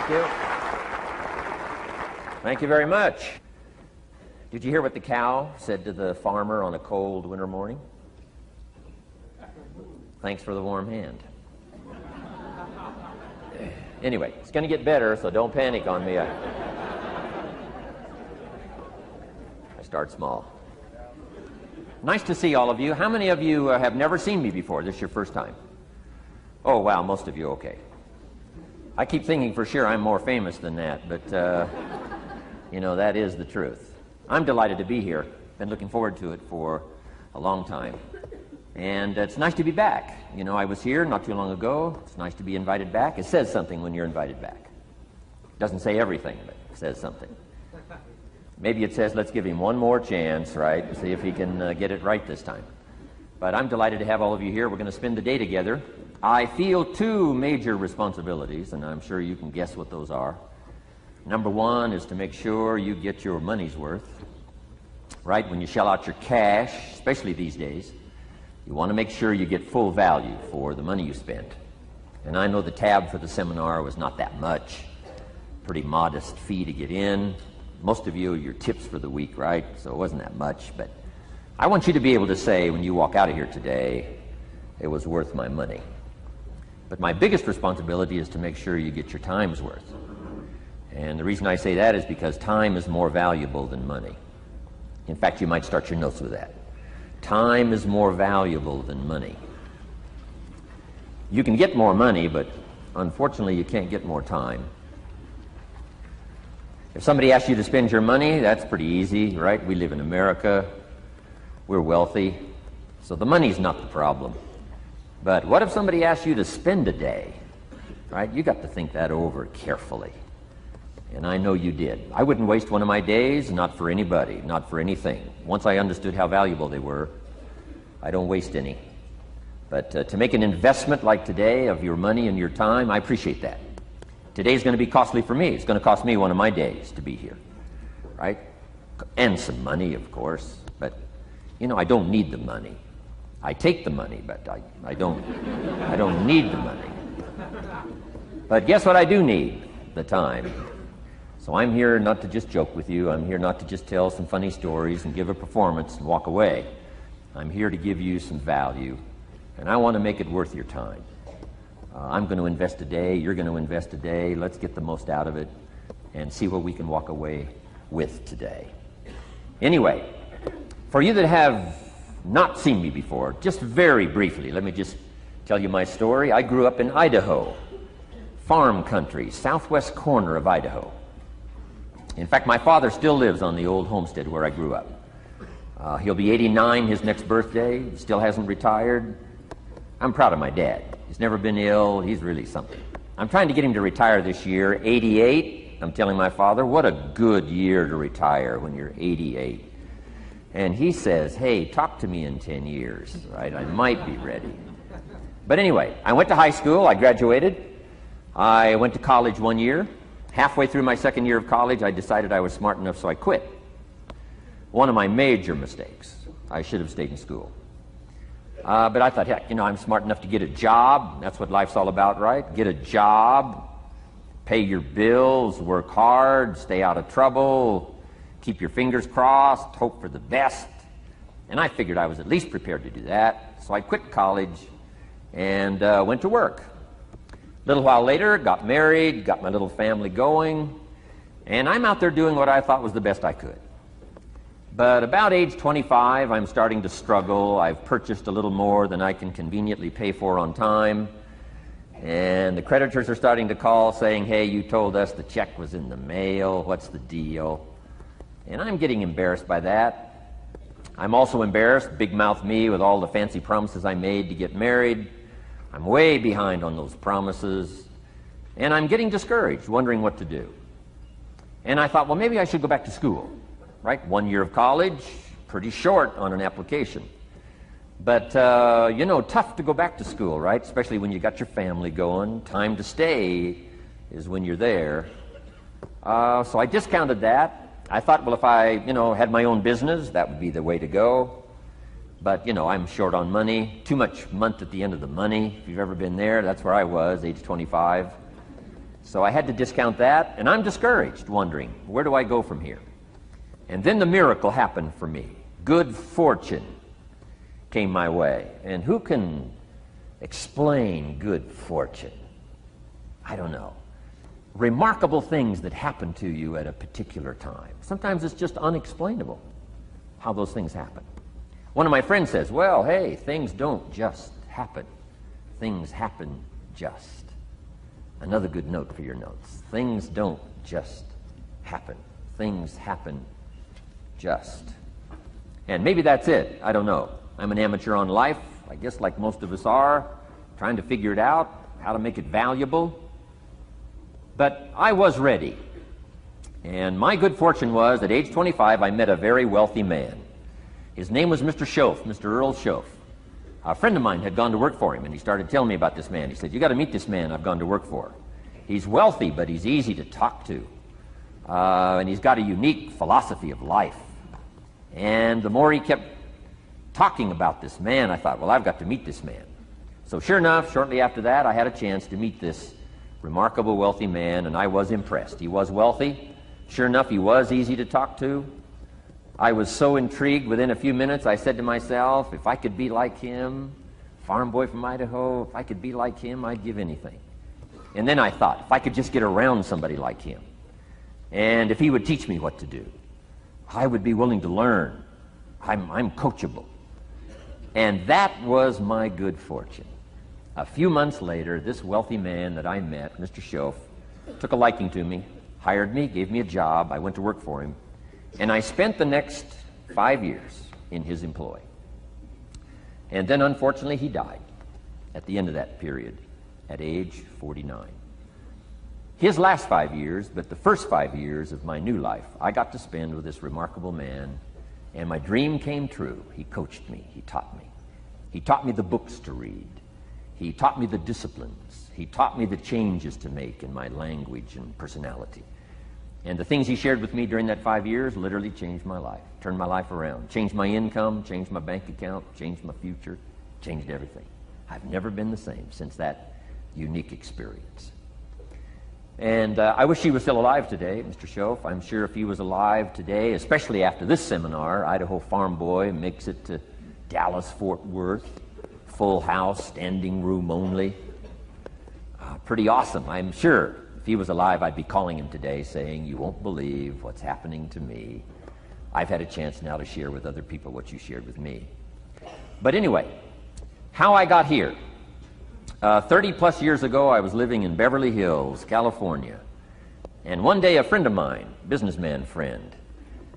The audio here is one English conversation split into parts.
Thank you. Thank you very much. Did you hear what the cow said to the farmer on a cold winter morning? Thanks for the warm hand. Anyway, it's going to get better, so don't panic on me. I start small. Nice to see all of you. How many of you have never seen me before? This is your first time? Oh, wow, most of you, okay. I keep thinking for sure I'm more famous than that, but, you know, that is the truth. I'm delighted to be here. Been looking forward to it for a long time. And it's nice to be back. You know, I was here not too long ago. It's nice to be invited back. It says something when you're invited back. It doesn't say everything, but it says something. Maybe it says, let's give him one more chance, right? See if he can get it right this time. But I'm delighted to have all of you here. We're going to spend the day together. I feel two major responsibilities, and I'm sure you can guess what those are. Number one is to make sure you get your money's worth, right? When you shell out your cash, especially these days, you want to make sure you get full value for the money you spent. And I know the tab for the seminar was not that much. Pretty modest fee to get in. Most of you, your tips for the week, right? So it wasn't that much. But I want you to be able to say when you walk out of here today, it was worth my money. But my biggest responsibility is to make sure you get your time's worth. And the reason I say that is because time is more valuable than money. In fact, you might start your notes with that. Time is more valuable than money. You can get more money, but unfortunately you can't get more time. If somebody asks you to spend your money, that's pretty easy, right? We live in America. We're wealthy. So the money's not the problem. But what if somebody asks you to spend a day, right? You got to think that over carefully. And I know you did. I wouldn't waste one of my days, not for anybody, not for anything. Once I understood how valuable they were, I don't waste any. But to make an investment like today of your money and your time, I appreciate that. Today's going to be costly for me. It's going to cost me one of my days to be here, right? And some money, of course. But, you know, I don't need the money. I take the money, but I don't need the money. But guess what I do need? The time. So I'm here not to just joke with you. I'm here not to just tell some funny stories and give a performance and walk away. I'm here to give you some value, and I want to make it worth your time. I'm going to invest a day. You're going to invest a day. Let's get the most out of it and see what we can walk away with today. Anyway, for you that have not seen me before, just very briefly, let me just tell you my story. I grew up in Idaho, farm country, southwest corner of Idaho. In fact, my father still lives on the old homestead where I grew up. He'll be 89 his next birthday. He still hasn't retired. I'm proud of my dad. He's never been ill. He's really something. I'm trying to get him to retire this year, 88. I'm telling my father, what a good year to retire when you're 88. And he says, hey, talk to me in 10 years, right? I might be ready. But anyway, I went to high school. I graduated. I went to college 1 year. Halfway through my second year of college, I decided I was smart enough, so I quit. One of my major mistakes. I should have stayed in school. But I thought, heck, you know, I'm smart enough to get a job. That's what life's all about, right? Get a job, pay your bills, work hard, stay out of trouble, keep your fingers crossed, hope for the best. And I figured I was at least prepared to do that. So I quit college and went to work. A little while later, got married, got my little family going, and I'm out there doing what I thought was the best I could. But about age 25, I'm starting to struggle. I've purchased a little more than I can conveniently pay for on time, and the creditors are starting to call saying, hey, you told us the check was in the mail. What's the deal? And I'm getting embarrassed by that. I'm also embarrassed, big mouth me, with all the fancy promises I made to get married. I'm way behind on those promises, and I'm getting discouraged, wondering what to do. And I thought, well, maybe I should go back to school, right? 1 year of college, pretty short on an application. But, you know, tough to go back to school, right? Especially when you got your family going. Time to stay is when you're there. So I discounted that. I thought, well, if I, you know, had my own business, that would be the way to go. But, you know, I'm short on money, too much month at the end of the money. If you've ever been there, that's where I was, age 25. So I had to discount that, and I'm discouraged, wondering, where do I go from here? And then the miracle happened for me. Good fortune came my way. And who can explain good fortune? I don't know. Remarkable things that happen to you at a particular time. Sometimes it's just unexplainable how those things happen. One of my friends says, well, hey, things don't just happen. Things happen just. Another good note for your notes. Things don't just happen. Things happen just. And maybe that's it. I don't know. I'm an amateur on life, I guess like most of us are, trying to figure it out, how to make it valuable. But I was ready. And my good fortune was, at age 25, I met a very wealthy man. His name was Mr. Schoaf, Mr. Earl Schoaf. A friend of mine had gone to work for him, and he started telling me about this man. He said, you got to meet this man I've gone to work for. He's wealthy, but he's easy to talk to. And he's got a unique philosophy of life. And the more he kept talking about this man, I thought, well, I've got to meet this man. So sure enough, shortly after that, I had a chance to meet this remarkable wealthy man, and I was impressed. He was wealthy. Sure enough, he was easy to talk to. I was so intrigued, within a few minutes, I said to myself, if I could be like him, farm boy from Idaho, if I could be like him, I'd give anything. And then I thought, if I could just get around somebody like him, and if he would teach me what to do, I would be willing to learn. I'm coachable. And that was my good fortune. A few months later, this wealthy man that I met, Mr. Schoaf, took a liking to me, hired me, gave me a job. I went to work for him. And I spent the next 5 years in his employ. And then, unfortunately, he died at the end of that period, at age 49. His last 5 years, but the first 5 years of my new life, I got to spend with this remarkable man, and my dream came true. He coached me. He taught me. He taught me the books to read. He taught me the disciplines. He taught me the changes to make in my language and personality. And the things he shared with me during that 5 years literally changed my life, turned my life around, changed my income, changed my bank account, changed my future, changed everything. I've never been the same since that unique experience. And I wish he was still alive today, Mr. Schoaf. I'm sure if he was alive today, especially after this seminar, Idaho Farm Boy makes it to Dallas-Fort Worth, full house, standing room only. Pretty awesome, I'm sure. If he was alive, I'd be calling him today saying, you won't believe what's happening to me. I've had a chance now to share with other people what you shared with me. But anyway, how I got here. 30 plus years ago, I was living in Beverly Hills, California. And one day a friend of mine, businessman friend,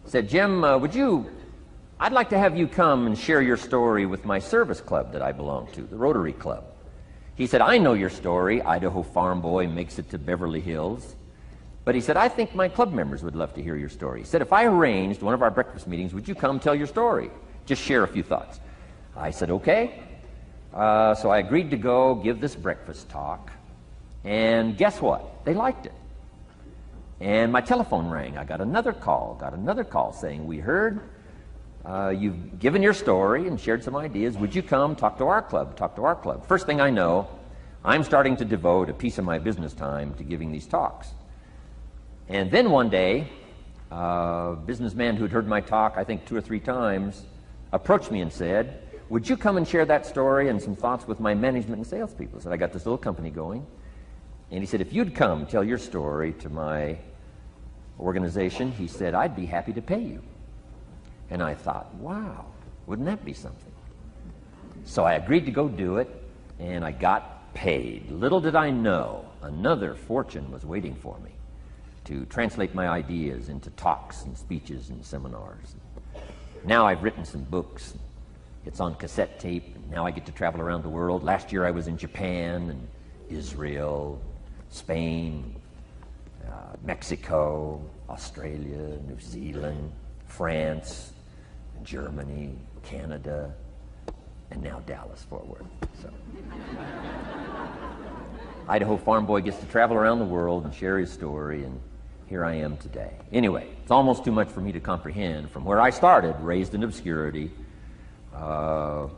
said, Jim, I'd like to have you come and share your story with my service club that I belong to, the Rotary Club. He said, I know your story, Idaho Farm Boy makes it to Beverly Hills. But he said, I think my club members would love to hear your story. He said, if I arranged one of our breakfast meetings, would you come tell your story? Just share a few thoughts. I said, okay. So I agreed to go give this breakfast talk. And guess what? They liked it. And my telephone rang. I got another call saying, we heard you've given your story and shared some ideas. Would you come talk to our club? First thing I know, I'm starting to devote a piece of my business time to giving these talks. And then one day, a businessman who'd heard my talk, I think 2 or 3 times, approached me and said, would you come and share that story and some thoughts with my management and salespeople? I said, I got this little company going. And he said, if you'd come tell your story to my organization, he said, I'd be happy to pay you. And I thought, wow, wouldn't that be something? So I agreed to go do it, and I got paid. Little did I know, another fortune was waiting for me to translate my ideas into talks and speeches and seminars. Now I've written some books. It's on cassette tape, and now I get to travel around the world. Last year I was in Japan and Israel, Spain, Mexico, Australia, New Zealand, France, Germany, Canada, and now Dallas-Fort Worth. So Idaho Farm Boy gets to travel around the world and share his story, and here I am today. Anyway, it's almost too much for me to comprehend. From where I started, raised in obscurity, in a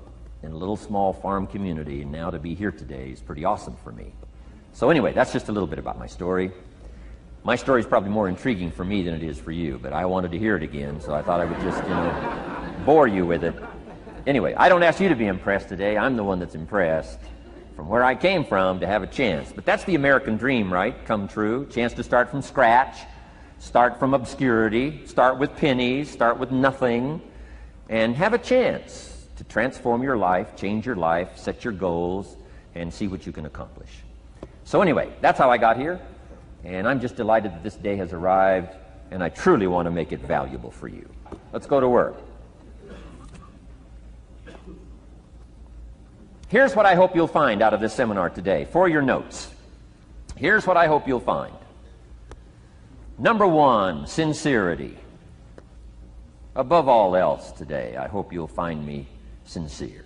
little small farm community, and now to be here today is pretty awesome for me. So anyway, that's just a little bit about my story. My story is probably more intriguing for me than it is for you, but I wanted to hear it again, so I thought I would just, bore you with it. Anyway, I don't ask you to be impressed today. I'm the one that's impressed from where I came from to have a chance. But that's the American dream, right? Come true. Chance to start from scratch, start from obscurity, start with pennies, start with nothing, and have a chance to transform your life, change your life, set your goals, and see what you can accomplish. So anyway, that's how I got here, and I'm just delighted that this day has arrived, and I truly want to make it valuable for you. Let's go to work. Here's what I hope you'll find out of this seminar today for your notes. Here's what I hope you'll find. Number one, sincerity. Above all else today, I hope you'll find me sincere.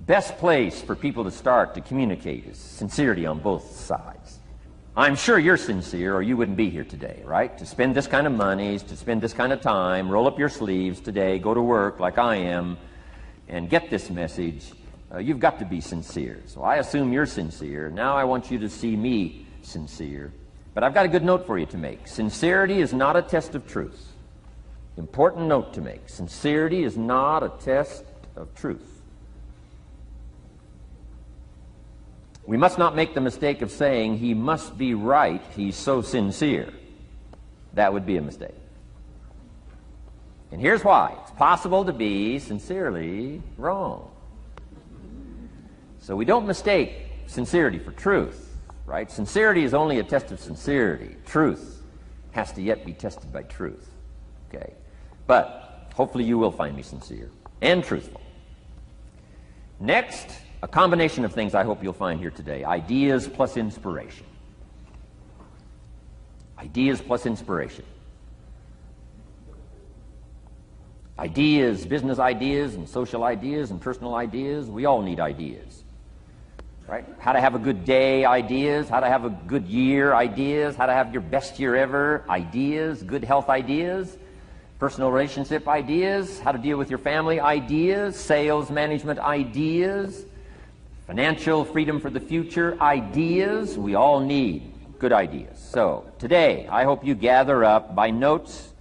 Best place for people to start to communicate is sincerity on both sides. I'm sure you're sincere or you wouldn't be here today, right? To spend this kind of money, to spend this kind of time, roll up your sleeves today, go to work like I am, and get this message. You've got to be sincere. So I assume you're sincere. Now I want you to see me sincere. But I've got a good note for you to make. Sincerity is not a test of truth. Important note to make. Sincerity is not a test of truth. We must not make the mistake of saying he must be right, he's so sincere. That would be a mistake. And here's why. It's possible to be sincerely wrong. So we don't mistake sincerity for truth, right? Sincerity is only a test of sincerity. Truth has to yet be tested by truth, okay? But hopefully you will find me sincere and truthful. Next, a combination of things I hope you'll find here today. Ideas plus inspiration. Ideas plus inspiration. Ideas, business ideas and social ideas and personal ideas, we all need ideas. Right? How to have a good day ideas, how to have a good year ideas, how to have your best year ever ideas, good health ideas, personal relationship ideas, how to deal with your family ideas, sales management ideas, financial freedom for the future ideas. We all need good ideas. So today I hope you gather up by notes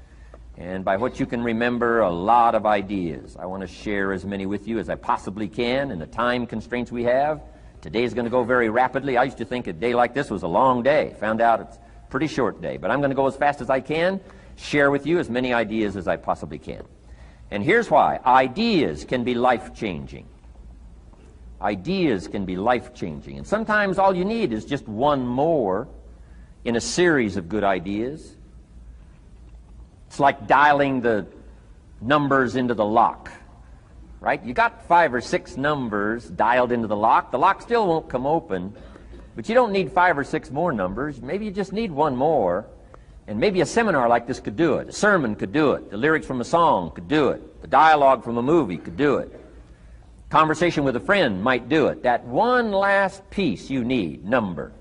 and by what you can remember a lot of ideas. I want to share as many with you as I possibly can in the time constraints we have. Today is going to go very rapidly. I used to think a day like this was a long day. Found out it's a pretty short day. But I'm going to go as fast as I can, share with you as many ideas as I possibly can. And here's why. Ideas can be life-changing. Ideas can be life-changing. And sometimes all you need is just one more in a series of good ideas. It's like dialing the numbers into the lock. Right? You got 5 or 6 numbers dialed into the lock. The lock still won't come open, but you don't need 5 or 6 more numbers. Maybe you just need one more, and maybe a seminar like this could do it. A sermon could do it. The lyrics from a song could do it. The dialogue from a movie could do it. Conversation with a friend might do it. That one last piece you need, number.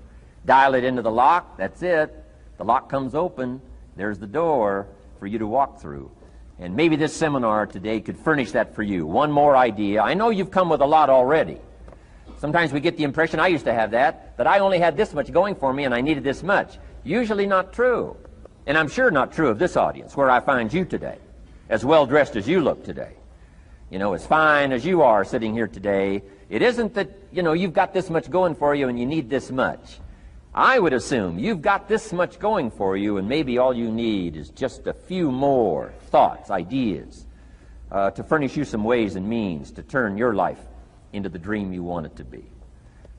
Dial it into the lock. That's it. The lock comes open. There's the door for you to walk through. And maybe this seminar today could furnish that for you. One more idea. I know you've come with a lot already. Sometimes we get the impression, I used to have that I only had this much going for me and I needed this much. Usually not true. And I'm sure not true of this audience, where I find you today, as well dressed as you look today. You know, as fine as you are sitting here today. It isn't that, you've got this much going for you and you need this much. I would assume you've got this much going for you, and maybe all you need is just a few more thoughts, ideas, to furnish you some ways and means to turn your life into the dream you want it to be.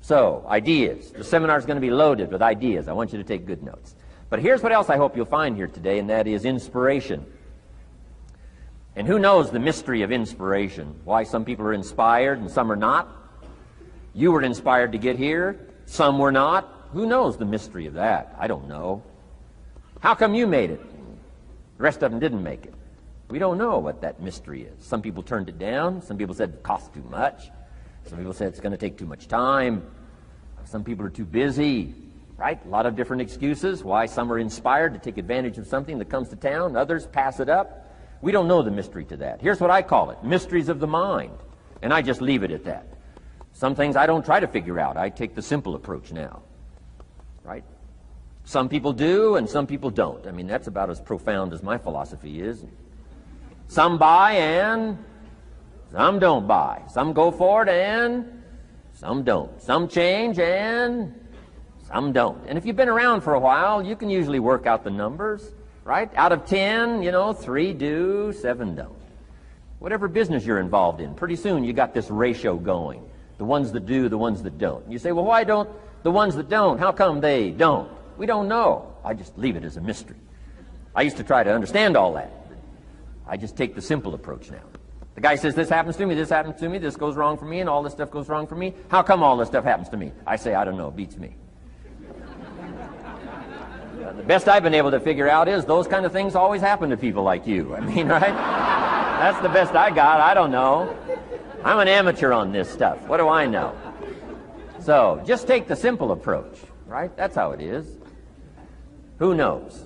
So, ideas. The seminar is going to be loaded with ideas. I want you to take good notes. But here's what else I hope you'll find here today, and that is inspiration. And who knows the mystery of inspiration? Why some people are inspired and some are not? You were inspired to get here. Some were not. Who knows the mystery of that? I don't know. How come you made it? The rest of them didn't make it. We don't know what that mystery is. Some people turned it down. Some people said it costs too much. Some people said it's going to take too much time. Some people are too busy, right? A lot of different excuses why some are inspired to take advantage of something that comes to town. Others pass it up. We don't know the mystery to that. Here's what I call it, mysteries of the mind. And I just leave it at that. Some things I don't try to figure out. I take the simple approach now. right? Some people do and some people don't. I mean, that's about as profound as my philosophy is. Some buy and some don't buy. Some go for it and some don't. Some change and some don't. And if you've been around for a while, you can usually work out the numbers, right? Out of 10, 3 do, 7 don't. Whatever business you're involved in, pretty soon you got this ratio going. The ones that do, the ones that don't. And you say, well, why don't the ones that don't, how come they don't? We don't know. I just leave it as a mystery. I used to try to understand all that. I just take the simple approach now. The guy says, this happens to me, this happens to me, this goes wrong for me, and all this stuff goes wrong for me. How come all this stuff happens to me? I say, I don't know, beats me. The best I've been able to figure out is those kind of things always happen to people like you. I mean, right? That's the best I got. I don't know. I'm an amateur on this stuff. What do I know? So, just take the simple approach, right? That's how it is. Who knows?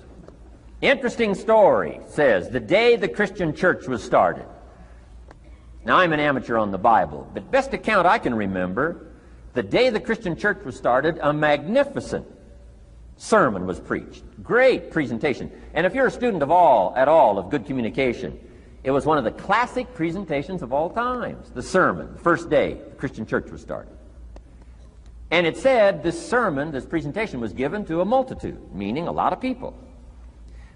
Interesting story says the day the Christian church was started. Now, I'm an amateur on the Bible, but best account I can remember, the day the Christian church was started, a magnificent sermon was preached. Great presentation. And if you're a student at all of good communication, it was one of the classic presentations of all times. The sermon, the first day the Christian church was started. And it said this sermon, this presentation was given to a multitude, meaning a lot of people.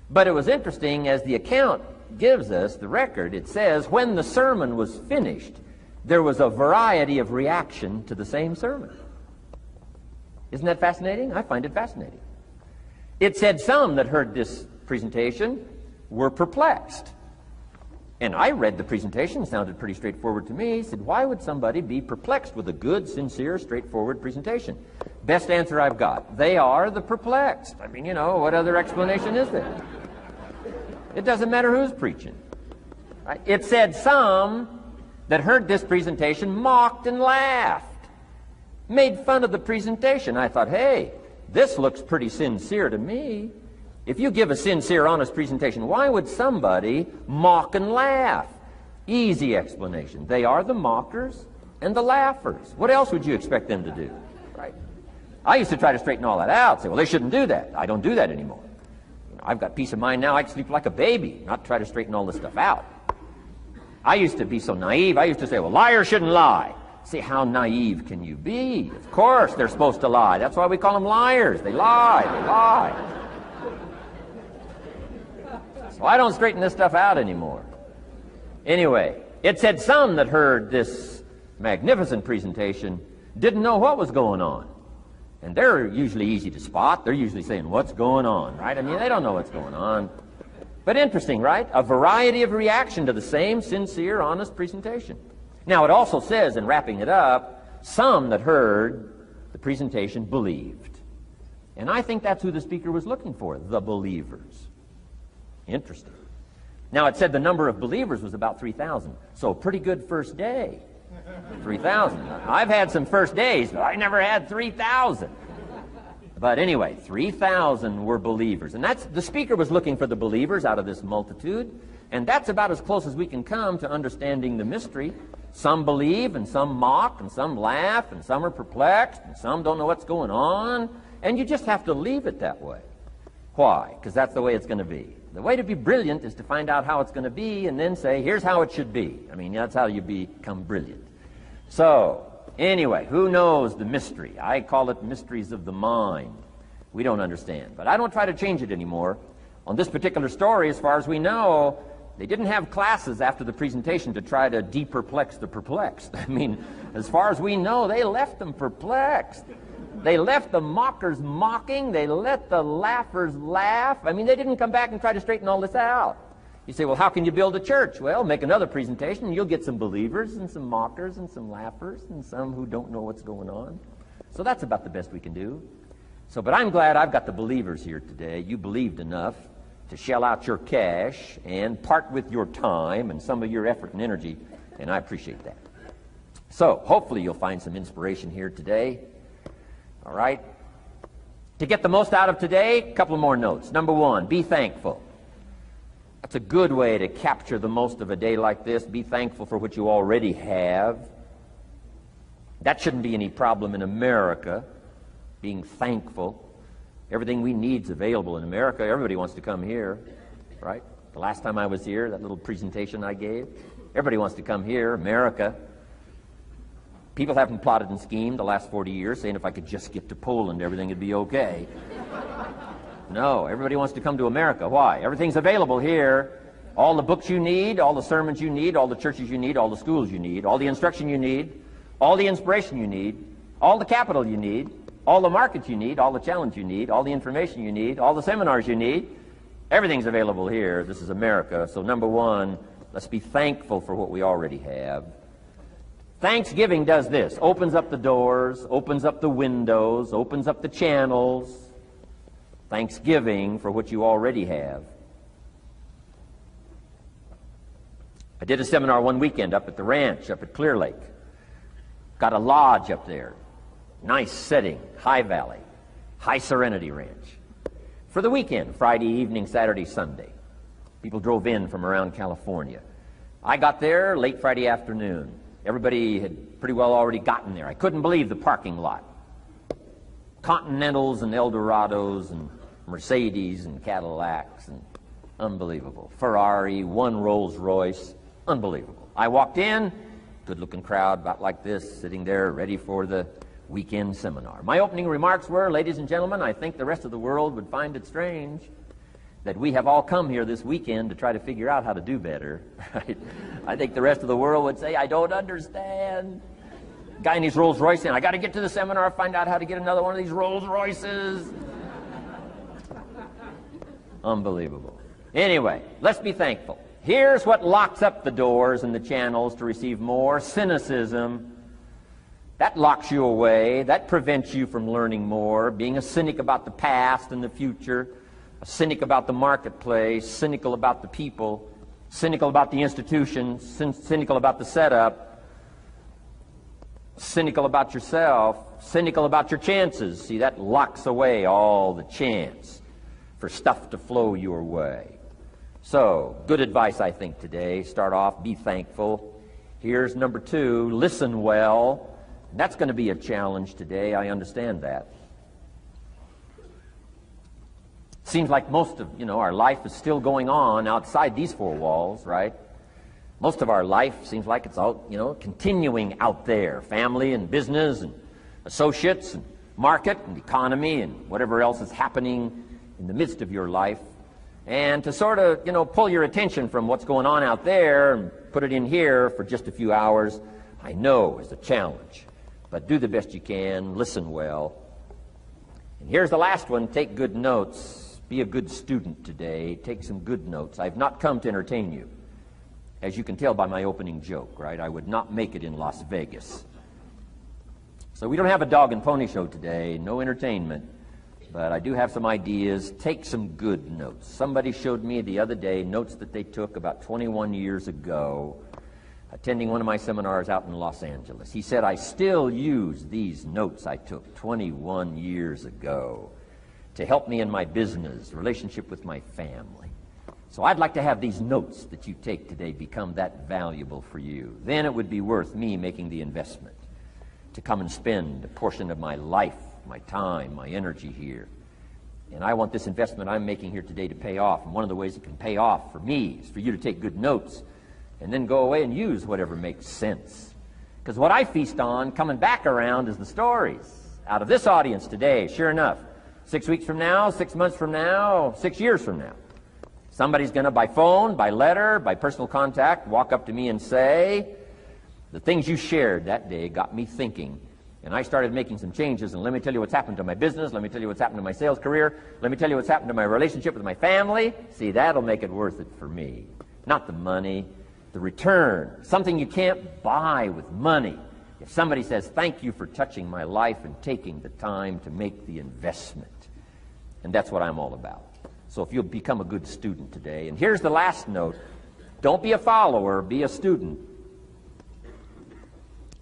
But it was interesting, as the account gives us, the record, it says, when the sermon was finished, there was a variety of reaction to the same sermon. Isn't that fascinating? I find it fascinating. It said some that heard this presentation were perplexed. And I read the presentation, it sounded pretty straightforward to me. He said, why would somebody be perplexed with a good, sincere, straightforward presentation? Best answer I've got. They are the perplexed. I mean, what other explanation is there? It doesn't matter who's preaching. Right? It said some that heard this presentation mocked and laughed, made fun of the presentation. I thought, hey, this looks pretty sincere to me. If you give a sincere, honest presentation, why would somebody mock and laugh? Easy explanation. They are the mockers and the laughers. What else would you expect them to do? Right? I used to try to straighten all that out, say, well, they shouldn't do that. I don't do that anymore. I've got peace of mind now. I can sleep like a baby, not try to straighten all this stuff out. I used to be so naive. I used to say, well, liars shouldn't lie. See, how naive can you be? Of course they're supposed to lie. That's why we call them liars. They lie. They lie. So I don't straighten this stuff out anymore. Anyway, it said some that heard this magnificent presentation didn't know what was going on. And they're usually easy to spot. They're usually saying, what's going on, right? I mean, they don't know what's going on. But interesting, right? A variety of reaction to the same sincere, honest presentation. Now, it also says, in wrapping it up, some that heard the presentation believed. And I think that's who the speaker was looking for, the believers. Interesting. Now, it said the number of believers was about 3,000. So, pretty good first day. 3,000. I've had some first days, but I never had 3,000. But anyway, 3,000 were believers. And the speaker was looking for the believers out of this multitude. And that's about as close as we can come to understanding the mystery. Some believe, and some mock, and some laugh, and some are perplexed, and some don't know what's going on. And you just have to leave it that way. Why? Because that's the way it's going to be. The way to be brilliant is to find out how it's going to be and then say, here's how it should be. I mean, that's how you become brilliant. So, anyway, who knows the mystery? I call it mysteries of the mind. We don't understand. But I don't try to change it anymore. On this particular story, as far as we know, they didn't have classes after the presentation to try to de-perplex the perplexed. I mean, as far as we know, they left them perplexed. They left the mockers mocking. They let the laughers laugh. I mean, they didn't come back and try to straighten all this out. You say, well, how can you build a church? Well, make another presentation, and you'll get some believers and some mockers and some laughers and some who don't know what's going on. So that's about the best we can do. So, but I'm glad I've got the believers here today. You believed enough to shell out your cash and part with your time and some of your effort and energy, and I appreciate that. So, hopefully you'll find some inspiration here today. All right? To get the most out of today, a couple more notes. Number one, be thankful. That's a good way to capture the most of a day like this. Be thankful for what you already have. That shouldn't be any problem in America, being thankful. Everything we need is available in America. Everybody wants to come here, right? The last time I was here, that little presentation I gave, everybody wants to come here, America. People haven't plotted and schemed the last 40 years saying if I could just get to Poland, everything would be okay. No, everybody wants to come to America. Why? Everything's available here. All the books you need, all the sermons you need, all the churches you need, all the schools you need, all the instruction you need, all the inspiration you need, all the capital you need, all the markets you need, all the challenge you need, all the information you need, all the seminars you need. Everything's available here. This is America. So number one, let's be thankful for what we already have. Thanksgiving does this. Opens up the doors, opens up the windows, opens up the channels. Thanksgiving for what you already have. I did a seminar one weekend up at the ranch, up at Clear Lake. Got a lodge up there. Nice setting, high valley, high serenity ranch. For the weekend, Friday evening, Saturday, Sunday. People drove in from around California. I got there late Friday afternoon. Everybody had pretty well already gotten there. I couldn't believe the parking lot. Continentals and Eldorados and Mercedes and Cadillacs and unbelievable. Ferrari, one Rolls Royce, unbelievable. I walked in, good-looking crowd about like this, sitting there ready for the weekend seminar. My opening remarks were, ladies and gentlemen, I think the rest of the world would find it strange that we have all come here this weekend to try to figure out how to do better. Right? I think the rest of the world would say, I don't understand. Guy in his Rolls Royce saying, I got to get to the seminar, find out how to get another one of these Rolls Royces. Unbelievable. Anyway, let's be thankful. Here's what locks up the doors and the channels to receive more: cynicism. That locks you away. That prevents you from learning more. Being a cynic about the past and the future, a cynic about the marketplace, cynical about the people, cynical about the institutions, cynical about the setup, cynical about yourself, cynical about your chances. See, that locks away all the chance for stuff to flow your way. So, good advice, I think, today. Start off, be thankful. Here's number two, listen well. That's going to be a challenge today. I understand that. Seems like most of, our life is still going on outside these four walls, right? Most of our life seems like it's all, continuing out there. Family and business and associates and market and economy and whatever else is happening in the midst of your life. And to sort of, pull your attention from what's going on out there and put it in here for just a few hours, I know is a challenge. But do the best you can, listen well. And here's the last one, take good notes. Be a good student today. Take some good notes. I've not come to entertain you. As you can tell by my opening joke, right? I would not make it in Las Vegas. So we don't have a dog and pony show today, no entertainment. But I do have some ideas. Take some good notes. Somebody showed me the other day notes that they took about 21 years ago, attending one of my seminars out in Los Angeles. He said, I still use these notes I took 21 years ago to help me in my business, relationship with my family. So I'd like to have these notes that you take today become that valuable for you. Then it would be worth me making the investment to come and spend a portion of my life, my time, my energy here. And I want this investment I'm making here today to pay off. And one of the ways it can pay off for me is for you to take good notes and then go away and use whatever makes sense. Because what I feast on coming back around is the stories out of this audience today. Sure enough, 6 weeks from now, 6 months from now, 6 years from now, somebody's going to, by phone, by letter, by personal contact, walk up to me and say, the things you shared that day got me thinking. And I started making some changes, and let me tell you what's happened to my business. Let me tell you what's happened to my sales career. Let me tell you what's happened to my relationship with my family. See, that'll make it worth it for me. Not the money, the return. Something you can't buy with money. If somebody says, thank you for touching my life and taking the time to make the investment. And that's what I'm all about. So if you'll become a good student today. And here's the last note. Don't be a follower, be a student.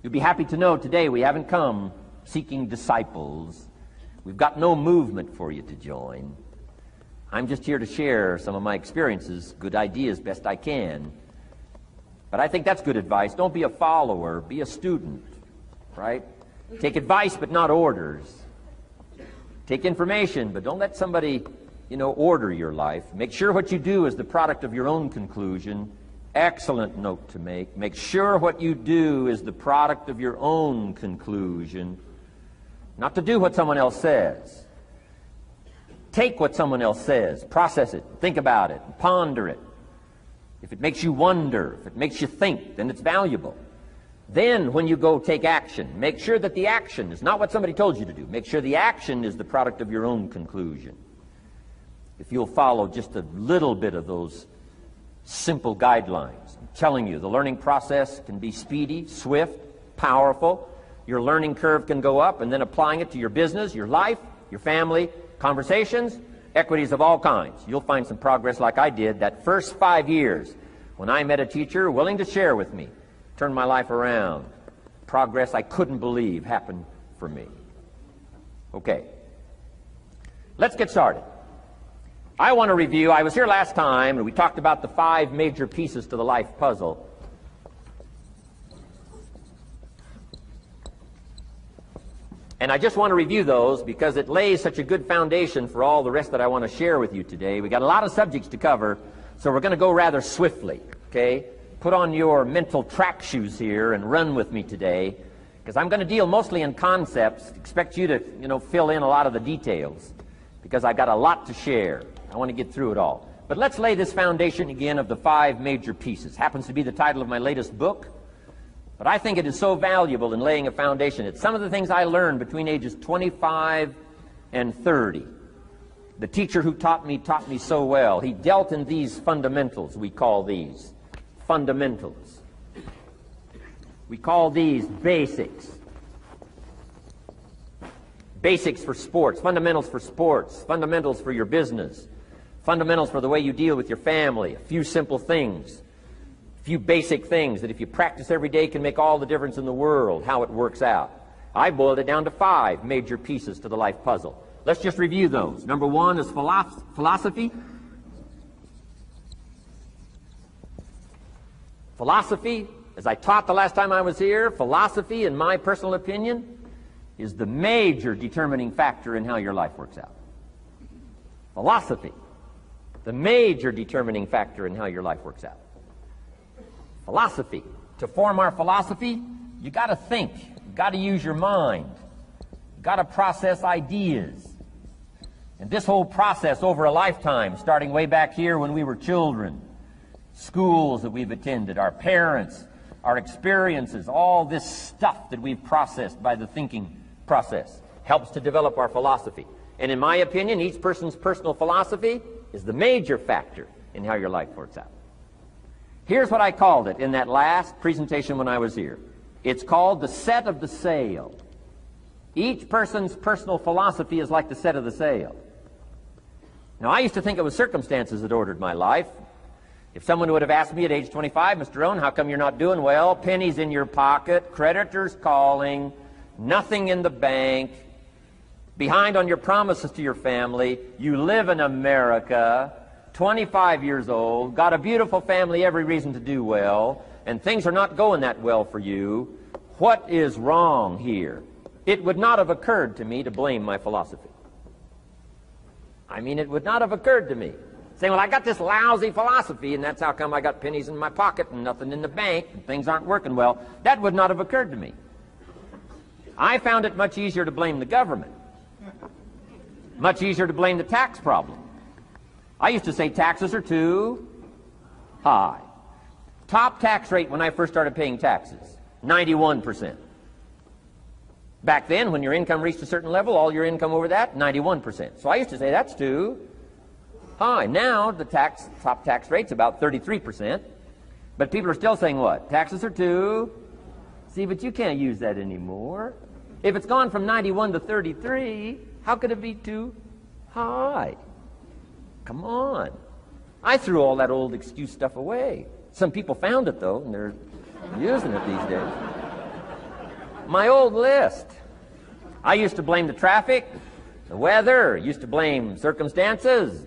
You'll be happy to know today we haven't come seeking disciples. We've got no movement for you to join. I'm just here to share some of my experiences, good ideas, best I can. But I think that's good advice. Don't be a follower, be a student, right? Take advice but not orders. Take information, but don't let somebody, order your life. Make sure what you do is the product of your own conclusion. Excellent note to make. Make sure what you do is the product of your own conclusion. Not to do what someone else says. Take what someone else says, process it, think about it, ponder it. If it makes you wonder, if it makes you think, then it's valuable. Then when you go take action, make sure that the action is not what somebody told you to do. Make sure the action is the product of your own conclusion. If you'll follow just a little bit of those simple guidelines, I'm telling you, the learning process can be speedy, swift, powerful. Your learning curve can go up, and then applying it to your business, your life, your family, conversations, equities of all kinds. You'll find some progress like I did that first 5 years when I met a teacher willing to share with me. Turned my life around. Progress I couldn't believe happened for me. Okay. Let's get started. I want to review, I was here last time and we talked about the 5 major pieces to the life puzzle. And I just want to review those because it lays such a good foundation for all the rest that I want to share with you today. We got a lot of subjects to cover, so we're going to go rather swiftly, okay? Put on your mental track shoes here and run with me today, because I'm going to deal mostly in concepts. Expect you to, fill in a lot of the details, because I've got a lot to share. I want to get through it all. But let's lay this foundation again of the 5 major pieces. Happens to be the title of my latest book. But I think it is so valuable in laying a foundation. It's some of the things I learned between ages 25 and 30. The teacher who taught me so well. He dealt in these fundamentals, we call these. Fundamentals. We call these basics. Basics for sports, fundamentals for sports, fundamentals for your business, fundamentals for the way you deal with your family, a few simple things, a few basic things that if you practice every day can make all the difference in the world, how it works out. I boiled it down to 5 major pieces to the life puzzle. Let's just review those. Number 1 is philosophy. Philosophy, as I taught the last time I was here, philosophy, in my personal opinion, is the major determining factor in how your life works out. Philosophy, the major determining factor in how your life works out. Philosophy. To form our philosophy, you got to think. You got to use your mind. You got to process ideas. And this whole process over a lifetime, starting way back here when we were children, schools that we've attended, our parents, our experiences, all this stuff that we've processed by the thinking process helps to develop our philosophy. And in my opinion, each person's personal philosophy is the major factor in how your life works out. Here's what I called it in that last presentation when I was here. It's called the set of the sail. Each person's personal philosophy is like the set of the sail. Now, I used to think it was circumstances that ordered my life. If someone would have asked me at age 25, Mr. Rohn, how come you're not doing well? Pennies in your pocket, creditors calling, nothing in the bank, behind on your promises to your family, you live in America, 25 years old, got a beautiful family, every reason to do well, and things are not going that well for you. What is wrong here? It would not have occurred to me to blame my philosophy. I mean, it would not have occurred to me. Saying, well, I got this lousy philosophy, and that's how come I got pennies in my pocket and nothing in the bank, and things aren't working well. That would not have occurred to me. I found it much easier to blame the government. Much easier to blame the tax problem. I used to say taxes are too high. Top tax rate when I first started paying taxes, 91%. Back then, when your income reached a certain level, all your income over that, 91%. So I used to say that's too high. Now the top tax rate's about 33%. But people are still saying what? Taxes are too. See, but you can't use that anymore. If it's gone from 91 to 33, how could it be too high? Come on. I threw all that old excuse stuff away. Some people found it, though, and they're using it these days. My old list. I used to blame the traffic, the weather, used to blame circumstances,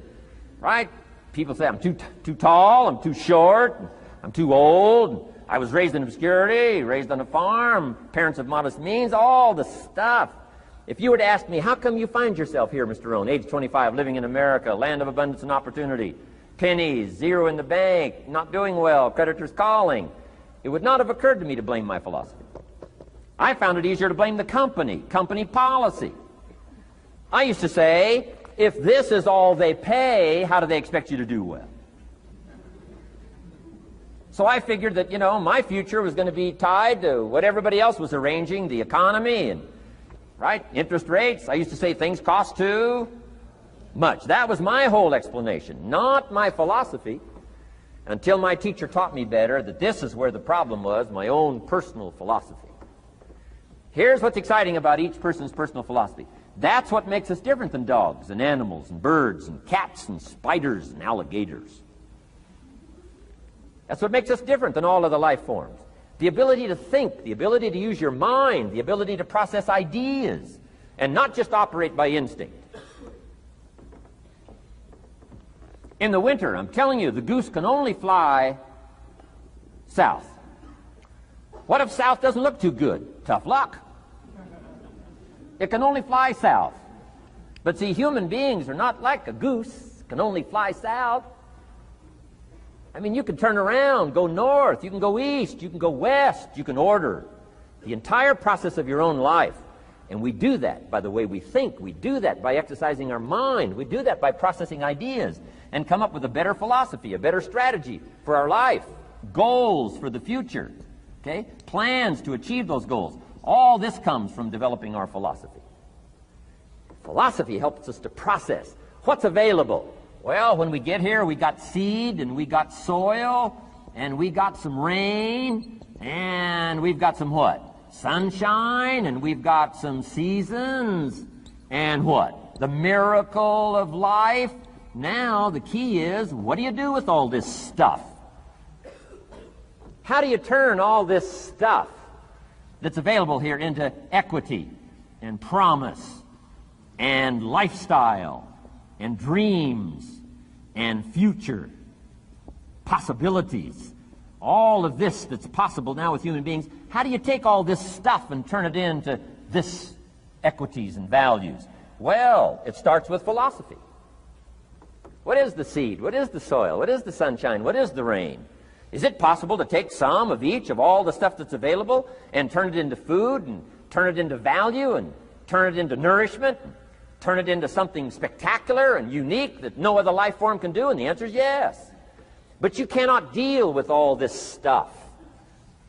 right? People say I'm too tall, I'm too short, I'm too old, I was raised in obscurity, raised on a farm, parents of modest means, all the stuff. If you were to ask me, how come you find yourself here, Mr. Rohn, age 25, living in America, land of abundance and opportunity, pennies, zero in the bank, not doing well, creditors calling, it would not have occurred to me to blame my philosophy. I found it easier to blame the company policy. I used to say, if this is all they pay, how do they expect you to do well? So I figured that, my future was going to be tied to what everybody else was arranging, the economy and, right, interest rates. I used to say things cost too much. That was my whole explanation, not my philosophy, until my teacher taught me better that this is where the problem was, my own personal philosophy. Here's what's exciting about each person's personal philosophy. That's what makes us different than dogs and animals and birds and cats and spiders and alligators. That's what makes us different than all other life forms. The ability to think, the ability to use your mind, the ability to process ideas, and not just operate by instinct. In the winter, I'm telling you, the goose can only fly south. What if south doesn't look too good? Tough luck. It can only fly south. But see, human beings are not like a goose, can only fly south. I mean, you can turn around, go north, you can go east, you can go west, you can order the entire process of your own life. And we do that by the way we think. We do that by exercising our mind. We do that by processing ideas and come up with a better philosophy, a better strategy for our life, goals for the future, okay? Plans to achieve those goals. All this comes from developing our philosophy. Philosophy helps us to process what's available. Well, when we get here, we got seed, and we got soil, and we got some rain, and we've got some what? Sunshine, and we've got some seasons, and what? The miracle of life. Now, the key is, what do you do with all this stuff? How do you turn all this stuff that's available here into equity and promise and lifestyle and dreams and future possibilities? All of this that's possible now with human beings, how do you take all this stuff and turn it into this equities and values? Well, it starts with philosophy. What is the seed? What is the soil? What is the sunshine? What is the rain? Is it possible to take some of each of all the stuff that's available and turn it into food and turn it into value and turn it into nourishment and turn it into something spectacular and unique that no other life form can do? And the answer is yes. But you cannot deal with all this stuff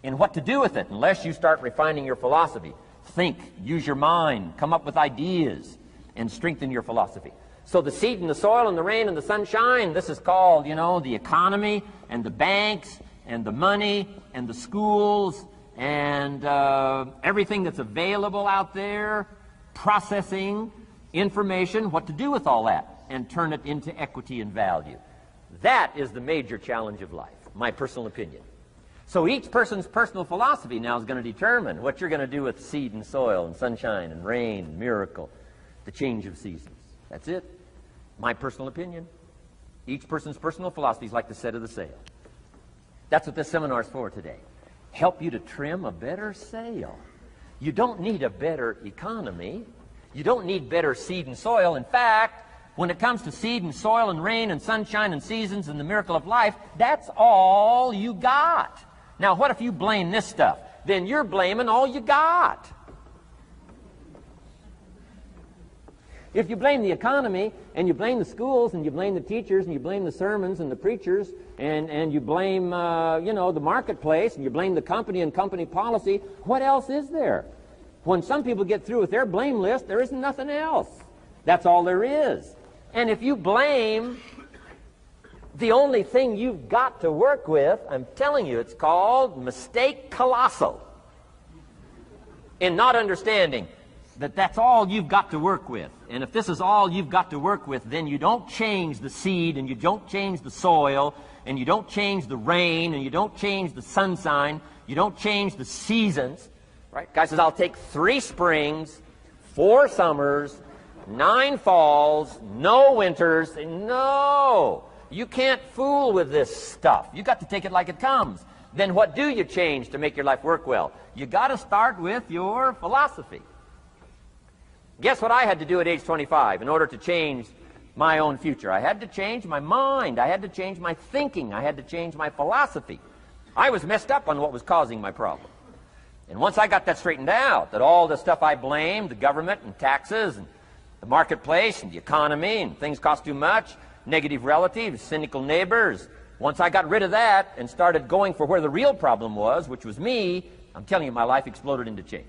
and what to do with it unless you start refining your philosophy. Think, use your mind, come up with ideas, and strengthen your philosophy. So the seed and the soil and the rain and the sunshine, this is called, the economy and the banks and the money and the schools and everything that's available out there, processing information, what to do with all that, and turn it into equity and value. That is the major challenge of life, my personal opinion. So each person's personal philosophy now is going to determine what you're going to do with seed and soil and sunshine and rain and miracle, the change of seasons. That's it. My personal opinion. Each person's personal philosophy is like the set of the sail. That's what this seminar is for today. Help you to trim a better sail. You don't need a better economy. You don't need better seed and soil. In fact, when it comes to seed and soil and rain and sunshine and seasons and the miracle of life, that's all you got. Now, what if you blame this stuff? Then you're blaming all you got. If you blame the economy, and you blame the schools, and you blame the teachers, and you blame the sermons and the preachers, and you blame, the marketplace, and you blame the company and company policy, what else is there? When some people get through with their blame list, there isn't nothing else. That's all there is. And if you blame the only thing you've got to work with, I'm telling you, it's called mistake colossal in not understanding that that's all you've got to work with. And if this is all you've got to work with, then you don't change the seed, and you don't change the soil, and you don't change the rain, and you don't change the sunshine, you don't change the seasons. Right? Guy says, I'll take 3 springs, 4 summers, 9 falls, no winters. No, you can't fool with this stuff. You got to take it like it comes. Then what do you change to make your life work well? You got to start with your philosophy. Guess what I had to do at age 25 in order to change my own future? I had to change my mind. I had to change my thinking. I had to change my philosophy. I was messed up on what was causing my problem. And once I got that straightened out, that all the stuff I blamed, the government and taxes and the marketplace and the economy and things cost too much, negative relatives, cynical neighbors, once I got rid of that and started going for where the real problem was, which was me, I'm telling you, my life exploded into change.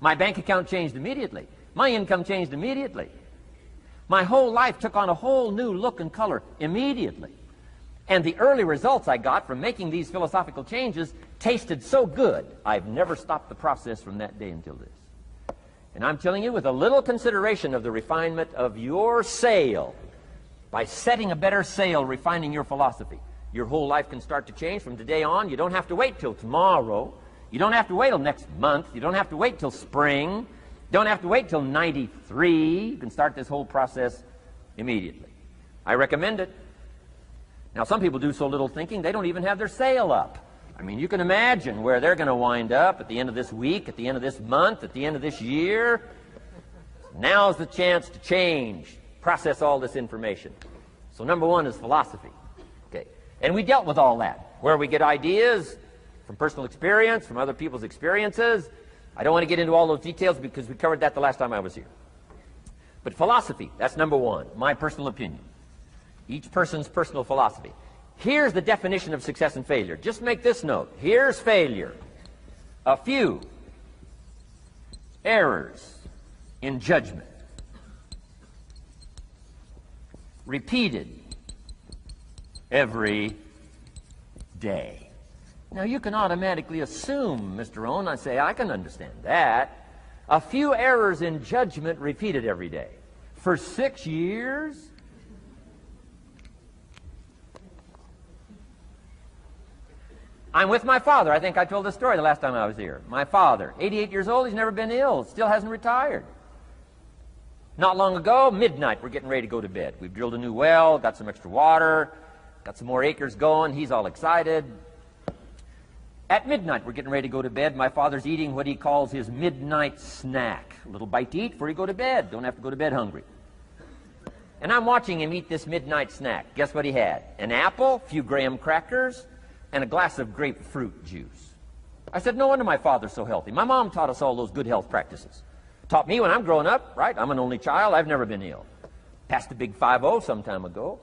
My bank account changed immediately. My income changed immediately. My whole life took on a whole new look and color immediately. And the early results I got from making these philosophical changes tasted so good, I've never stopped the process from that day until this. And I'm telling you, with a little consideration of the refinement of your sail, by setting a better sail, refining your philosophy, your whole life can start to change from today on. You don't have to wait till tomorrow. You don't have to wait till next month. You don't have to wait till spring. You don't have to wait till 93. You can start this whole process immediately. I recommend it. Now, some people do so little thinking, they don't even have their sail up. I mean, you can imagine where they're going to wind up at the end of this week, at the end of this month, at the end of this year. Now's the chance to change, process all this information. So number one is philosophy. Okay. And we dealt with all that, where we get ideas from personal experience, from other people's experiences. I don't want to get into all those details because we covered that the last time I was here. But philosophy, that's number one, my personal opinion. Each person's personal philosophy. Here's the definition of success and failure. Just make this note. Here's failure. A few errors in judgment, repeated every day. Now, you can automatically assume, Mr. Rohn, I say, I can understand that. A few errors in judgment repeated every day. For 6 years? I'm with my father. I think I told this story the last time I was here. My father, 88 years old, he's never been ill, still hasn't retired. Not long ago, midnight, we're getting ready to go to bed. We've drilled a new well, got some extra water, got some more acres going. He's all excited. At midnight, we're getting ready to go to bed. My father's eating what he calls his midnight snack. A little bite to eat before you go to bed. Don't have to go to bed hungry. And I'm watching him eat this midnight snack. Guess what he had? An apple, a few graham crackers, and a glass of grapefruit juice. I said, no wonder my father's so healthy. My mom taught us all those good health practices. Taught me when I'm growing up, right? I'm an only child. I've never been ill. Passed the big 5-0 some time ago.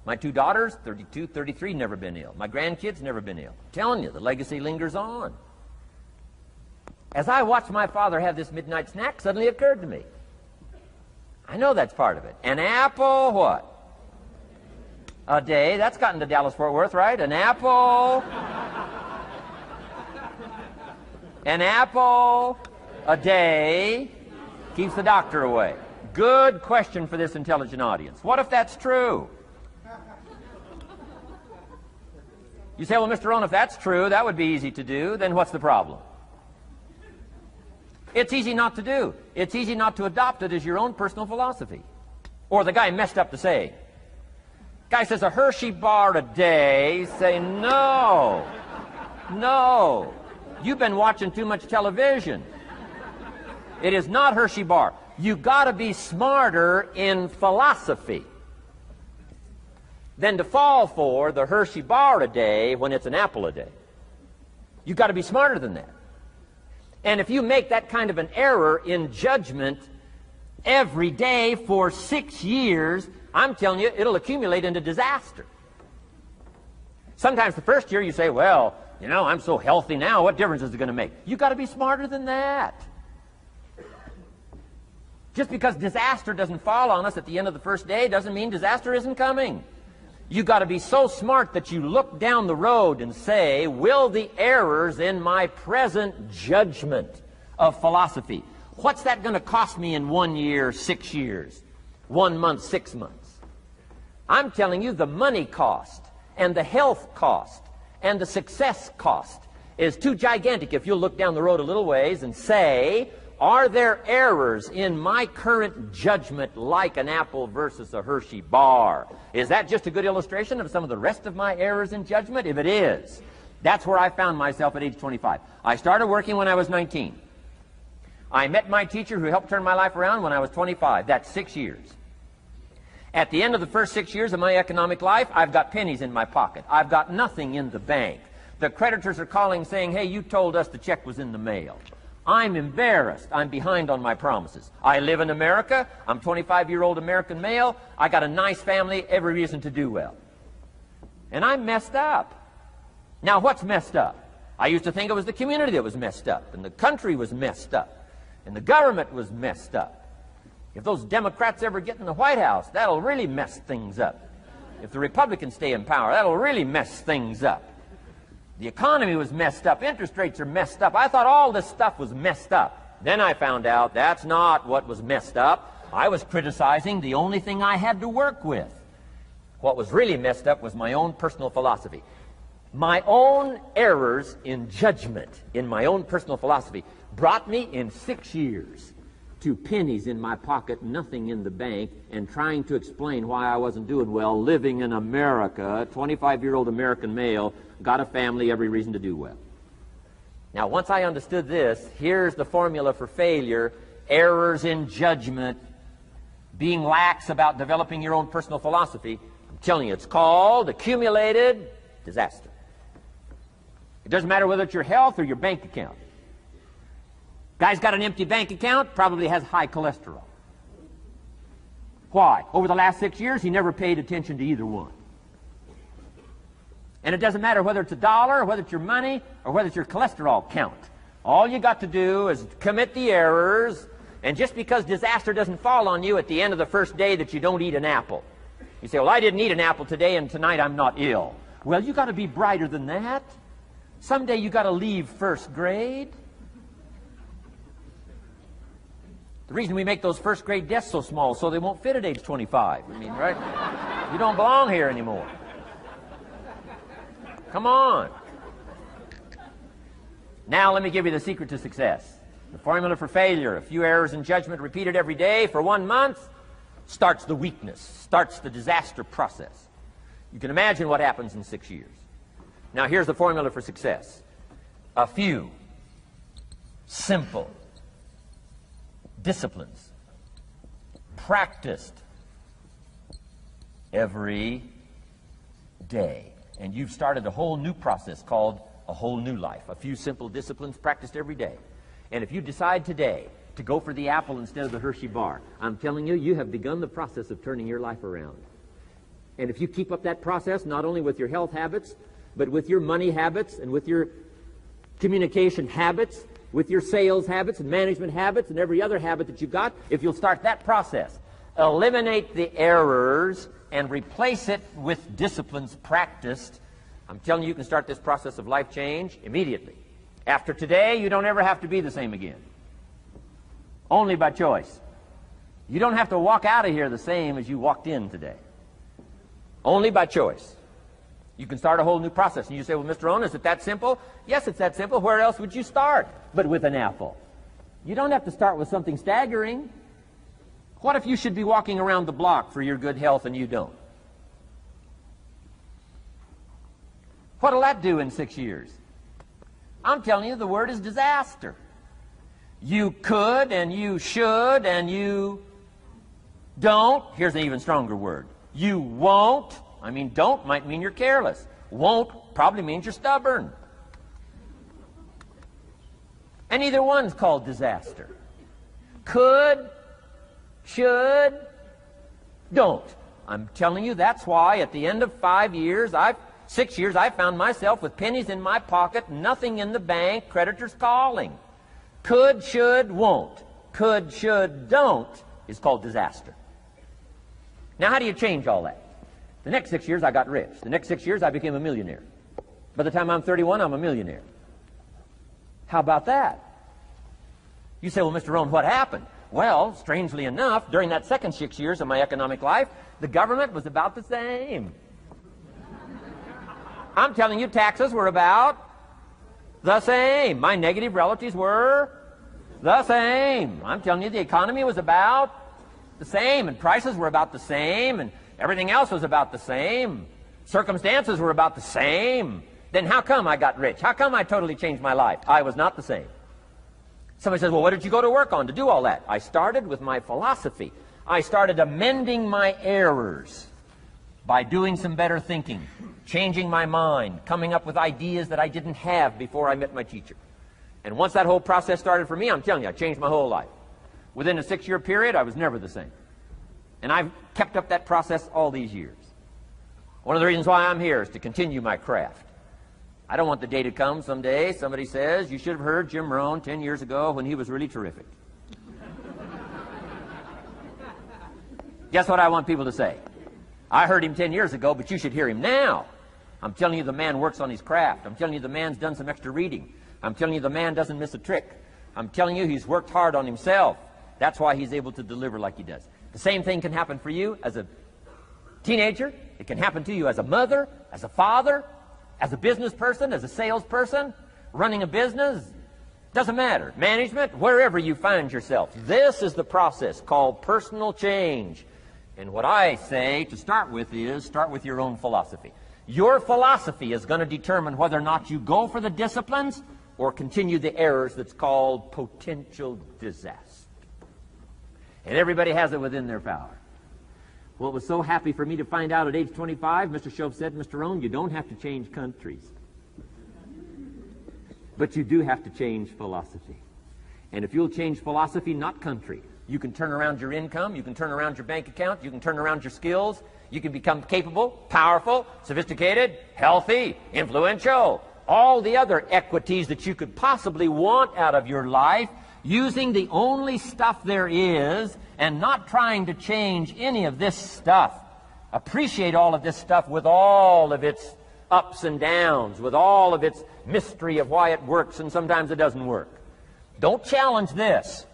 My 2 daughters, 32, 33, never been ill. My grandkids, never been ill. I'm telling you, the legacy lingers on. As I watched my father have this midnight snack, suddenly it occurred to me. I know that's part of it. An apple, what? A day. That's gotten to Dallas-Fort Worth, right? An apple. An apple a day keeps the doctor away. Good question for this intelligent audience. What if that's true? You say, well, Mr. Rohn, if that's true, that would be easy to do. Then what's the problem? It's easy not to do. It's easy not to adopt it as your own personal philosophy. Or the guy messed up the saying. Guy says a Hershey bar a day. Say, no. No. You've been watching too much television. It is not Hershey bar. You've got to be smarter in philosophy than to fall for the Hershey bar a day when it's an apple a day. You've got to be smarter than that. And if you make that kind of an error in judgment every day for 6 years, I'm telling you, it'll accumulate into disaster. Sometimes the first year you say, well, you know, I'm so healthy now, what difference is it going to make? You've got to be smarter than that. Just because disaster doesn't fall on us at the end of the first day doesn't mean disaster isn't coming. You've got to be so smart that you look down the road and say, will the errors in my present judgment of philosophy, what's that going to cost me in 1 year, 6 years, 1 month, 6 months? I'm telling you, the money cost and the health cost and the success cost is too gigantic if you'll look down the road a little ways and say, are there errors in my current judgment like an apple versus a Hershey bar? Is that just a good illustration of some of the rest of my errors in judgment? If it is, that's where I found myself at age 25. I started working when I was 19. I met my teacher who helped turn my life around when I was 25. That's 6 years. At the end of the first 6 years of my economic life, I've got pennies in my pocket. I've got nothing in the bank. The creditors are calling saying, hey, you told us the check was in the mail. I'm embarrassed. I'm behind on my promises. I live in America. I'm 25-year-old American male. I got a nice family, every reason to do well. And I'm messed up. Now, what's messed up? I used to think it was the community that was messed up, and the country was messed up, and the government was messed up. If those Democrats ever get in the White House, that'll really mess things up. If the Republicans stay in power, that'll really mess things up. The economy was messed up. Interest rates are messed up. I thought all this stuff was messed up. Then I found out that's not what was messed up. I was criticizing the only thing I had to work with. What was really messed up was my own personal philosophy. My own errors in judgment in my own personal philosophy brought me in 6 years to pennies in my pocket, nothing in the bank, and trying to explain why I wasn't doing well, living in America, 25-year-old American male, got a family, every reason to do well. Now, once I understood this, here's the formula for failure: errors in judgment, being lax about developing your own personal philosophy. I'm telling you, it's called accumulated disaster. It doesn't matter whether it's your health or your bank account. Guy's got an empty bank account, probably has high cholesterol. Why? Over the last 6 years, he never paid attention to either one. And it doesn't matter whether it's a dollar, or whether it's your money, or whether it's your cholesterol count. All you got to do is commit the errors, and just because disaster doesn't fall on you at the end of the first day that you don't eat an apple. You say, well, I didn't eat an apple today, and tonight I'm not ill. Well, you got to be brighter than that. Someday you got to leave first grade. The reason we make those first grade desks so small so they won't fit at age 25. I mean, right? You don't belong here anymore. Come on. Now let me give you the secret to success. The formula for failure: a few errors in judgment repeated every day for 1 month starts the weakness, starts the disaster process. You can imagine what happens in 6 years. Now here's the formula for success: a few simple disciplines practiced every day. And you've started a whole new process called a whole new life. A few simple disciplines practiced every day. And if you decide today to go for the apple instead of the Hershey bar, I'm telling you, you have begun the process of turning your life around. And if you keep up that process, not only with your health habits, but with your money habits and with your communication habits, with your sales habits and management habits and every other habit that you've got, if you'll start that process, eliminate the errors and replace it with disciplines practiced, I'm telling you, you can start this process of life change immediately. After today, you don't ever have to be the same again. Only by choice. You don't have to walk out of here the same as you walked in today. Only by choice. You can start a whole new process. And you say, well, Mr. Rohn, is it that simple? Yes, it's that simple. Where else would you start but with an apple? You don't have to start with something staggering. What if you should be walking around the block for your good health and you don't? What'll that do in 6 years? I'm telling you, the word is disaster. You could and you should and you don't. Here's an even stronger word. You won't. I mean, don't might mean you're careless. Won't probably means you're stubborn. And either one's called disaster. Could, should, don't. I'm telling you, that's why at the end of 6 years, I found myself with pennies in my pocket, nothing in the bank, creditors calling. Could, should, won't. Could, should, don't is called disaster. Now, how do you change all that? The next 6 years, I got rich. The next 6 years, I became a millionaire. By the time I'm 31, I'm a millionaire. How about that? You say, well, Mr. Rohn, what happened? Well, strangely enough, during that second 6 years of my economic life, the government was about the same. I'm telling you, taxes were about the same. My negative relatives were the same. I'm telling you, the economy was about the same, and prices were about the same, and everything else was about the same. Circumstances were about the same. Then how come I got rich? How come I totally changed my life? I was not the same. Somebody says, well, what did you go to work on to do all that? I started with my philosophy. I started amending my errors by doing some better thinking, changing my mind, coming up with ideas that I didn't have before I met my teacher. And once that whole process started for me, I'm telling you, I changed my whole life. Within a 6-year period, I was never the same. And I've kept up that process all these years. One of the reasons why I'm here is to continue my craft. I don't want the day to come someday somebody says, you should have heard Jim Rohn 10 years ago when he was really terrific. Guess what I want people to say? I heard him 10 years ago, but you should hear him now. I'm telling you the man works on his craft. I'm telling you the man's done some extra reading. I'm telling you the man doesn't miss a trick. I'm telling you he's worked hard on himself. That's why he's able to deliver like he does. The same thing can happen for you as a teenager. It can happen to you as a mother, as a father, as a business person, as a salesperson, running a business. Doesn't matter. Management, wherever you find yourself. This is the process called personal change. And what I say to start with is start with your own philosophy. Your philosophy is going to determine whether or not you go for the disciplines or continue the errors that's called potential disaster. And everybody has it within their power. Well, it was so happy for me to find out at age 25, Mr. Shove said, Mr. Rohn, you don't have to change countries. But you do have to change philosophy. And if you'll change philosophy, not country, you can turn around your income, you can turn around your bank account, you can turn around your skills, you can become capable, powerful, sophisticated, healthy, influential, all the other equities that you could possibly want out of your life, using the only stuff there is and not trying to change any of this stuff. Appreciate all of this stuff with all of its ups and downs, with all of its mystery of why it works and sometimes it doesn't work. Don't challenge this.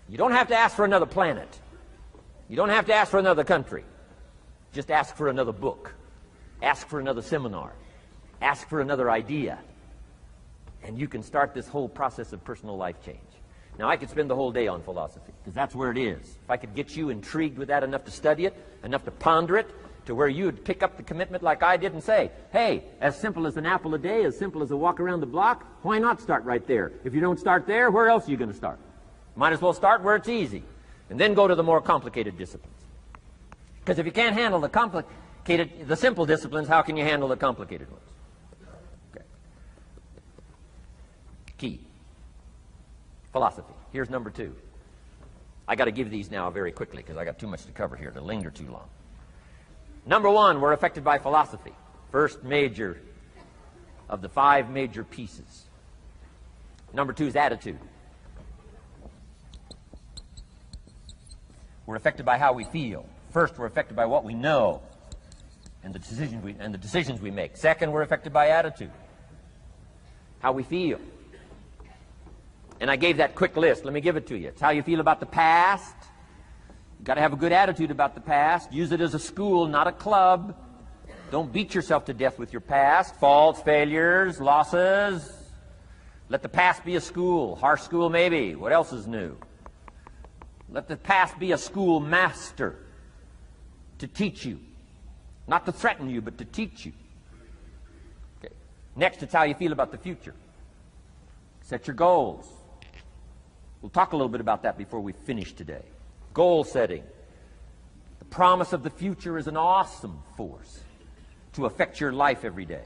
You don't have to ask for another planet. You don't have to ask for another country. Just ask for another book. Ask for another seminar. Ask for another idea. And you can start this whole process of personal life change. Now, I could spend the whole day on philosophy, because that's where it is. If I could get you intrigued with that enough to study it, enough to ponder it, to where you would pick up the commitment like I did and say, hey, as simple as an apple a day, as simple as a walk around the block, why not start right there? If you don't start there, where else are you going to start? Might as well start where it's easy, and then go to the more complicated disciplines. Because if you can't handle the simple disciplines, how can you handle the complicated ones? Okay. Key. Philosophy. Here's number 2. I got to give these now very quickly because I got too much to cover here to linger too long. Number 1, we're affected by philosophy. First major of the 5 major pieces. Number 2 is attitude. We're affected by how we feel. First, we're affected by what we know and the decisions we make. Second, we're affected by attitude. How we feel. And I gave that quick list. Let me give it to you. It's how you feel about the past. You've got to have a good attitude about the past. Use it as a school, not a club. Don't beat yourself to death with your past. Faults, failures, losses. Let the past be a school. Harsh school maybe. What else is new? Let the past be a school master to teach you. Not to threaten you, but to teach you. Okay. Next, it's how you feel about the future. Set your goals. We'll talk a little bit about that before we finish today. Goal setting. The promise of the future is an awesome force to affect your life every day.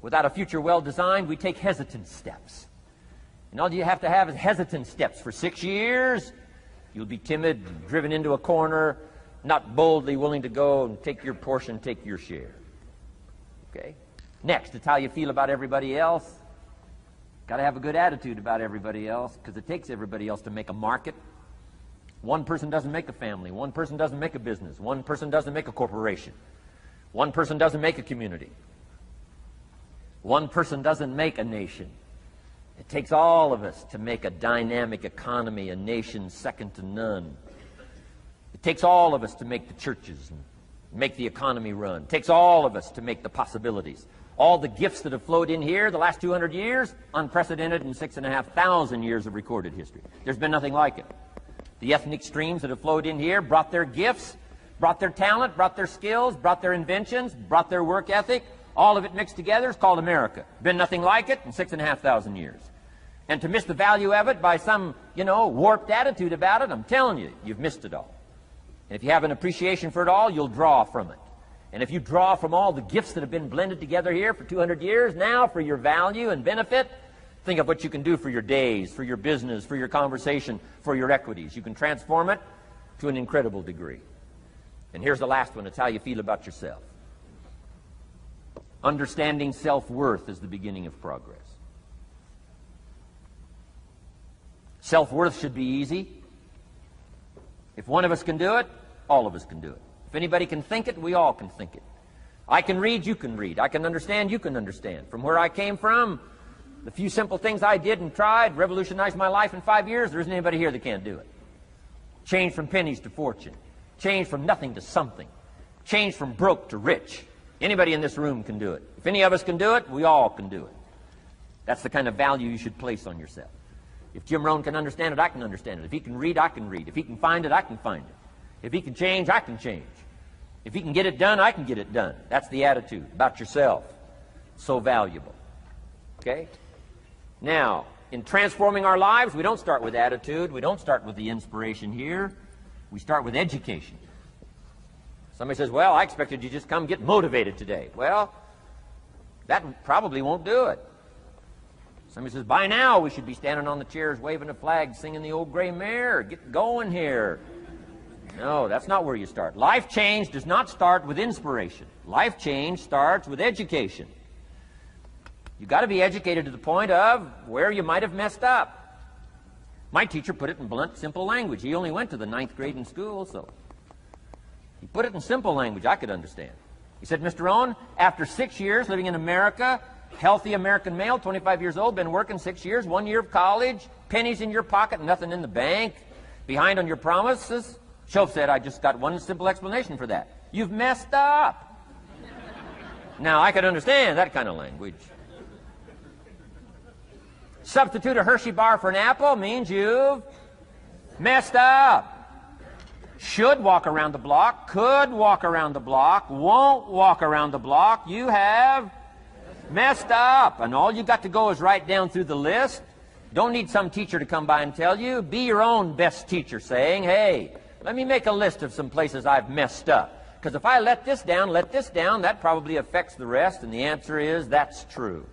Without a future well designed, we take hesitant steps. And all you have to have is hesitant steps. For 6 years, you'll be timid, driven into a corner, not boldly willing to go and take your portion, take your share. Okay? Next, it's how you feel about everybody else. Got to have a good attitude about everybody else, because it takes everybody else to make a market. One person doesn't make a family. One person doesn't make a business. One person doesn't make a corporation. One person doesn't make a community. One person doesn't make a nation. It takes all of us to make a dynamic economy, a nation second to none. It takes all of us to make the churches and make the economy run. It takes all of us to make the possibilities. All the gifts that have flowed in here the last 200 years, unprecedented in 6,500 years of recorded history. There's been nothing like it. The ethnic streams that have flowed in here brought their gifts, brought their talent, brought their skills, brought their inventions, brought their work ethic. All of it mixed together is called America. Been nothing like it in 6,500 years. And to miss the value of it by some, warped attitude about it, I'm telling you, you've missed it all. And if you have an appreciation for it all, you'll draw from it. And if you draw from all the gifts that have been blended together here for 200 years, now for your value and benefit, think of what you can do for your days, for your business, for your conversation, for your equities. You can transform it to an incredible degree. And here's the last one. It's how you feel about yourself. Understanding self-worth is the beginning of progress. Self-worth should be easy. If one of us can do it, all of us can do it. If anybody can think it, we all can think it. I can read, you can read. I can understand, you can understand. From where I came from, the few simple things I did and tried revolutionized my life in 5 years. There isn't anybody here that can't do it. Change from pennies to fortune. Change from nothing to something. Change from broke to rich. Anybody in this room can do it. If any of us can do it, we all can do it. That's the kind of value you should place on yourself. If Jim Rohn can understand it, I can understand it. If he can read, I can read. If he can find it, I can find it. If he can change, I can change. If he can get it done, I can get it done. That's the attitude about yourself. So valuable. Okay? Now, in transforming our lives, we don't start with attitude. We don't start with the inspiration here. We start with education. Somebody says, well, I expected you to just come get motivated today. Well, that probably won't do it. Somebody says, by now we should be standing on the chairs waving a flag, singing the old gray mare. Get going here. No, that's not where you start. Life change does not start with inspiration. Life change starts with education. You've got to be educated to the point of where you might have messed up. My teacher put it in blunt, simple language. He only went to the 9th grade in school, so he put it in simple language I could understand. He said, Mr. Rohn, after 6 years living in America, healthy American male, 25 years old, been working 6 years, 1 year of college, pennies in your pocket, nothing in the bank, behind on your promises. Shoaff said, I just got one simple explanation for that. You've messed up. Now, I could understand that kind of language. Substitute a Hershey bar for an apple means you've messed up. Should walk around the block, could walk around the block, won't walk around the block. You have messed up. And all you got to go is right down through the list. Don't need some teacher to come by and tell you. Be your own best teacher, saying, hey, let me make a list of some places I've messed up. Because if I let this down, that probably affects the rest. And the answer is, that's true.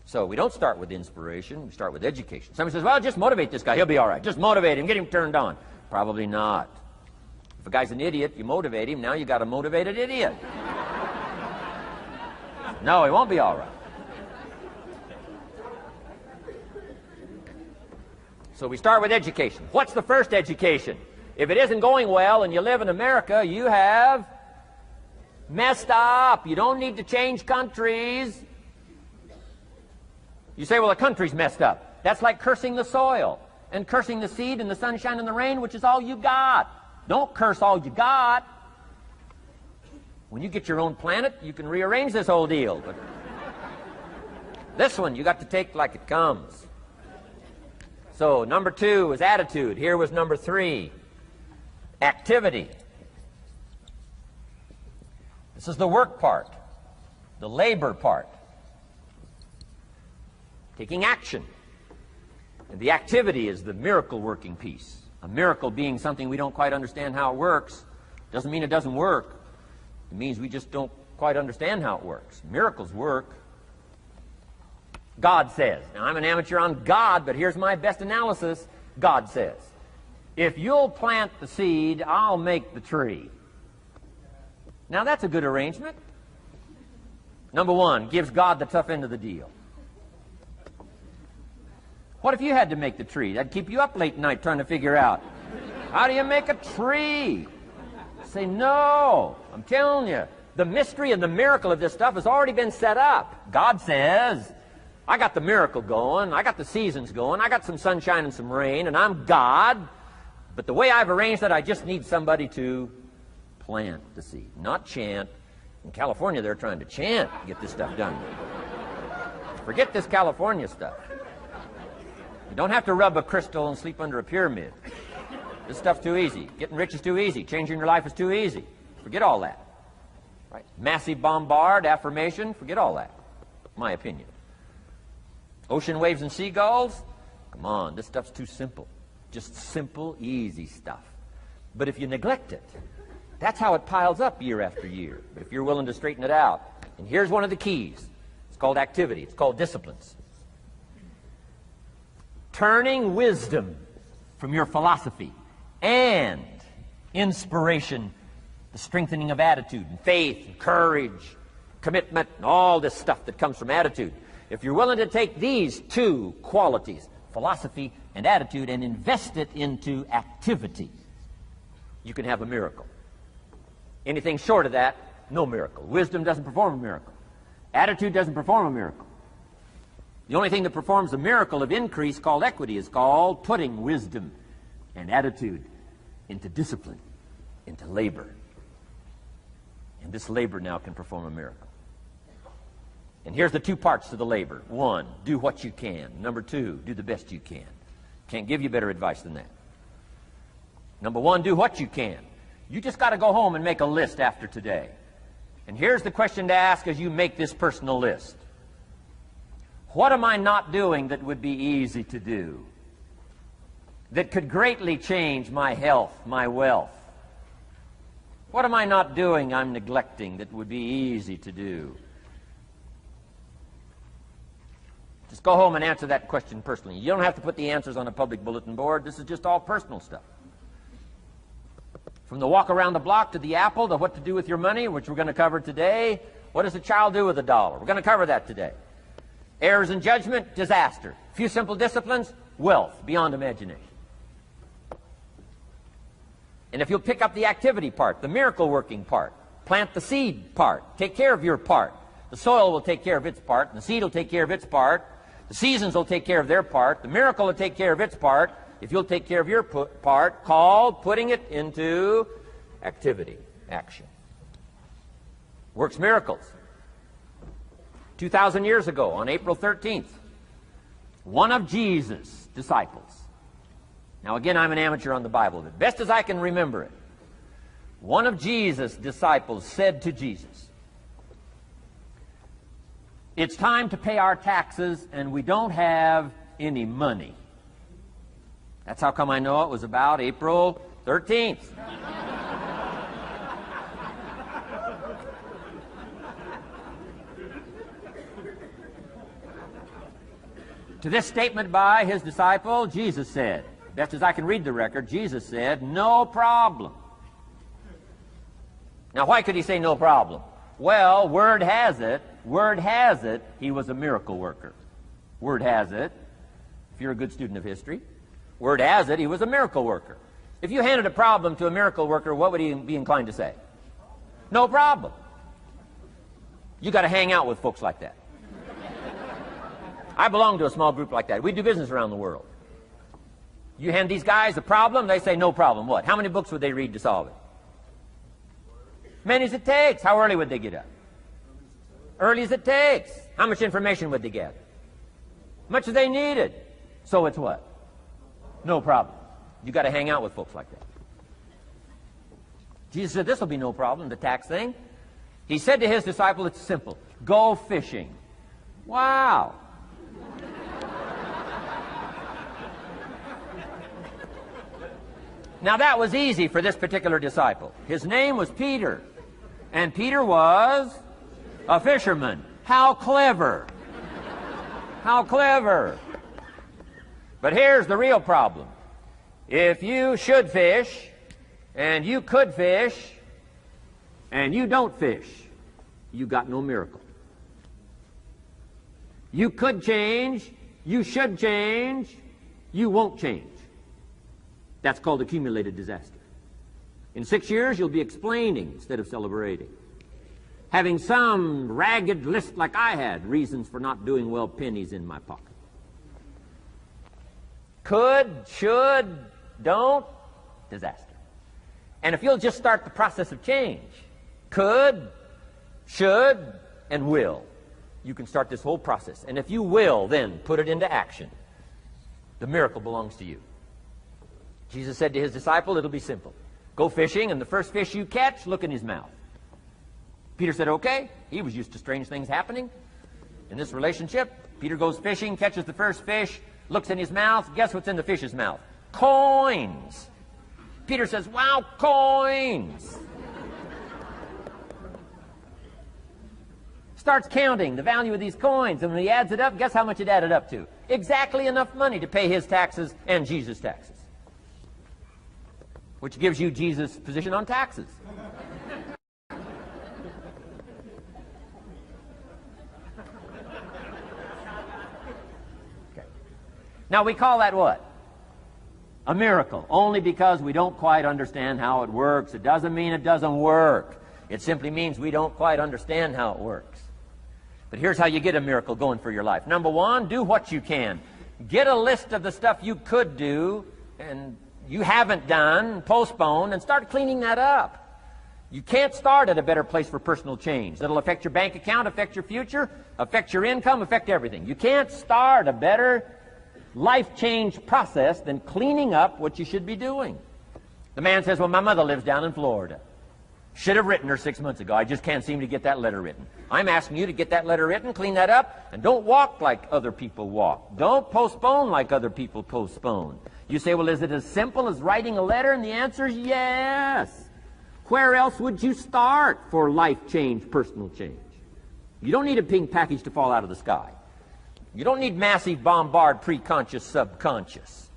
So we don't start with inspiration. We start with education. Somebody says, well, just motivate this guy. He'll be all right. Just motivate him. Get him turned on. Probably not. If a guy's an idiot, you motivate him. Now you got a motivated idiot. No, he won't be all right. So we start with education. What's the first education? If it isn't going well and you live in America, you have messed up. You don't need to change countries. You say, well, the country's messed up. That's like cursing the soil and cursing the seed and the sunshine and the rain, which is all you got. Don't curse all you got. When you get your own planet, you can rearrange this whole deal. But this one, you got to take like it comes. So number 2 was attitude. Here was number 3, activity. This is the work part, the labor part. Taking action. And the activity is the miracle working piece. A miracle being something we don't quite understand how it works doesn't mean it doesn't work. It means we just don't quite understand how it works. Miracles work. God says. Now, I'm an amateur on God, but here's my best analysis. God says, if you'll plant the seed, I'll make the tree. Now, that's a good arrangement. Number 1, gives God the tough end of the deal. What if you had to make the tree? That'd keep you up late at night trying to figure out, how do you make a tree? Say, no, I'm telling you, the mystery and the miracle of this stuff has already been set up. God says, I got the miracle going, I got the seasons going, I got some sunshine and some rain, and I'm God, but the way I've arranged that, I just need somebody to plant the seed, not chant. In California, they're trying to chant to get this stuff done. Forget this California stuff. You don't have to rub a crystal and sleep under a pyramid. This stuff's too easy. Getting rich is too easy. Changing your life is too easy. Forget all that. Right? Massive bombard, affirmation, forget all that. My opinion. Ocean waves and seagulls? Come on, this stuff's too simple. Just simple, easy stuff. But if you neglect it, that's how it piles up year after year. But if you're willing to straighten it out, and here's one of the keys. It's called activity. It's called disciplines. Turning wisdom from your philosophy and inspiration, the strengthening of attitude and faith and courage, commitment, and all this stuff that comes from attitude. If you're willing to take these two qualities, philosophy and attitude, and invest it into activity, you can have a miracle. Anything short of that, no miracle. Wisdom doesn't perform a miracle. Attitude doesn't perform a miracle. The only thing that performs a miracle of increase called equity is called putting wisdom and attitude into discipline, into labor. And this labor now can perform a miracle. And here's the two parts to the labor. One, do what you can. Number two, do the best you can. Can't give you better advice than that. Number one, do what you can. You just got to go home and make a list after today. And here's the question to ask as you make this personal list. What am I not doing that would be easy to do? That could greatly change my health, my wealth? What am I not doing I'm neglecting that would be easy to do? Just go home and answer that question personally. You don't have to put the answers on a public bulletin board. This is just all personal stuff. From the walk around the block to the apple to what to do with your money, which we're going to cover today. What does a child do with a dollar? We're going to cover that today. Errors in judgment, disaster. A few simple disciplines, wealth beyond imagination. And if you'll pick up the activity part, the miracle working part, plant the seed part, take care of your part. The soil will take care of its part, and the seed will take care of its part. The seasons will take care of their part. The miracle will take care of its part. If you'll take care of your part, called putting it into activity, action. Works miracles. 2,000 years ago, on April 13th, one of Jesus' disciples. Now again, I'm an amateur on the Bible, but best as I can remember it, one of Jesus' disciples said to Jesus, "It's time to pay our taxes, and we don't have any money." That's how come I know it was about April 13th. To this statement by his disciple, Jesus said, best as I can read the record, Jesus said, "No problem." Now, why could he say no problem? Well, word has it, he was a miracle worker. Word has it, if you're a good student of history, word has it, he was a miracle worker. If you handed a problem to a miracle worker, what would he be inclined to say? No problem. You got to hang out with folks like that. I belong to a small group like that. We do business around the world. You hand these guys a problem, they say no problem. What? How many books would they read to solve it? Many as it takes. How early would they get up? Early as it takes. How much information would they get? Much as they needed. So it's what? No problem. You got to hang out with folks like that. Jesus said, this will be no problem, the tax thing. He said to his disciple, it's simple. Go fishing. Wow. Now that was easy for this particular disciple. His name was Peter. And Peter was a fisherman. How clever. How clever. But here's the real problem. If you should fish, and you could fish, and you don't fish, you got no miracle. You could change, you should change, you won't change. That's called accumulated disaster. In 6 years, you'll be explaining instead of celebrating. Having some ragged list like I had, reasons for not doing well, pennies in my pocket. Could, should, don't, disaster. And if you'll just start the process of change, could, should, and will, you can start this whole process. And if you will, then put it into action. The miracle belongs to you. Jesus said to his disciple, it'll be simple. Go fishing, and the first fish you catch, look in his mouth. Peter said, okay. He was used to strange things happening in this relationship. Peter goes fishing, catches the first fish, looks in his mouth. Guess what's in the fish's mouth? Coins. Peter says, wow, coins. Starts counting the value of these coins, and when he adds it up, guess how much it added up to? Exactly enough money to pay his taxes and Jesus' taxes. Which gives you Jesus' position on taxes. Okay. Now we call that what? A miracle, only because we don't quite understand how it works. It doesn't mean it doesn't work. It simply means we don't quite understand how it works. But here's how you get a miracle going for your life. Number one, do what you can. Get a list of the stuff you could do and you haven't done, postpone, and start cleaning that up. You can't start at a better place for personal change. That'll affect your bank account, affect your future, affect your income, affect everything. You can't start a better life change process than cleaning up what you should be doing. The man says, well, my mother lives down in Florida. Should have written her 6 months ago. I just can't seem to get that letter written. I'm asking you to get that letter written, clean that up, and don't walk like other people walk. Don't postpone like other people postpone. You say, well, is it as simple as writing a letter? And the answer is yes. Where else would you start for life change, personal change? You don't need a pink package to fall out of the sky. You don't need massive bombard, pre-conscious, subconscious.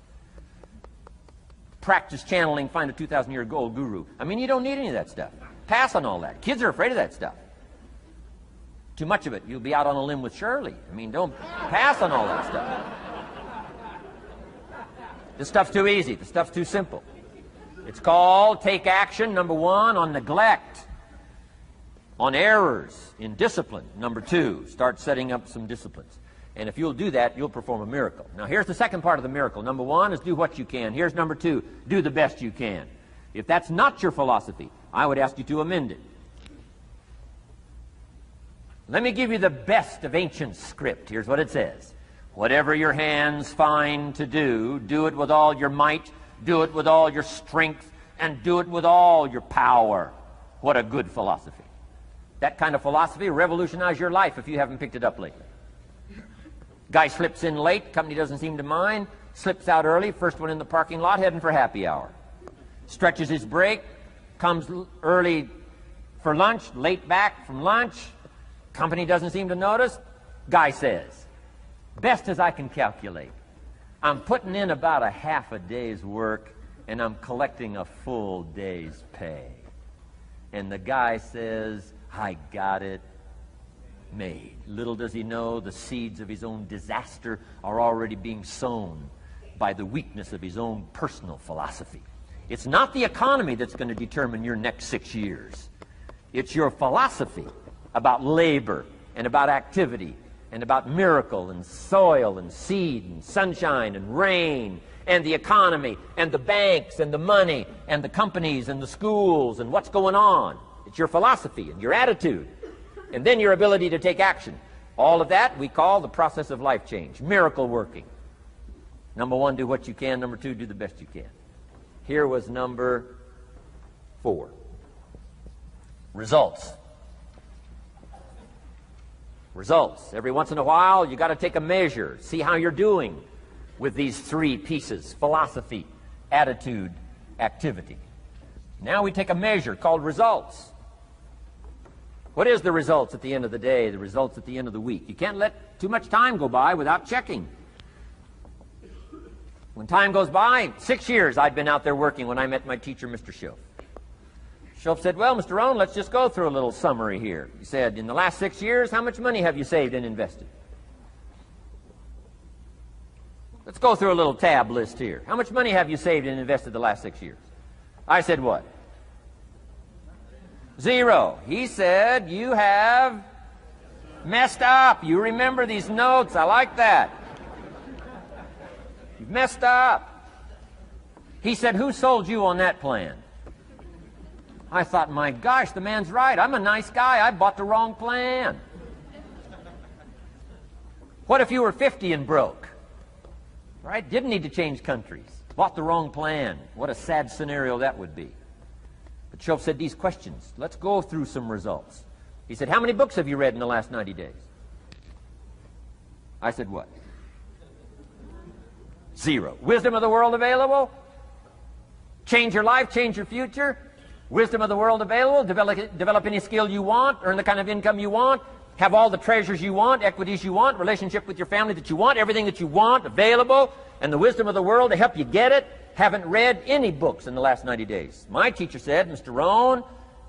Practice channeling, find a 2,000-year-old guru. I mean, you don't need any of that stuff. Pass on all that. Kids are afraid of that stuff. Too much of it, you'll be out on a limb with Shirley. I mean, don't pass on all that stuff. This stuff's too easy. This stuff's too simple. It's called take action, number one, on neglect, on errors, in discipline. Number two, start setting up some disciplines. And if you'll do that, you'll perform a miracle. Now, here's the second part of the miracle. Number one is do what you can. Here's number two, do the best you can. If that's not your philosophy, I would ask you to amend it. Let me give you the best of ancient script. Here's what it says. Whatever your hands find to do, do it with all your might, do it with all your strength, and do it with all your power. What a good philosophy. That kind of philosophy will revolutionize your life if you haven't picked it up lately. Guy slips in late, company doesn't seem to mind, slips out early, first one in the parking lot, heading for happy hour. Stretches his break, comes early for lunch, late back from lunch, company doesn't seem to notice. Guy says, best as I can calculate, I'm putting in about a half a day's work and I'm collecting a full day's pay. And the guy says, I got it made. Little does he know the seeds of his own disaster are already being sown by the weakness of his own personal philosophy. It's not the economy that's going to determine your next 6 years. It's your philosophy about labor and about activity and about miracle and soil and seed and sunshine and rain and the economy and the banks and the money and the companies and the schools and what's going on. It's your philosophy and your attitude. And then your ability to take action. All of that we call the process of life change, miracle working. Number one, do what you can. Number two, do the best you can. Here was number 4. Results. Results. Every once in a while, you got to take a measure, see how you're doing with these 3 pieces: philosophy, attitude, activity. Now we take a measure called results. What is the results at the end of the day, the results at the end of the week? You can't let too much time go by without checking. When time goes by, 6 years I'd been out there working when I met my teacher, Mr. Schoaf. Schoaf said, well, Mr. Rohn, let's just go through a little summary here. He said, in the last 6 years, how much money have you saved and invested? Let's go through a little tab list here. How much money have you saved and invested the last 6 years? I said, what? 0. He said, you have messed up. You remember these notes. I like that. You've messed up. He said, who sold you on that plan? I thought, my gosh, the man's right. I'm a nice guy. I bought the wrong plan. What if you were 50 and broke? Right? Didn't need to change countries. Bought the wrong plan. What a sad scenario that would be. But Schoaf said these questions. Let's go through some results. He said, how many books have you read in the last 90 days? I said, what? 0. Wisdom of the world available? Change your life, change your future? Wisdom of the world available? Develop any skill you want, earn the kind of income you want, have all the treasures you want, equities you want, relationship with your family that you want, everything that you want available, and the wisdom of the world to help you get it. Haven't read any books in the last 90 days. My teacher said, Mr. Rohn,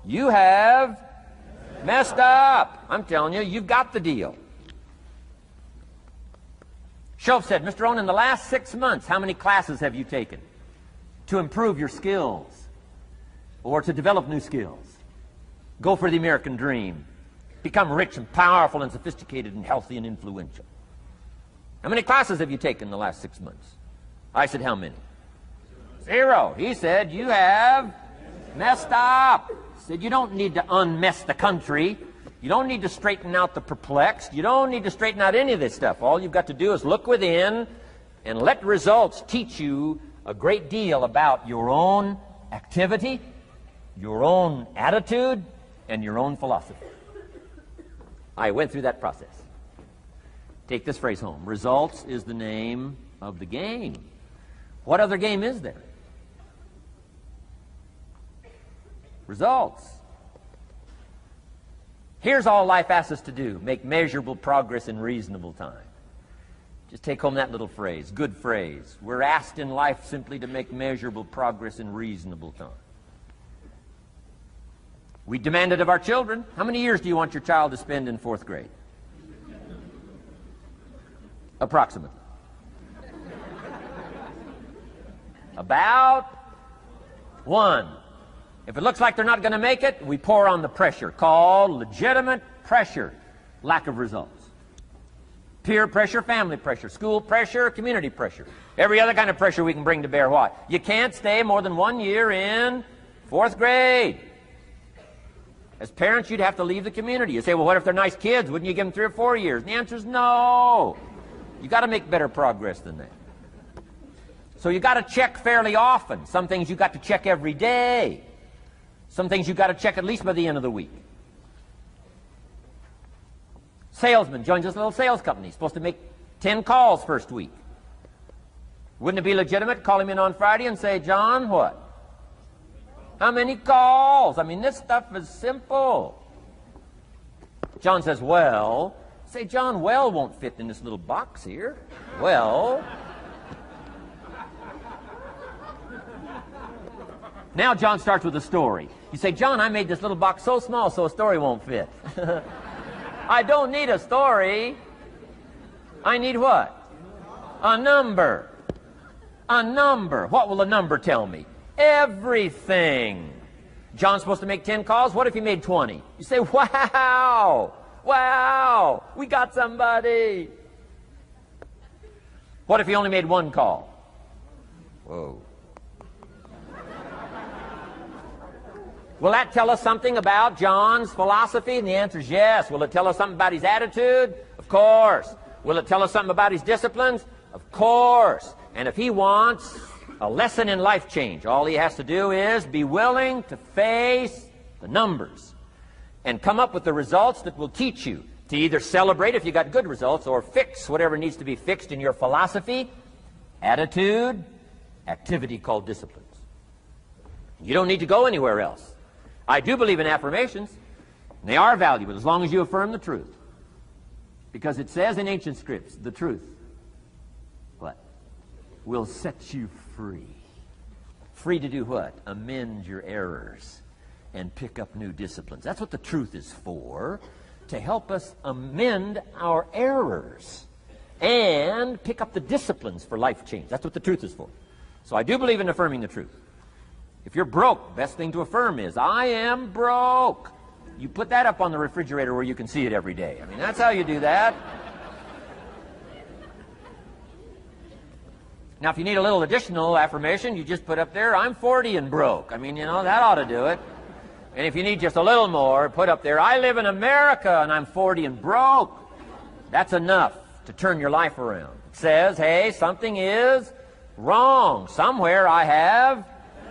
you have messed up. I'm telling you, you've got the deal. Shoaff said, Mr. Rohn, in the last 6 months, how many classes have you taken to improve your skills or to develop new skills? Go for the American dream. Become rich and powerful and sophisticated and healthy and influential. How many classes have you taken in the last 6 months? I said, how many? 0. He said, you have messed up. He said, you don't need to unmess the country. You don't need to straighten out the perplexed. You don't need to straighten out any of this stuff. All you've got to do is look within and let results teach you a great deal about your own activity, your own attitude, and your own philosophy. I went through that process. Take this phrase home. Results is the name of the game. What other game is there? Results. Here's all life asks us to do. Make measurable progress in reasonable time. Just take home that little phrase. Good phrase. We're asked in life simply to make measurable progress in reasonable time. We demand it of our children. How many years do you want your child to spend in 4th grade? Approximately. About 1. If it looks like they're not going to make it, we pour on the pressure, called legitimate pressure, lack of results. Peer pressure, family pressure, school pressure, community pressure. Every other kind of pressure we can bring to bear. What? You can't stay more than 1 year in 4th grade. As parents, you'd have to leave the community. You say, well, what if they're nice kids? Wouldn't you give them 3 or 4 years? And the answer is no. You got to make better progress than that. So you got to check fairly often. Some things you got to check every day. Some things you got to check at least by the end of the week. Salesman joins this little sales company. He's supposed to make 10 calls first week. Wouldn't it be legitimate to call him in on Friday and say, John, what? How many calls? I mean, this stuff is simple. John says, well. Say, John, well won't fit in this little box here. Well. Now John starts with a story. You say, John, I made this little box so small so a story won't fit. I don't need a story. I need what? A number. A number. What will a number tell me? Everything. John's supposed to make 10 calls. What if he made 20? You say, wow. Wow. We got somebody. What if he only made 1 call? Whoa. Will that tell us something about John's philosophy? And the answer is yes. Will it tell us something about his attitude? Of course. Will it tell us something about his disciplines? Of course. And if he wants a lesson in life change, all he has to do is be willing to face the numbers and come up with the results that will teach you to either celebrate if you got good results or fix whatever needs to be fixed in your philosophy, attitude, activity called disciplines. You don't need to go anywhere else. I do believe in affirmations. And they are valuable as long as you affirm the truth. Because it says in ancient scripts, the truth, what? Will set you free. Free to do what? Amend your errors and pick up new disciplines. That's what the truth is for, to help us amend our errors and pick up the disciplines for life change. That's what the truth is for. So I do believe in affirming the truth. If you're broke, best thing to affirm is, I am broke. You put that up on the refrigerator where you can see it every day. I mean, that's how you do that. Now, if you need a little additional affirmation, you just put up there, I'm 40 and broke. I mean, you know, that ought to do it. And if you need just a little more, put up there, I live in America and I'm 40 and broke. That's enough to turn your life around. It says, hey, something is wrong. Somewhere I have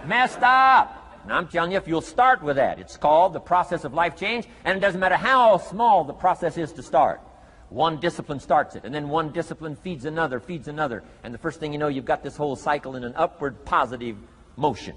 messed up. And I'm telling you, if you'll start with that, it's called the process of life change, and it doesn't matter how small the process is to start. One discipline starts it, and then one discipline feeds another, and the first thing you know, you've got this whole cycle in an upward positive motion.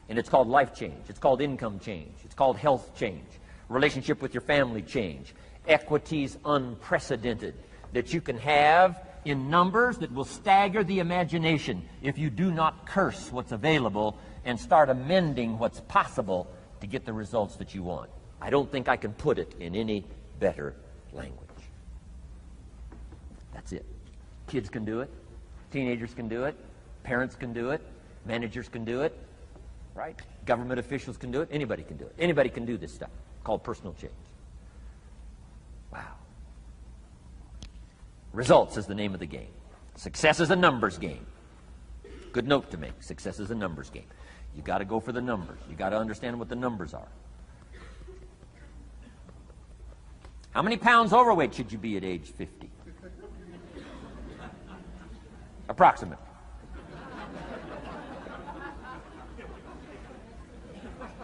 And it's called life change. It's called income change. It's called health change. Relationship with your family change. Equities unprecedented that you can have in numbers that will stagger the imagination if you do not curse what's available and start amending what's possible to get the results that you want. I don't think I can put it in any better language. That's it. Kids can do it. Teenagers can do it. Parents can do it. Managers can do it. Right? Government officials can do it. Anybody can do it. Anybody can do this stuff called personal change. Wow. Results is the name of the game. Success is a numbers game. Good note to make. Success is a numbers game. You got to go for the numbers. You got to understand what the numbers are. How many pounds overweight should you be at age 50? Approximately.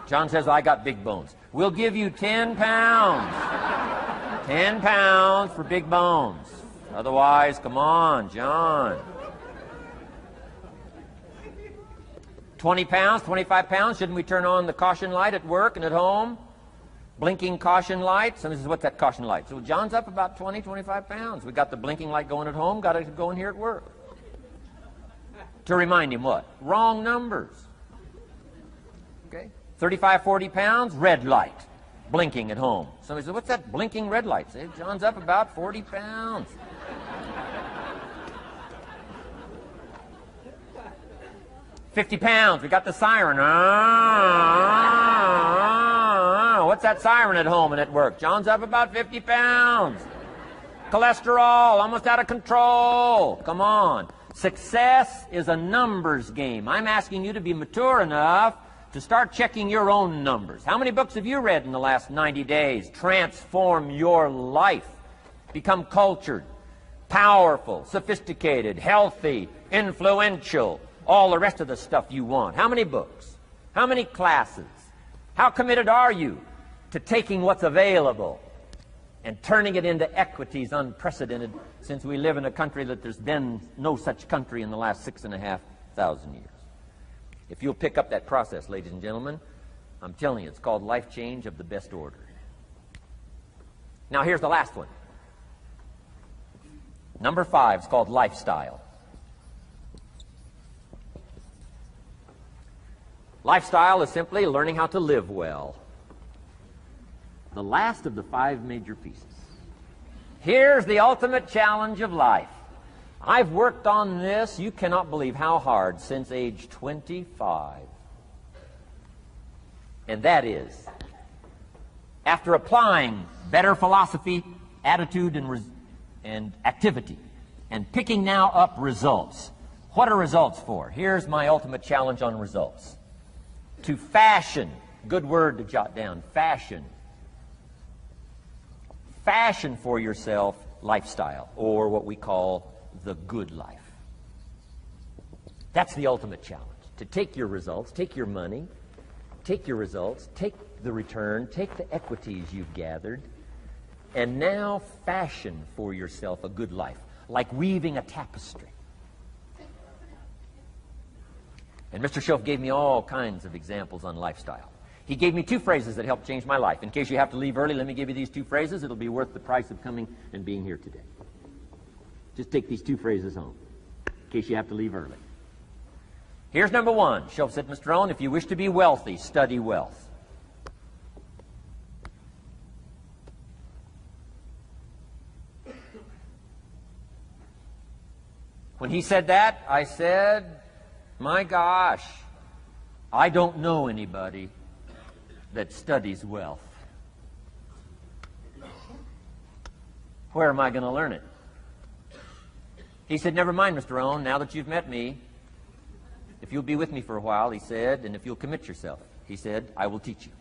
John says, I got big bones. We'll give you 10 pounds. 10 pounds for big bones. Otherwise, come on, John. 20 pounds, 25 pounds. Shouldn't we turn on the caution light at work and at home? Blinking caution light. Somebody says, what's that caution light? So John's up about 20, 25 pounds. We got the blinking light going at home, got it going here at work. To remind him what? Wrong numbers. Okay? 35, 40 pounds, red light. Blinking at home. Somebody says, what's that blinking red light? Say, John's up about 40 pounds. $50 pounds, we got the siren. What's that siren at home and at work? John's up about 50 pounds. Cholesterol, almost out of control. Come on. Success is a numbers game. I'm asking you to be mature enough to start checking your own numbers. How many books have you read in the last 90 days? Transform your life. Become cultured, powerful, sophisticated, healthy, influential, all the rest of the stuff you want. How many books? How many classes? How committed are you to taking what's available and turning it into equities unprecedented, since we live in a country that there's been no such country in the last 6,500 years? If you'll pick up that process, ladies and gentlemen, I'm telling you, it's called life change of the best order. Now here's the last one. Number 5 is called lifestyle. Lifestyle is simply learning how to live well. The last of the 5 major pieces. Here's the ultimate challenge of life. I've worked on this, you cannot believe how hard, since age 25. And that is, after applying better philosophy, attitude, and activity, and picking now up results. What are results for? Here's my ultimate challenge on results. To fashion, good word to jot down, fashion. Fashion for yourself lifestyle, or what we call the good life. That's the ultimate challenge. To take your results, take your money, take your results, take the return, take the equities you've gathered, and now fashion for yourself a good life, like weaving a tapestry. And Mr. Schoaf gave me all kinds of examples on lifestyle. He gave me 2 phrases that helped change my life. In case you have to leave early, let me give you these 2 phrases. It'll be worth the price of coming and being here today. Just take these 2 phrases home, in case you have to leave early. Here's number 1. Schoaf said, Mr. Rohn, if you wish to be wealthy, study wealth. When he said that, I said, my gosh, I don't know anybody that studies wealth. Where am I going to learn it? He said, never mind, Mr. Rohn, now that you've met me, if you'll be with me for a while, he said, and if you'll commit yourself, he said, I will teach you.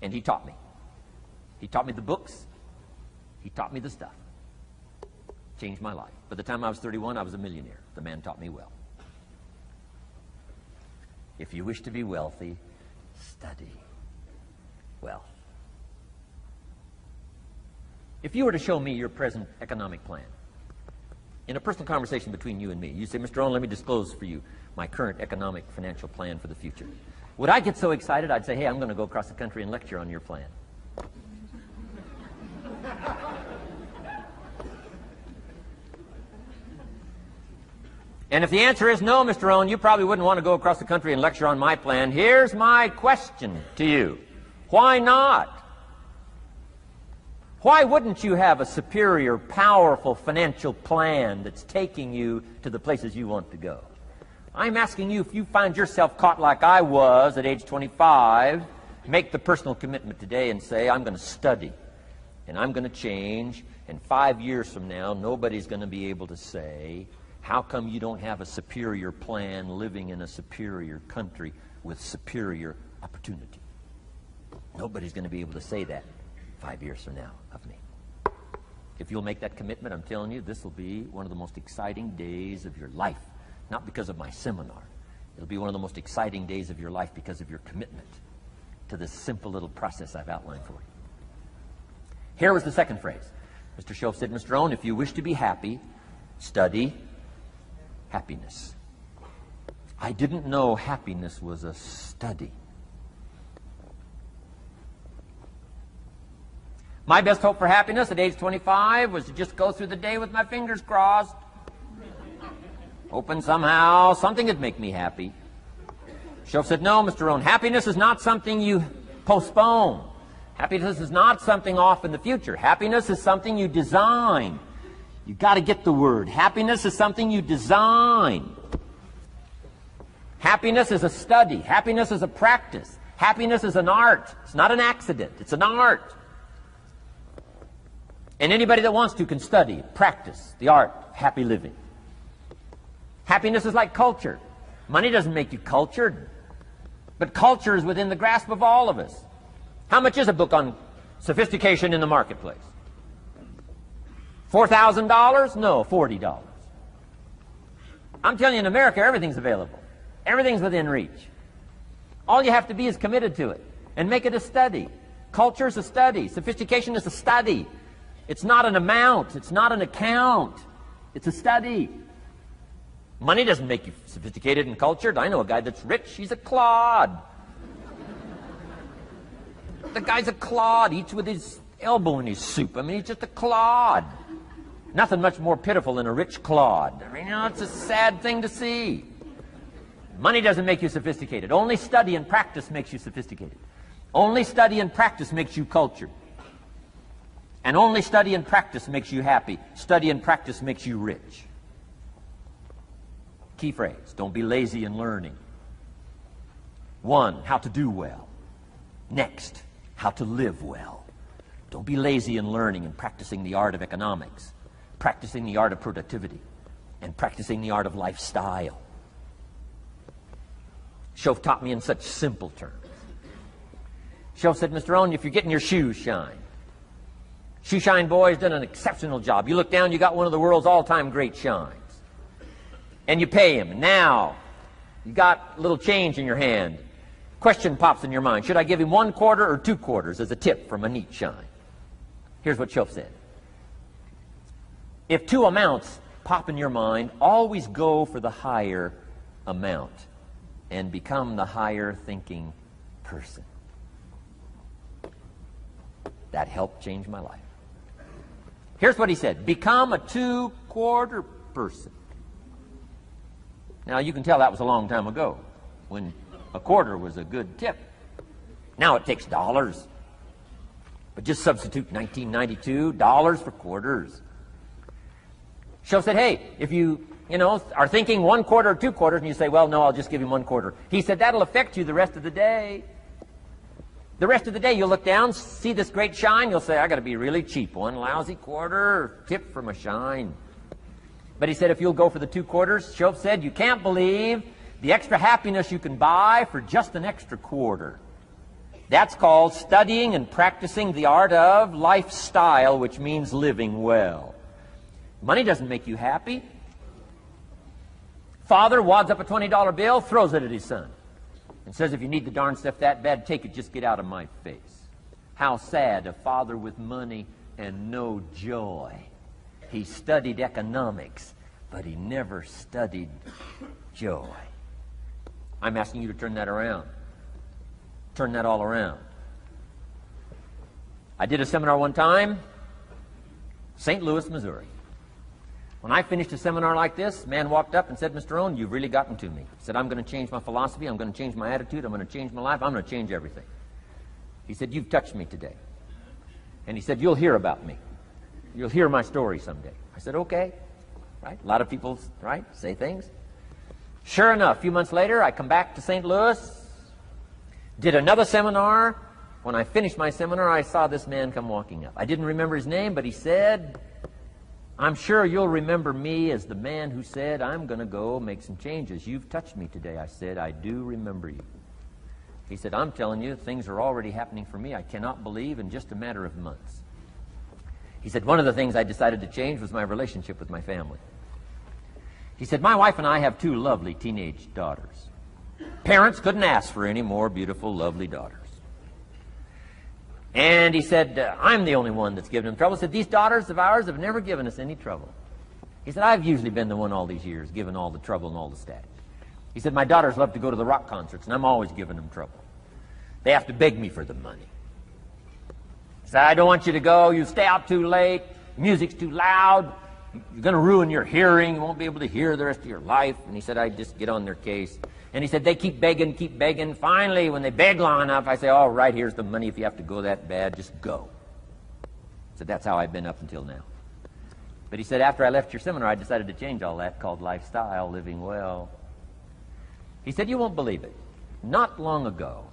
And he taught me. He taught me the books. He taught me the stuff. Changed my life. By the time I was 31, I was a millionaire. The man taught me well. If you wish to be wealthy, study wealth. If you were to show me your present economic plan, in a personal conversation between you and me, you say, Mr. Rohn, let me disclose for you my current economic financial plan for the future. Would I get so excited I'd say, hey, I'm going to go across the country and lecture on your plan? And if the answer is no, Mr. Rohn, you probably wouldn't want to go across the country and lecture on my plan. Here's my question to you. Why not? Why wouldn't you have a superior, powerful financial plan that's taking you to the places you want to go? I'm asking you, if you find yourself caught like I was at age 25, make the personal commitment today and say, I'm going to study and I'm going to change, and 5 years from now, nobody's going to be able to say, how come you don't have a superior plan living in a superior country with superior opportunity? Nobody's going to be able to say that 5 years from now of me. If you'll make that commitment, I'm telling you, this will be one of the most exciting days of your life. Not because of my seminar. It'll be one of the most exciting days of your life because of your commitment to this simple little process I've outlined for you. Here was the second phrase. Mr. Schoaf said, Mr. Rohn, if you wish to be happy, study happiness. I didn't know happiness was a study. My best hope for happiness at age 25 was to just go through the day with my fingers crossed, hoping somehow something would make me happy. Schoaf said, no, Mr. Rohn, happiness is not something you postpone. Happiness is not something off in the future. Happiness is something you design. You've got to get the word. Happiness is something you design. Happiness is a study. Happiness is a practice. Happiness is an art. It's not an accident. It's an art. And anybody that wants to can study, practice the art of happy living. Happiness is like culture. Money doesn't make you cultured, but culture is within the grasp of all of us. How much is a book on sophistication in the marketplace? $4,000? No, $40. I'm telling you, in America, everything's available. Everything's within reach. All you have to be is committed to it and make it a study. Culture is a study. Sophistication is a study. It's not an amount. It's not an account. It's a study. Money doesn't make you sophisticated and cultured. I know a guy that's rich. He's a clod. The guy's a clod. Eats with his elbow in his soup. I mean, he's just a clod. Nothing much more pitiful than a rich clod. I mean, it's a sad thing to see. Money doesn't make you sophisticated. Only study and practice makes you sophisticated. Only study and practice makes you cultured. And only study and practice makes you happy. Study and practice makes you rich. Key phrase, don't be lazy in learning. 1, how to do well. Next, how to live well. Don't be lazy in learning and practicing the art of economics, practicing the art of productivity, and practicing the art of lifestyle. Schoaf taught me in such simple terms. Schoaf said, Mr. Rohn, if you're getting your shoes shined, Shoe Shine Boy's done an exceptional job. You look down, you got one of the world's all-time great shines. And you pay him. Now, you got a little change in your hand. Question pops in your mind. Should I give him 1 quarter or 2 quarters as a tip from a neat shine? Here's what Schoaf said. If 2 amounts pop in your mind, always go for the higher amount and become the higher thinking person. That helped change my life. Here's what he said. Become a 2-quarter person. Now, you can tell that was a long time ago, when a quarter was a good tip. Now it takes dollars. But just substitute 1992 dollars for quarters. Schoaf said, hey, if you are thinking 1 quarter or 2 quarters, and you say, well, no, I'll just give him 1 quarter. He said, that'll affect you the rest of the day. The rest of the day, you'll look down, see this great shine, you'll say, I got to be really cheap. 1 lousy quarter, tip from a shine. But he said, if you'll go for the 2 quarters, Schoaf said, you can't believe the extra happiness you can buy for just an extra quarter. That's called studying and practicing the art of lifestyle, which means living well. Money doesn't make you happy. Father wads up a $20 bill, throws it at his son, and says, if you need the darn stuff that bad, take it, just get out of my face. How sad, a father with money and no joy. He studied economics, but he never studied joy. I'm asking you to turn that around. Turn that all around. I did a seminar one time, St. Louis, Missouri. When I finished a seminar like this, a man walked up and said, Mr. Rohn, you've really gotten to me. He said, I'm going to change my philosophy, I'm going to change my attitude, I'm going to change my life, I'm going to change everything. He said, you've touched me today. And he said, you'll hear about me. You'll hear my story someday. I said, okay. Right? A lot of people, right, say things. Sure enough, a few months later, I come back to St. Louis, did another seminar. When I finished my seminar, I saw this man come walking up. I didn't remember his name, but he said, I'm sure you'll remember me as the man who said, I'm going to go make some changes. You've touched me today. I said, I do remember you. He said, I'm telling you, things are already happening for me. I cannot believe in just a matter of months. He said, one of the things I decided to change was my relationship with my family. He said, my wife and I have two lovely teenage daughters. Parents couldn't ask for any more beautiful, lovely daughters. And he said, I'm the only one that's given them trouble. He said, these daughters of ours have never given us any trouble. He said, I've usually been the one all these years giving all the trouble and all the static. He said, my daughters love to go to the rock concerts, and I'm always giving them trouble. They have to beg me for the money. He said, I don't want you to go. You stay out too late. Music's too loud. You're going to ruin your hearing. You won't be able to hear the rest of your life. And he said, I just get on their case. And he said, they keep begging. Finally, when they beg long enough, I say, all right, here's the money. If you have to go that bad, just go. He said, that's how I've been up until now. But he said, after I left your seminar, I decided to change all that, called lifestyle, living well. He said, you won't believe it. Not long ago,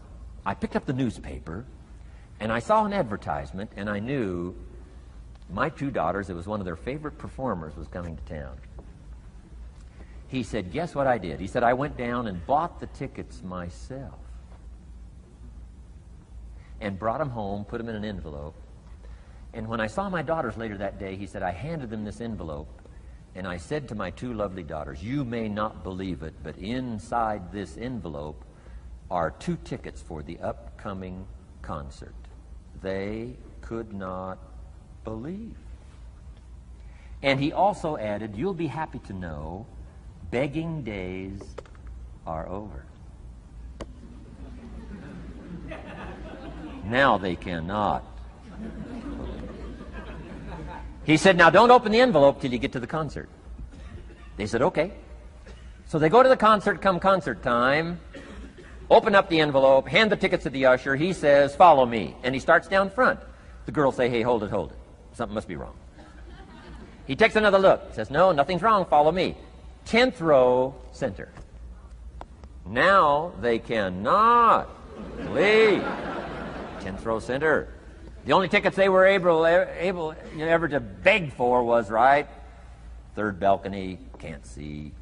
I picked up the newspaper, and I saw an advertisement, and I knew my two daughters, it was one of their favorite performers, was coming to town. He said, guess what I did? He said, I went down and bought the tickets myself and brought them home, put them in an envelope. And when I saw my daughters later that day, he said, I handed them this envelope, and I said to my two lovely daughters, you may not believe it, but inside this envelope are 2 tickets for the upcoming concert. They could not believe. And he also added, you'll be happy to know begging days are over. Now they cannot. He said, now don't open the envelope till you get to the concert. They said, okay. So they go to the concert, come concert time, open up the envelope, hand the tickets to the usher. He says, follow me. And he starts down front. The girls say, hey, hold it. Something must be wrong. He takes another look, says, no, nothing's wrong, follow me. 10th row, center. Now they cannot leave. 10th row, center. The only tickets they were able ever to beg for was, right, 3rd balcony, can't see.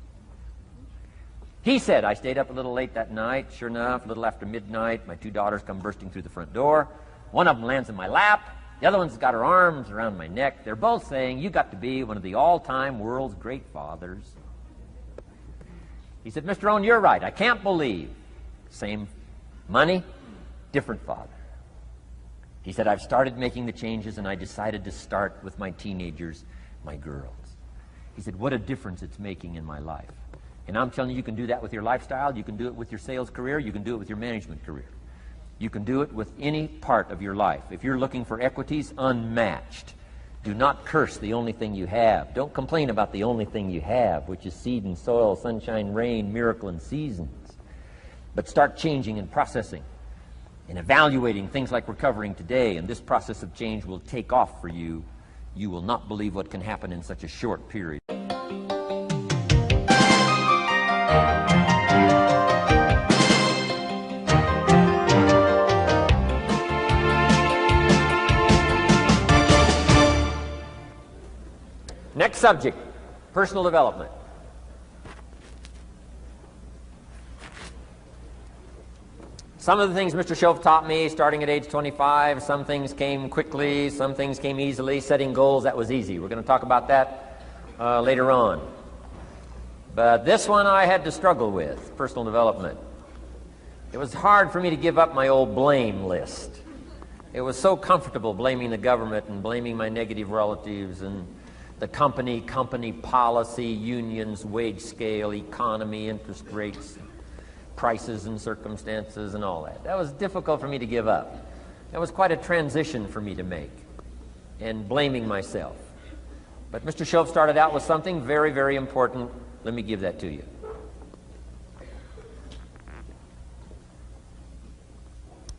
He said, I stayed up a little late that night. Sure enough, a little after midnight, my 2 daughters come bursting through the front door. One of them lands in my lap. The other one's got her arms around my neck. They're both saying, you got to be one of the all-time world's great fathers. He said, Mr. Rohn, you're right. I can't believe. Same money, different father. He said, I've started making the changes, and I decided to start with my teenagers, my girls. He said, what a difference it's making in my life. And I'm telling you, you can do that with your lifestyle. You can do it with your sales career. You can do it with your management career. You can do it with any part of your life. If you're looking for equities, unmatched. Do not curse the only thing you have. Don't complain about the only thing you have, which is seed and soil, sunshine, rain, miracle, and seasons. But start changing and processing and evaluating things like we're covering today, and this process of change will take off for you. You will not believe what can happen in such a short period. Next subject, personal development. Some of the things Mr. Schoaf taught me starting at age 25, some things came quickly, some things came easily. Setting goals, that was easy. We're going to talk about that later on. But this one I had to struggle with, personal development. It was hard for me to give up my old blame list. It was so comfortable blaming the government and blaming my negative relatives and the company policy, unions, wage scale, economy, interest rates, prices and circumstances and all that. That was difficult for me to give up. That was quite a transition for me to make, and blaming myself. But Mr. Shoaff started out with something very, very important. Let me give that to you.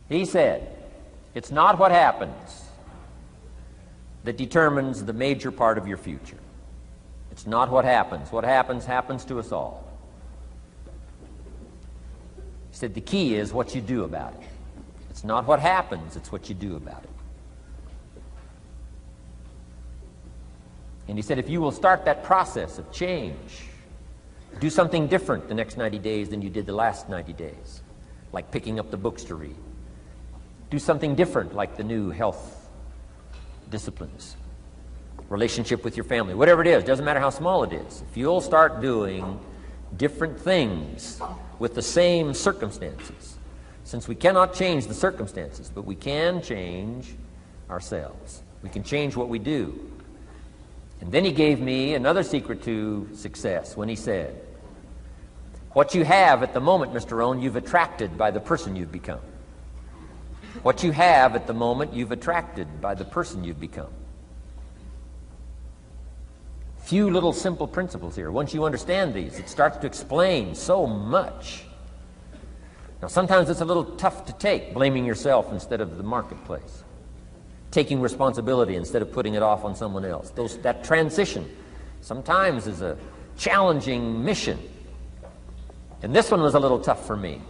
He said, it's not what happens that determines the major part of your future. It's not what happens. What happens, happens to us all. He said the key is what you do about it. It's not what happens, it's what you do about it. And he said if you will start that process of change, do something different the next 90 days than you did the last 90 days, like picking up the books to read. Do something different, like the new health disciplines, relationship with your family, whatever it is, doesn't matter how small it is. If you'll start doing different things with the same circumstances, since we cannot change the circumstances, but we can change ourselves. We can change what we do. And then he gave me another secret to success when he said, what you have at the moment, Mr. Rohn, you've attracted by the person you've become. What you have at the moment, you've attracted by the person you've become. Few little simple principles here. Once you understand these, it starts to explain so much. Now, sometimes it's a little tough to take, blaming yourself instead of the marketplace, taking responsibility instead of putting it off on someone else. That transition sometimes is a challenging mission. And this one was a little tough for me.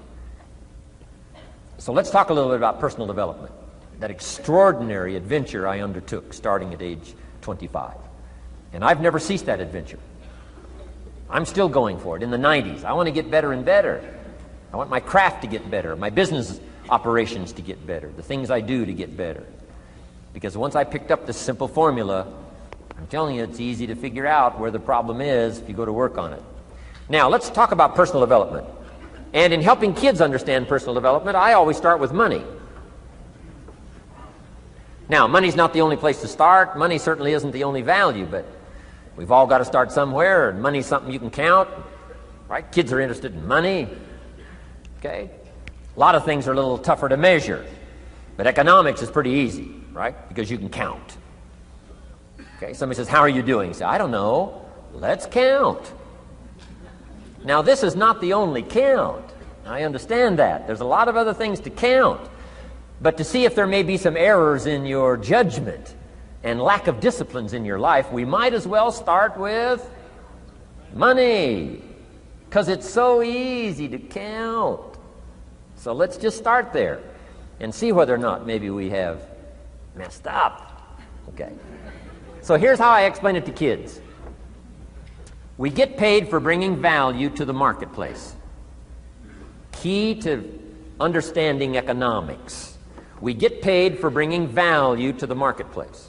So let's talk a little bit about personal development, that extraordinary adventure I undertook starting at age 25. And I've never ceased that adventure. I'm still going for it. In the 90s, I want to get better and better. I want my craft to get better, my business operations to get better, the things I do to get better. Because once I picked up this simple formula, I'm telling you, it's easy to figure out where the problem is if you go to work on it. Now, let's talk about personal development. And in helping kids understand personal development, I always start with money. Now, money's not the only place to start. Money certainly isn't the only value, but we've all got to start somewhere, and money's something you can count, right? Kids are interested in money, okay? A lot of things are a little tougher to measure, but economics is pretty easy, right? Because you can count. Okay, somebody says, how are you doing? You say, I don't know. Let's count. Now, this is not the only count. I understand that. There's a lot of other things to count. But to see if there may be some errors in your judgment and lack of disciplines in your life, we might as well start with money, because it's so easy to count. So let's just start there and see whether or not maybe we have messed up. Okay. So here's how I explain it to kids. We get paid for bringing value to the marketplace. Key to understanding economics. We get paid for bringing value to the marketplace.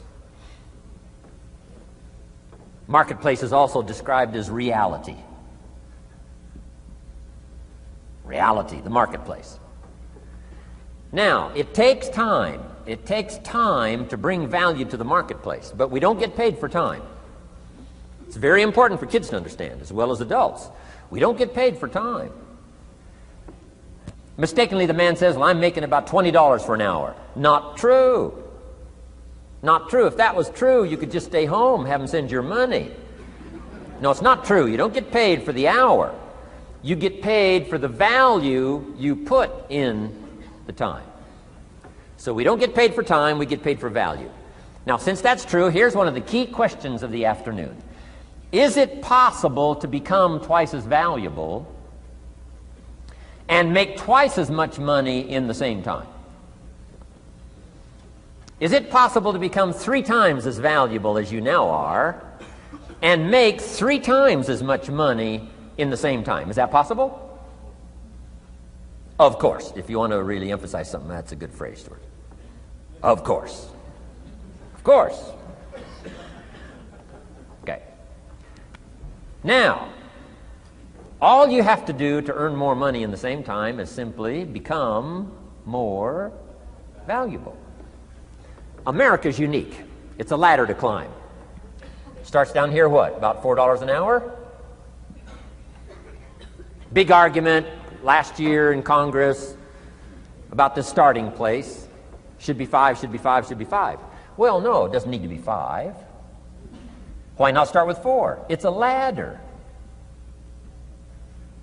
Marketplace is also described as reality. Reality, the marketplace. Now, it takes time. It takes time to bring value to the marketplace, but we don't get paid for time. It's very important for kids to understand, as well as adults. We don't get paid for time. Mistakenly, the man says, well, I'm making about $20 for an hour. Not true. Not true. If that was true, you could just stay home, have them send your money. No, it's not true. You don't get paid for the hour. You get paid for the value you put in the time. So we don't get paid for time, we get paid for value. Now, since that's true, here's one of the key questions of the afternoon. Is it possible to become twice as valuable and make twice as much money in the same time? Is it possible to become 3 times as valuable as you now are and make 3 times as much money in the same time? Is that possible? Of course. If you want to really emphasize something, that's a good phrase, Stuart. Of course. Of course. Okay. Now, all you have to do to earn more money in the same time is simply become more valuable. America's unique. It's a ladder to climb. Starts down here, what, about $4 an hour? Big argument last year in Congress about the starting place. Should be 5, should be 5, should be 5. Well, no, it doesn't need to be 5. Why not start with 4? It's a ladder.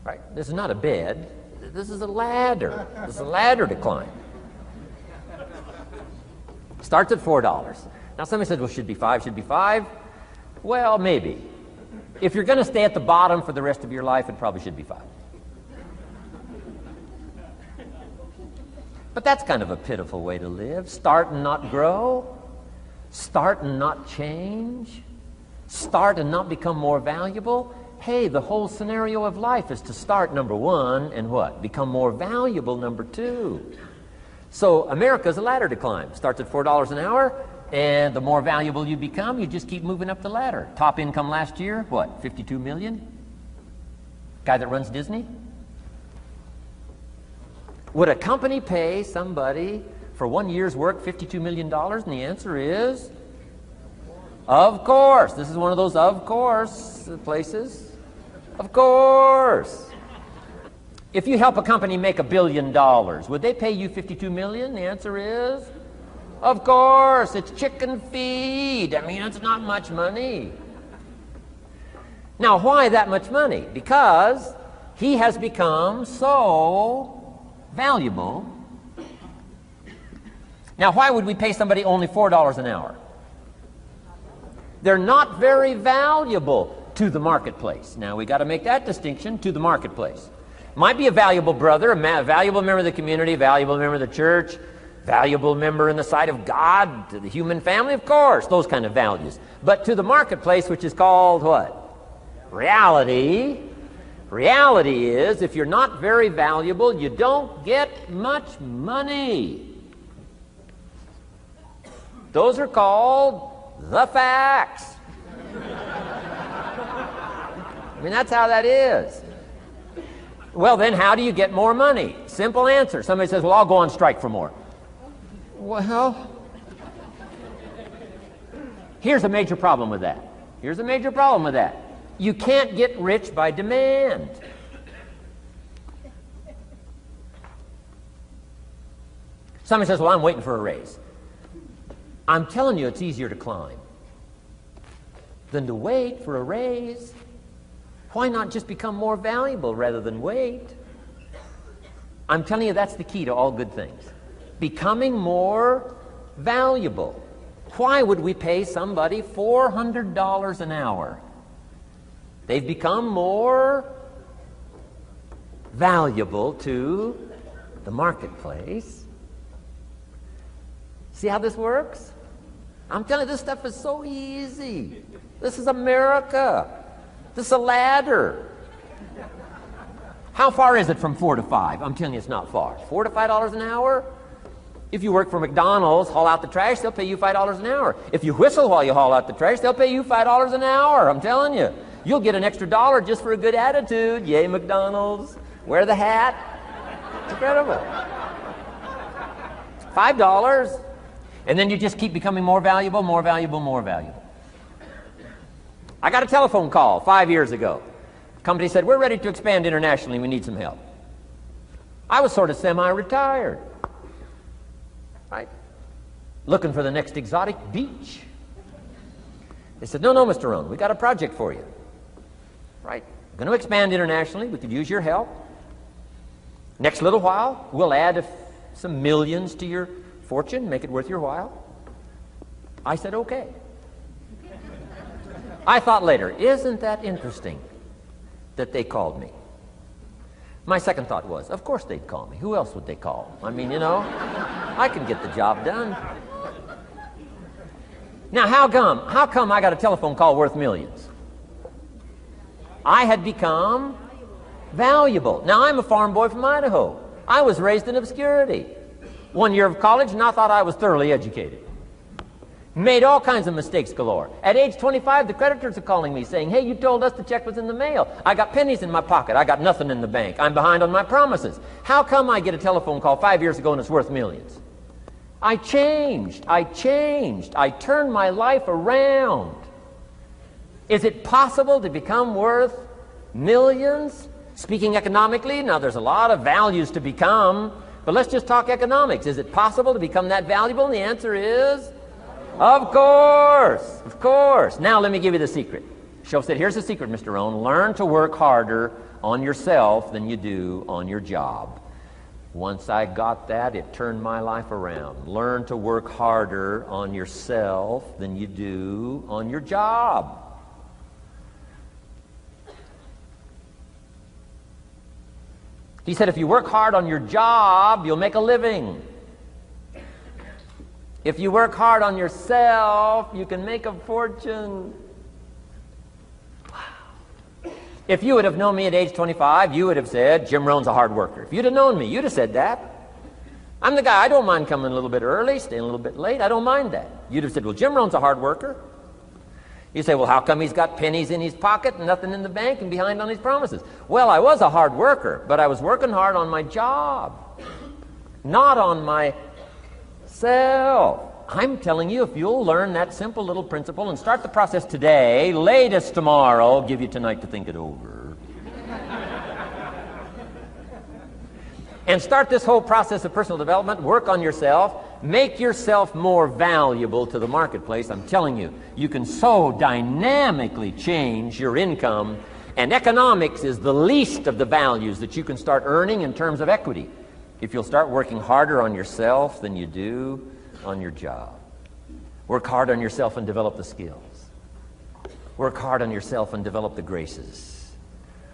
Right? This is not a bed. This is a ladder. This is a ladder to climb. Starts at $4. Now somebody says, well, should be 5, should be 5. Well, maybe. If you're going to stay at the bottom for the rest of your life, it probably should be 5. But that's kind of a pitiful way to live. Start and not grow. Start and not change. Start and not become more valuable. Hey, the whole scenario of life is to start, number 1, and what? Become more valuable, number 2. So America's a ladder to climb. Starts at $4 an hour, and the more valuable you become, you just keep moving up the ladder. Top income last year, what, 52 million? Guy that runs Disney? Would a company pay somebody for 1 year's work $52 million? And the answer is, of course. This is one of those of course places. Of course. If you help a company make $1 billion, would they pay you $52 million? The answer is, of course. It's chicken feed. I mean, it's not much money. Now, why that much money? Because he has become so valuable. Now, why would we pay somebody only $4 an hour? They're not very valuable to the marketplace. Now, we got to make that distinction, to the marketplace. Might be a valuable brother, a valuable member of the community, a valuable member of the church, valuable member in the sight of God, to the human family, of course, those kind of values. But to the marketplace, which is called what? Reality. Reality is, if you're not very valuable, you don't get much money. Those are called the facts. I mean, that's how that is. Well, then, how do you get more money? Simple answer. Somebody says, well, I'll go on strike for more. Well, here's a major problem with that. Here's a major problem with that. You can't get rich by demand. Somebody says, well, I'm waiting for a raise. I'm telling you, it's easier to climb than to wait for a raise. Why not just become more valuable rather than wait? I'm telling you, that's the key to all good things. Becoming more valuable. Why would we pay somebody $400 an hour? They've become more valuable to the marketplace. See how this works? I'm telling you, this stuff is so easy. This is America. This is a ladder. How far is it from 4 to 5? I'm telling you, it's not far. $4 to $5 an hour? If you work for McDonald's, haul out the trash, they'll pay you $5 an hour. If you whistle while you haul out the trash, they'll pay you $5 an hour. I'm telling you. You'll get an extra $1 just for a good attitude. Yay, McDonald's. Wear the hat. It's incredible. $5. And then you just keep becoming more valuable, more valuable, more valuable. I got a telephone call 5 years ago. The company said, we're ready to expand internationally. We need some help. I was sort of semi-retired. Right? Looking for the next exotic beach. They said, no, Mr. Rohn, we got a project for you. Right? We're going to expand internationally. We could use your help. Next little while, we'll add some millions to your fortune, make it worth your while. I said, okay. I thought later, isn't that interesting that they called me? My second thought was, of course they'd call me. Who else would they call? I mean, you know, I can get the job done. Now, how come I got a telephone call worth millions? I had become valuable. Now, I'm a farm boy from Idaho. I was raised in obscurity. 1 year of college, and I thought I was thoroughly educated. Made all kinds of mistakes galore. At age 25, the creditors are calling me saying, hey, you told us the check was in the mail. I got pennies in my pocket. I got nothing in the bank. I'm behind on my promises. How come I get a telephone call 5 years ago and it's worth millions? I changed. I turned my life around. Is it possible to become worth millions? Speaking economically, now there's a lot of values to become, but let's just talk economics. Is it possible to become that valuable? And the answer is, of course, of course. Now let me give you the secret. Shoaff said, here's the secret, Mr. Rohn. Learn to work harder on yourself than you do on your job. Once I got that, it turned my life around. Learn to work harder on yourself than you do on your job. He said, if you work hard on your job, you'll make a living. If you work hard on yourself, you can make a fortune. Wow. If you would have known me at age 25, you would have said, Jim Rohn's a hard worker. If you'd have known me, you'd have said that. I'm the guy, I don't mind coming a little bit early, staying a little bit late. I don't mind that. You'd have said, well, Jim Rohn's a hard worker. You say, well, how come he's got pennies in his pocket and nothing in the bank and behind on his promises? Well, I was a hard worker, but I was working hard on my job, not on myself. I'm telling you, if you'll learn that simple little principle and start the process today, latest tomorrow, give you tonight to think it over, and start this whole process of personal development, work on yourself, make yourself more valuable to the marketplace. I'm telling you, you can so dynamically change your income, and economics is the least of the values that you can start earning in terms of equity if you'll start working harder on yourself than you do on your job. Work hard on yourself and develop the skills. Work hard on yourself and develop the graces.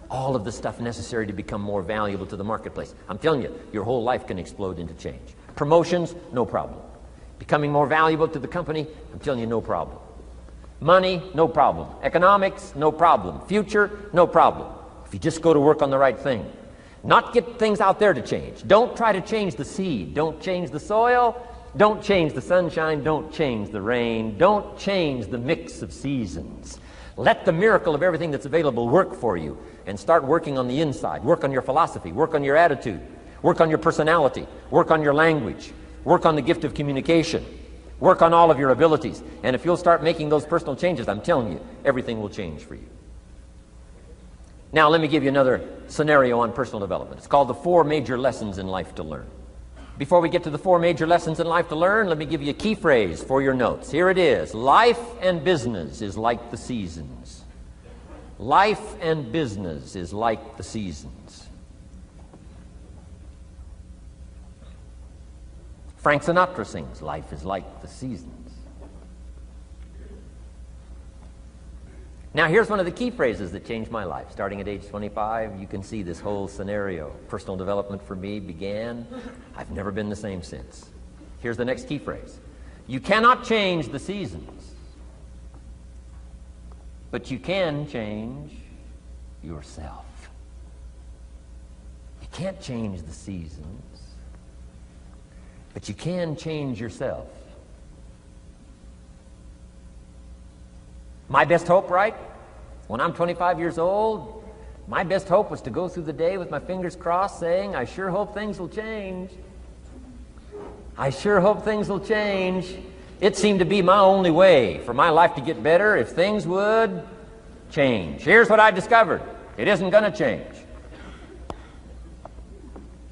All of the stuff necessary to become more valuable to the marketplace. I'm telling you, your whole life can explode into change. Promotions, no problem. Becoming more valuable to the company, I'm telling you, no problem. Money, no problem. Economics, no problem. Future, no problem. If you just go to work on the right thing. Not get things out there to change. Don't try to change the seed. Don't change the soil. Don't change the sunshine. Don't change the rain. Don't change the mix of seasons. Let the miracle of everything that's available work for you, and start working on the inside. Work on your philosophy. Work on your attitude. Work on your personality. Work on your language. Work on the gift of communication. Work on all of your abilities. And if you'll start making those personal changes, I'm telling you, everything will change for you. Now, let me give you another scenario on personal development. It's called the 4 major lessons in life to learn. Before we get to the 4 major lessons in life to learn, let me give you a key phrase for your notes. Here it is. Life and business is like the seasons. Life and business is like the seasons. Frank Sinatra sings, life is like the seasons. Now, here's one of the key phrases that changed my life. Starting at age 25, you can see this whole scenario. Personal development for me began. I've never been the same since. Here's the next key phrase. You cannot change the seasons, but you can change yourself. You can't change the seasons, but you can change yourself. My best hope, right? When I'm 25 years old, my best hope was to go through the day with my fingers crossed saying, I sure hope things will change. I sure hope things will change. It seemed to be my only way for my life to get better if things would change. Here's what I discovered. It isn't going to change.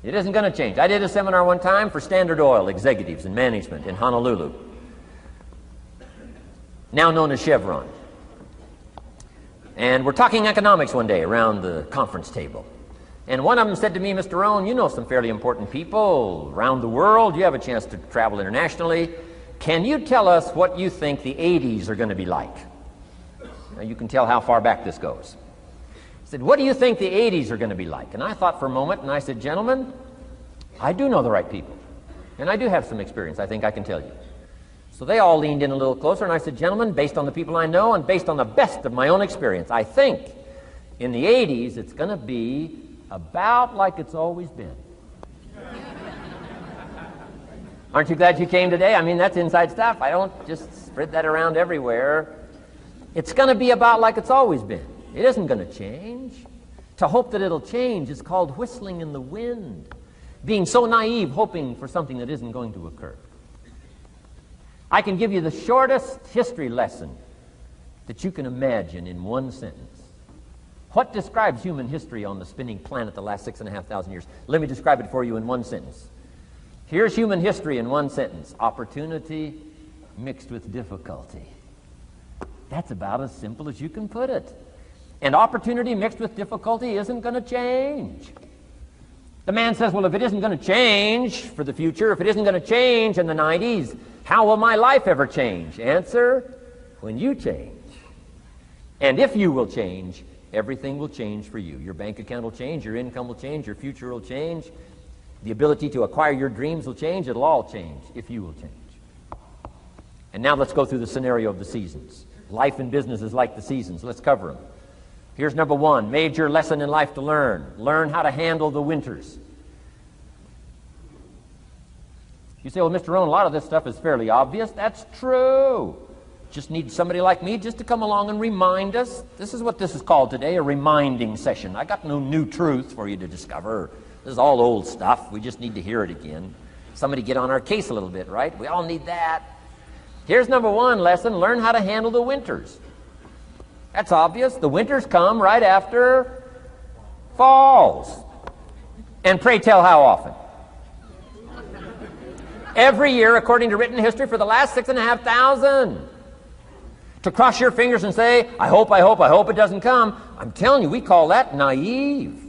It isn't going to change. I did a seminar one time for Standard Oil executives and management in Honolulu, now known as Chevron. And we're talking economics one day around the conference table. And one of them said to me, Mr. Rohn, you know some fairly important people around the world. You have a chance to travel internationally. Can you tell us what you think the 80s are going to be like? Now you can tell how far back this goes. He said, what do you think the 80s are going to be like? And I thought for a moment, and I said, gentlemen, I do know the right people. And I do have some experience, I think I can tell you. So they all leaned in a little closer, and I said, gentlemen, based on the people I know and based on the best of my own experience, I think in the 80s it's going to be about like it's always been. Aren't you glad you came today? I mean, that's inside stuff. I don't just spread that around everywhere. It's going to be about like it's always been. It isn't going to change. To hope that it'll change is called whistling in the wind, being so naive, hoping for something that isn't going to occur. I can give you the shortest history lesson that you can imagine in one sentence. What describes human history on the spinning planet the last 6,500 years? Let me describe it for you in one sentence. Here's human history in one sentence. Opportunity mixed with difficulty. That's about as simple as you can put it. And opportunity mixed with difficulty isn't going to change. The man says, well, if it isn't going to change for the future, if it isn't going to change in the 90s, how will my life ever change? Answer, when you change. And if you will change, everything will change for you. Your bank account will change, your income will change, your future will change, the ability to acquire your dreams will change, it'll all change if you will change. And now let's go through the scenario of the seasons. Life and business is like the seasons. Let's cover them. Here's number one, major lesson in life to learn. Learn how to handle the winters. You say, well, Mr. Rohn, a lot of this stuff is fairly obvious. That's true. Just need somebody like me just to come along and remind us. This is what this is called today, a reminding session. I got no new truth for you to discover. This is all old stuff. We just need to hear it again. Somebody get on our case a little bit, right? We all need that. Here's number one lesson, learn how to handle the winters. That's obvious. The winters come right after falls. And pray tell how often? Every year, according to written history, for the last 6,500. To cross your fingers and say, I hope it doesn't come. I'm telling you, we call that naive.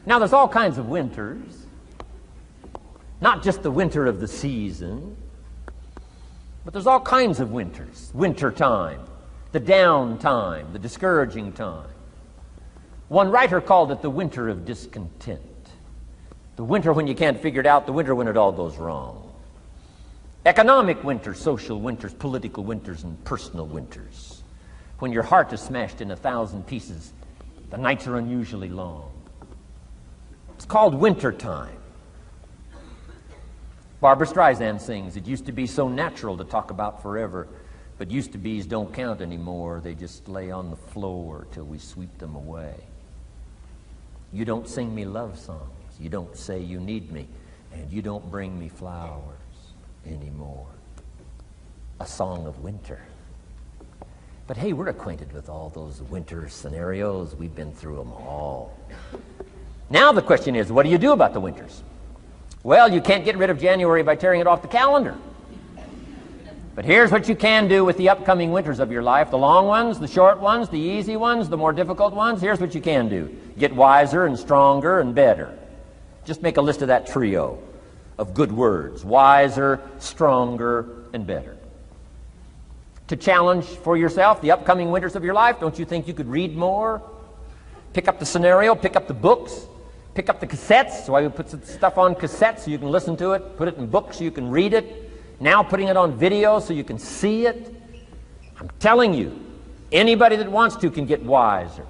Now, there's all kinds of winters. Not just the winter of the season, but there's all kinds of winters. Winter time, the down time, the discouraging time. One writer called it the winter of discontent. The winter when you can't figure it out, the winter when it all goes wrong. Economic winters, social winters, political winters, and personal winters. When your heart is smashed in 1,000 pieces, the nights are unusually long. It's called winter time. Barbara Streisand sings, it used to be so natural to talk about forever, but used to be's don't count anymore. They just lay on the floor till we sweep them away. You don't sing me love songs. You don't say you need me, and you don't bring me flowers anymore. A song of winter. But hey, we're acquainted with all those winter scenarios. We've been through them all. Now the question is, what do you do about the winters? Well, you can't get rid of January by tearing it off the calendar. But here's what you can do with the upcoming winters of your life. The long ones, the short ones, the easy ones, the more difficult ones. Here's what you can do. Get wiser and stronger and better. Just make a list of that trio of good words. Wiser, stronger, and better. To challenge for yourself the upcoming winters of your life, don't you think you could read more? Pick up the scenario, pick up the books, pick up the cassettes. That's why we put some stuff on cassettes so you can listen to it. Put it in books so you can read it. Now putting it on video so you can see it. I'm telling you, anybody that wants to can get wiser.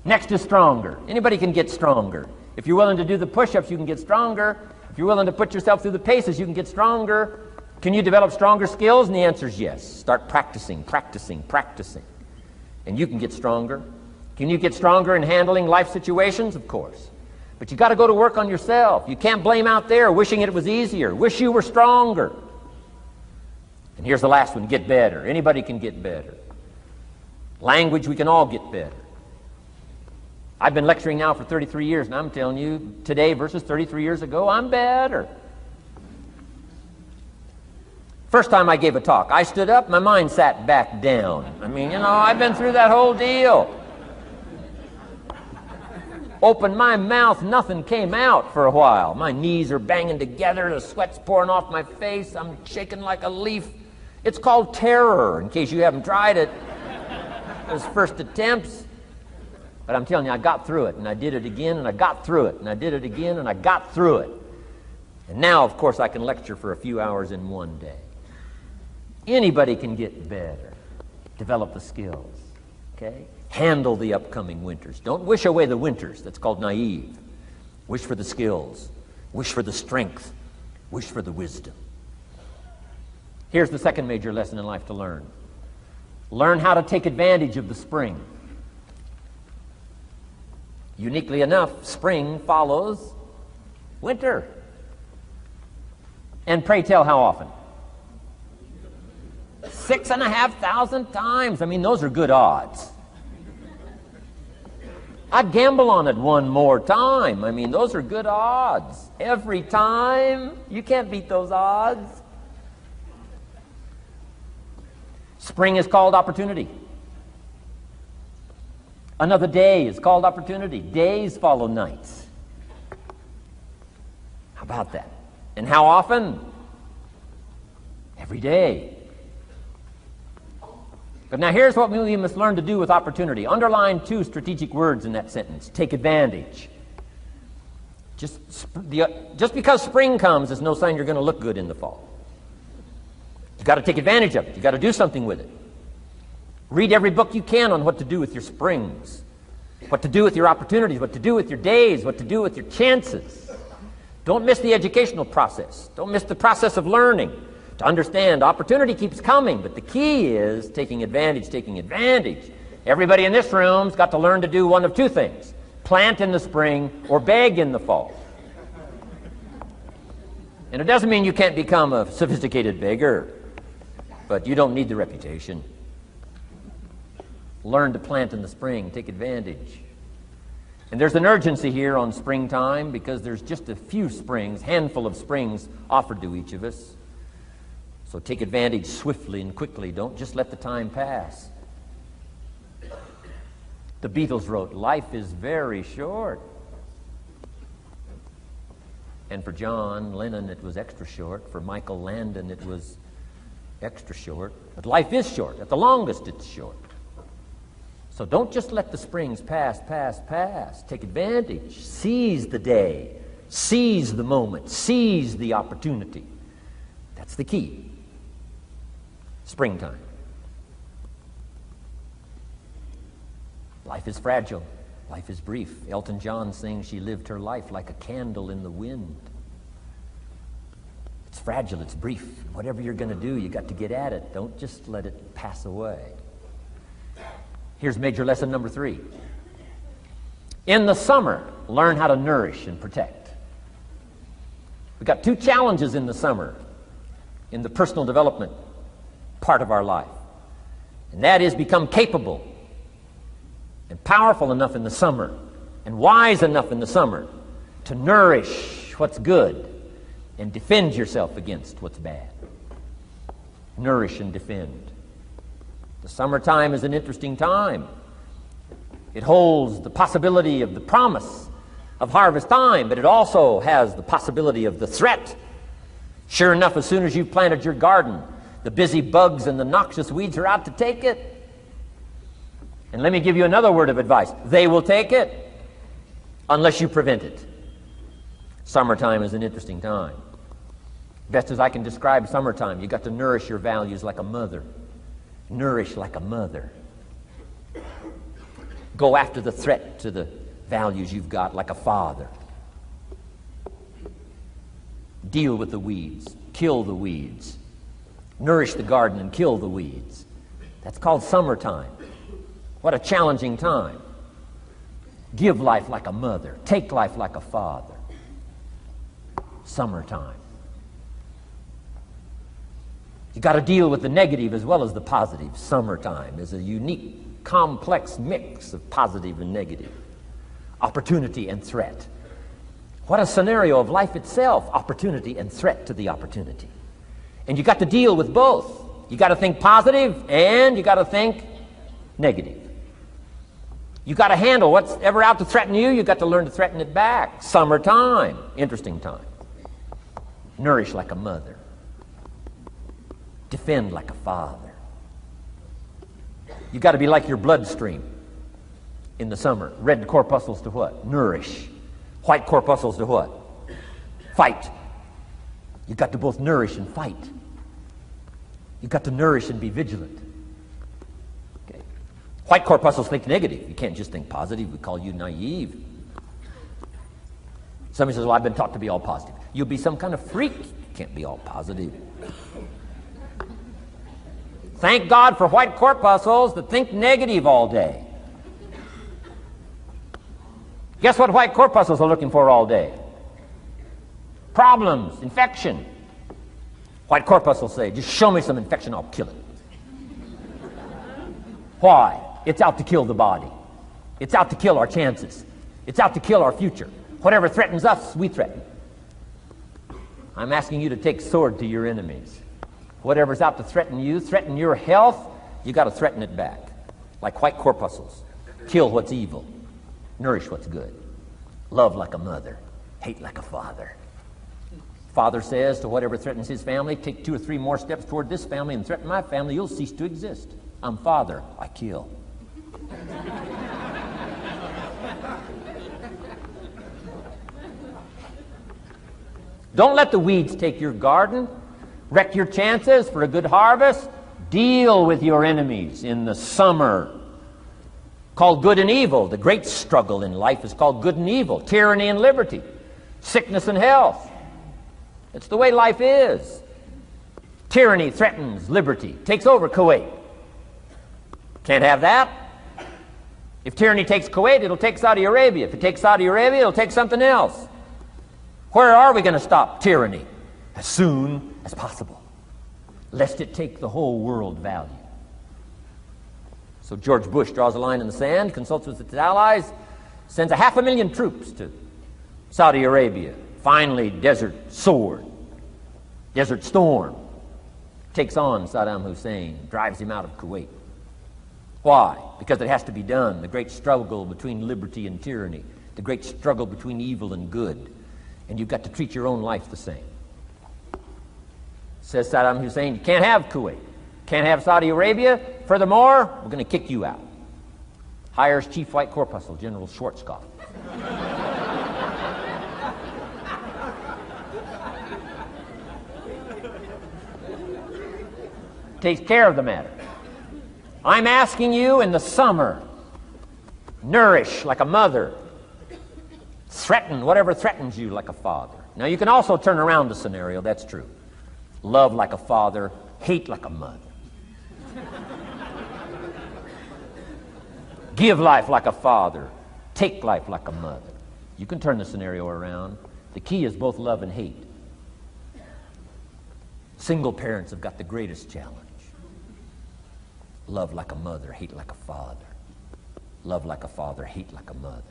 Next is stronger. Anybody can get stronger. If you're willing to do the push-ups, you can get stronger. If you're willing to put yourself through the paces, you can get stronger. Can you develop stronger skills? And the answer is yes. Start practicing. And you can get stronger. Can you get stronger in handling life situations? Of course. But you got to go to work on yourself. You can't blame out there wishing it was easier. Wish you were stronger. And here's the last one, get better. Anybody can get better. Language, we can all get better. I've been lecturing now for 33 years, and I'm telling you, today versus 33 years ago, I'm better. First time I gave a talk, I stood up, my mind sat back down. I mean, I've been through that whole deal. Opened my mouth, nothing came out for a while. My knees are banging together, the sweat's pouring off my face, I'm shaking like a leaf. It's called terror, in case you haven't tried it. Those first attempts. But I'm telling you, I got through it, and I did it again, and I got through it, and I did it again, and I got through it. And now, of course, I can lecture for a few hours in one day. Anybody can get better. Develop the skills, okay? Handle the upcoming winters. Don't wish away the winters. That's called naive. Wish for the skills. Wish for the strength. Wish for the wisdom. Here's the second major lesson in life to learn. Learn how to take advantage of the spring. Uniquely enough, spring follows winter. And pray tell, how often? 6,500 times. I mean, those are good odds. I'd gamble on it one more time. I mean, those are good odds. Every time. You can't beat those odds. Spring is called opportunity. Another day is called opportunity. Days follow nights. How about that? And how often? Every day. But now here's what we must learn to do with opportunity. Underline 2 strategic words in that sentence. Take advantage. Just because spring comes is no sign you're going to look good in the fall. You've got to take advantage of it. You've got to do something with it. Read every book you can on what to do with your springs, what to do with your opportunities, what to do with your days, what to do with your chances. Don't miss the educational process. Don't miss the process of learning. To understand, opportunity keeps coming, but the key is taking advantage, taking advantage. Everybody in this room's got to learn to do one of 2 things. Plant in the spring or beg in the fall. And it doesn't mean you can't become a sophisticated beggar, but you don't need the reputation. Learn to plant in the spring, take advantage. And there's an urgency here on springtime because there's just a few springs, handful of springs offered to each of us. So take advantage swiftly and quickly. Don't just let the time pass. The Beatles wrote, "Life is very short." And for John Lennon, it was extra short. For Michael Landon, it was extra short. But life is short. At the longest, it's short. So don't just let the springs pass. Take advantage. Seize the day. Seize the moment. Seize the opportunity. That's the key. Springtime. Life is fragile. Life is brief. Elton John sings, "She lived her life like a candle in the wind." It's fragile. It's brief. Whatever you're going to do, you got to get at it. Don't just let it pass away. Here's major lesson number 3. In the summer, learn how to nourish and protect. We've got 2 challenges in the summer in the personal development part of our life. And that is become capable and powerful enough in the summer and wise enough in the summer to nourish what's good and defend yourself against what's bad. Nourish and defend. The summertime is an interesting time. It holds the possibility of the promise of harvest time, but it also has the possibility of the threat. Sure enough, as soon as you've planted your garden, the busy bugs and the noxious weeds are out to take it. And let me give you another word of advice. They will take it unless you prevent it. Summertime is an interesting time. Best as I can describe summertime, you got to nourish your values like a mother. Nourish like a mother. Go after the threat to the values you've got like a father. Deal with the weeds. Kill the weeds. Nourish the garden and kill the weeds. That's called summertime. What a challenging time. Give life like a mother. Take life like a father. Summertime. You got to deal with the negative as well as the positive. Summertime is a unique, complex mix of positive and negative. Opportunity and threat. What a scenario of life itself. Opportunity and threat to the opportunity. And you got to deal with both. You got to think positive and you got to think negative. You got to handle what's ever out to threaten you. You got to learn to threaten it back. Summertime. Interesting time. Nourish like a mother. Defend like a father. You got to be like your bloodstream in the summer. Red corpuscles to what? Nourish. White corpuscles to what? Fight. You've got to both nourish and fight. You've got to nourish and be vigilant. Okay. White corpuscles think negative. You can't just think positive. We call you naive. Somebody says, well, I've been taught to be all positive. You'll be some kind of freak. You can't be all positive. Thank God for white corpuscles that think negative all day. Guess what white corpuscles are looking for all day? Problems, infection. White corpuscles will say, just show me some infection, I'll kill it. Why? It's out to kill the body. It's out to kill our chances. It's out to kill our future. Whatever threatens us, we threaten. I'm asking you to take sword to your enemies. Whatever's out to threaten you, threaten your health, you got to threaten it back. Like white corpuscles. Kill what's evil. Nourish what's good. Love like a mother. Hate like a father. Father says to whatever threatens his family, take 2 or 3 more steps toward this family and threaten my family, you'll cease to exist. I'm father, I kill. Don't let the weeds take your garden. Wreck your chances for a good harvest. Deal with your enemies in the summer. Called good and evil. The great struggle in life is called good and evil. Tyranny and liberty. Sickness and health. It's the way life is. Tyranny threatens liberty. Takes over Kuwait. Can't have that. If tyranny takes Kuwait, it'll take Saudi Arabia. If it takes Saudi Arabia, it'll take something else. Where are we going to stop tyranny? As soon as possible, lest it take the whole world value. So George Bush draws a line in the sand, consults with his allies, sends 500,000 troops to Saudi Arabia. Finally, Desert Sword, Desert Storm, takes on Saddam Hussein, drives him out of Kuwait. Why? Because it has to be done. The great struggle between liberty and tyranny, the great struggle between evil and good. And you've got to treat your own life the same. Says Saddam Hussein, you can't have Kuwait, can't have Saudi Arabia. Furthermore, we're going to kick you out. Hires Chief White Corpuscle, General Schwarzkopf. Takes care of the matter. I'm asking you in the summer, nourish like a mother. Threaten whatever threatens you like a father. Now you can also turn around the scenario, that's true. Love like a father, hate like a mother. Give life like a father, take life like a mother. You can turn the scenario around. The key is both love and hate. Single parents have got the greatest challenge. Love like a mother, hate like a father. Love like a father, hate like a mother.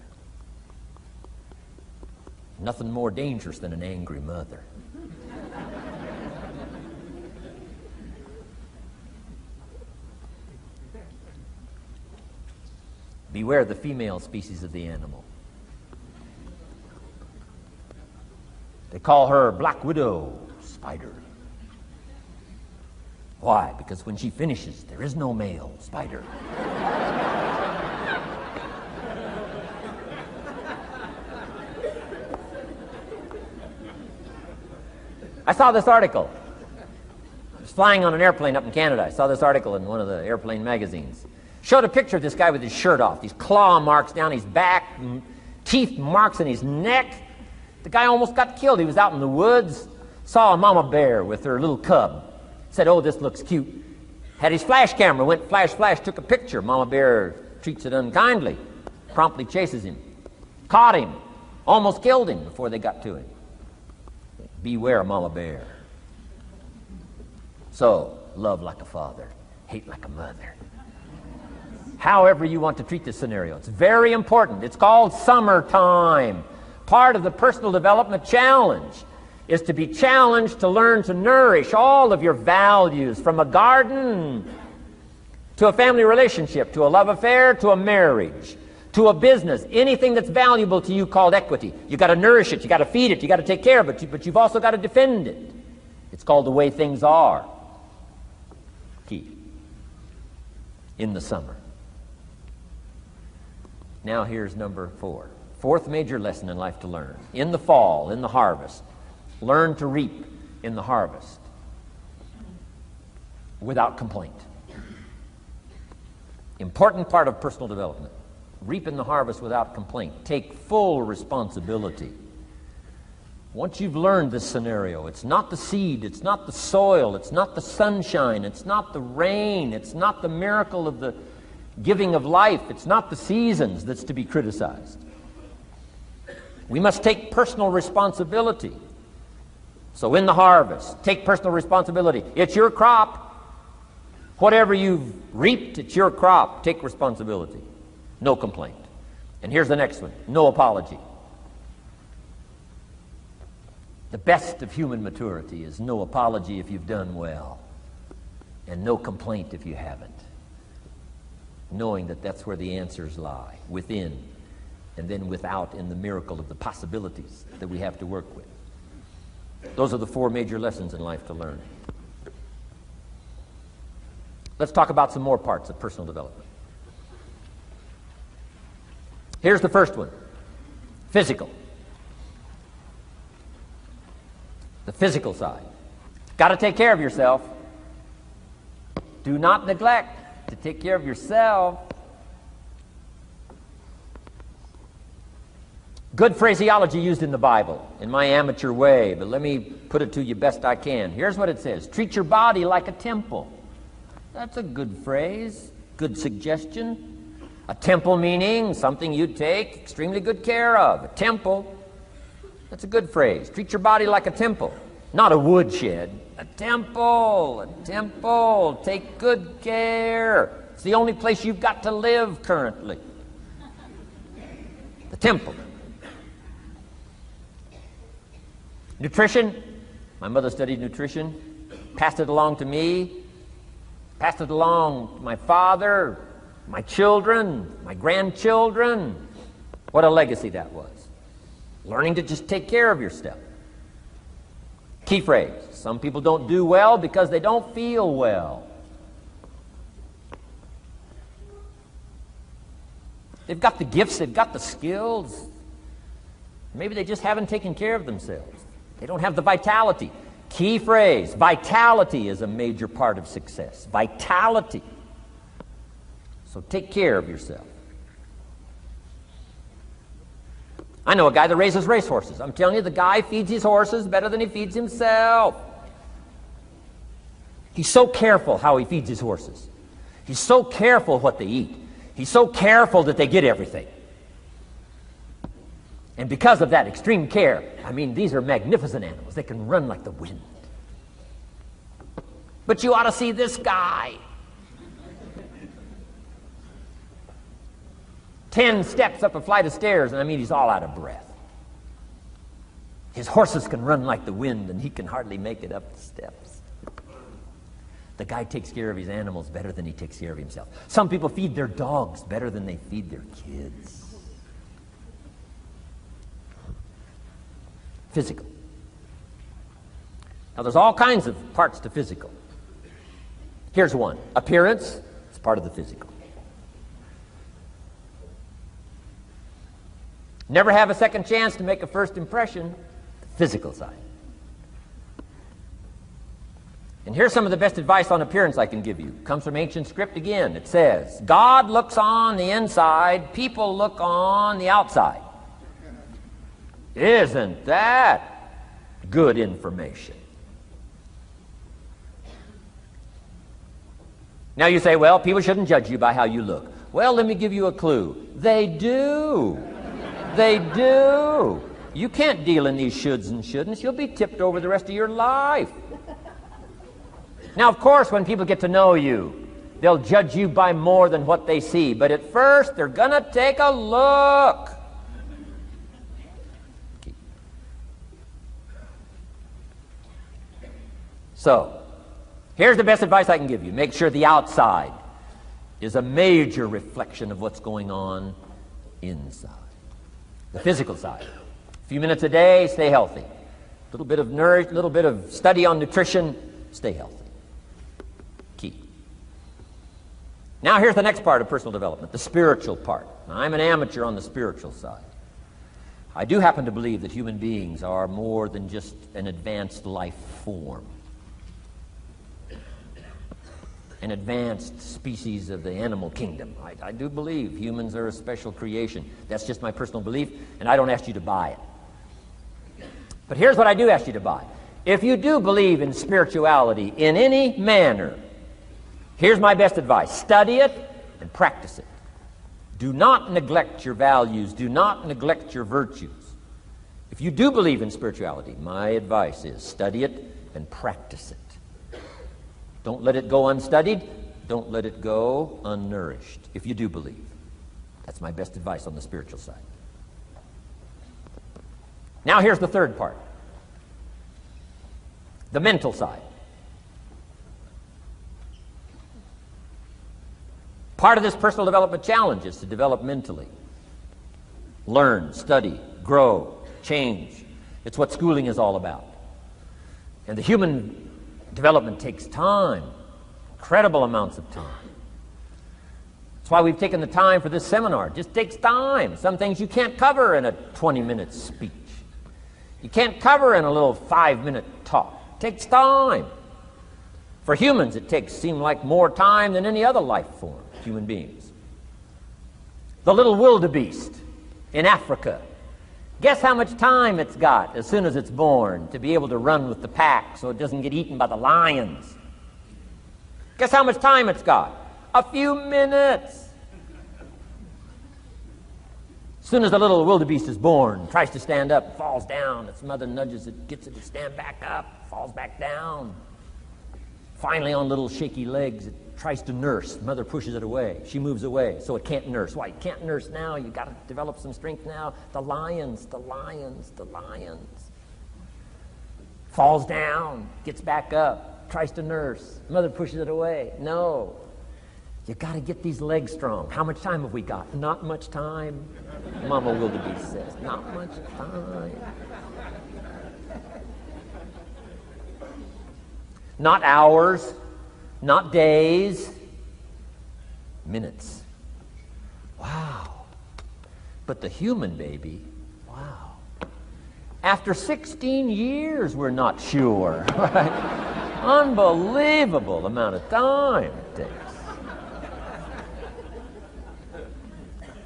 Nothing more dangerous than an angry mother. Beware the female species of the animal. They call her Black Widow spider. Why? Because when she finishes, there is no male spider. I saw this article. I was flying on an airplane up in Canada. I saw this article in one of the airplane magazines. Showed a picture of this guy with his shirt off, these claw marks down his back, teeth marks in his neck. The guy almost got killed. He was out in the woods, saw a mama bear with her little cub. Said, oh, this looks cute. Had his flash camera, went flash, flash, took a picture. Mama bear treats it unkindly, promptly chases him. Caught him, almost killed him before they got to him. Beware mama bear. So, love like a father, hate like a mother. However you want to treat this scenario, it's very important. It's called summertime. Part of the personal development challenge is to be challenged to learn to nourish all of your values, from a garden to a family relationship, to a love affair, to a marriage, to a business, anything that's valuable to you called equity. You've got to nourish it, you've got to feed it, you've got to take care of it, but you've also got to defend it. It's called the way things are. Key. In the summer. Now here's number 4. Fourth major lesson in life to learn. In the fall, in the harvest, learn to reap in the harvest without complaint. Important part of personal development. Reap in the harvest without complaint. Take full responsibility. Once you've learned this scenario, it's not the seed, it's not the soil, it's not the sunshine, it's not the rain, it's not the miracle of the giving of life, it's not the seasons that's to be criticized. We must take personal responsibility. So in the harvest, take personal responsibility. It's your crop. Whatever you've reaped, it's your crop. Take responsibility. No complaint. And here's the next one. No apology. The best of human maturity is no apology if you've done well, and no complaint if you haven't. Knowing that that's where the answers lie, within, and then without in the miracle of the possibilities that we have to work with. Those are the 4 major lessons in life to learn. Let's talk about some more parts of personal development. Here's the first one. Physical. The physical side. Got to take care of yourself. Do not neglect to take care of yourself. Good phraseology used in the Bible, in my amateur way, but let me put it to you best I can. Here's what it says. Treat your body like a temple. That's a good phrase, good suggestion. A temple meaning something you take extremely good care of. A temple, that's a good phrase. Treat your body like a temple, not a woodshed. A temple, a temple. Take good care. It's the only place you've got to live currently. The temple. Nutrition. My mother studied nutrition, passed it along to me, passed it along to my father, my children, my grandchildren. What a legacy that was. Learning to just take care of yourself. Key phrase. Some people don't do well because they don't feel well. They've got the gifts, they've got the skills. Maybe they just haven't taken care of themselves. They don't have the vitality. Key phrase. Vitality is a major part of success. Vitality. So take care of yourself. I know a guy that raises racehorses. I'm telling you, the guy feeds his horses better than he feeds himself. He's so careful how he feeds his horses. He's so careful what they eat. He's so careful that they get everything. And because of that extreme care, I mean, these are magnificent animals. They can run like the wind. But you ought to see this guy. 10 steps up a flight of stairs, and I mean, he's all out of breath. His horses can run like the wind, and he can hardly make it up the steps. The guy takes care of his animals better than he takes care of himself. Some people feed their dogs better than they feed their kids. Physical. Now, there's all kinds of parts to physical. Here's one. Appearance is part of the physical. Never have a second chance to make a first impression. The physical side. And here's some of the best advice on appearance I can give you. It comes from ancient script again. It says, God looks on the inside, people look on the outside. Isn't that good information? Now you say, well, people shouldn't judge you by how you look. Well, let me give you a clue. They do. They do. You can't deal in these shoulds and shouldn'ts. You'll be tipped over the rest of your life. Now, of course, when people get to know you, they'll judge you by more than what they see. But at first, they're going to take a look. So, here's the best advice I can give you. Make sure the outside is a major reflection of what's going on inside. The physical side. A few minutes a day, stay healthy. A little bit of study on nutrition, stay healthy. Key. Now here's the next part of personal development, the spiritual part. Now, I'm an amateur on the spiritual side. I do happen to believe that human beings are more than just an advanced life form. An advanced species of the animal kingdom. I do believe humans are a special creation. That's just my personal belief, and I don't ask you to buy it. But here's what I do ask you to buy. If you do believe in spirituality in any manner, here's my best advice. Study it and practice it. Do not neglect your values. Do not neglect your virtues. If you do believe in spirituality, my advice is study it and practice it. Don't let it go unstudied. Don't let it go unnourished, if you do believe. That's my best advice on the spiritual side. Now here's the third part. The mental side. Part of this personal development challenge is to develop mentally. Learn, study, grow, change. It's what schooling is all about. And the human development takes time, incredible amounts of time. That's why we've taken the time for this seminar. It just takes time. Some things you can't cover in a 20-minute speech. You can't cover in a little 5-minute talk. It takes time. For humans, it seems like more time than any other life form, human beings. The little wildebeest in Africa. Guess how much time it's got as soon as it's born to be able to run with the pack so it doesn't get eaten by the lions? Guess how much time it's got? A few minutes. As soon as the little wildebeest is born, tries to stand up, falls down. Its mother nudges it, gets it to stand back up, falls back down. Finally, on little shaky legs, it tries to nurse. Mother pushes it away. She moves away, so it can't nurse. Why? You can't nurse now. You've got to develop some strength now. The lions. Falls down, gets back up, tries to nurse. Mother pushes it away. No. You got to get these legs strong. How much time have we got? Not much time. Mama wildebeest says, not much time. Not hours, not days, minutes. Wow. But the human baby, wow. After 16 years, we're not sure. Right? Unbelievable amount of time it takes.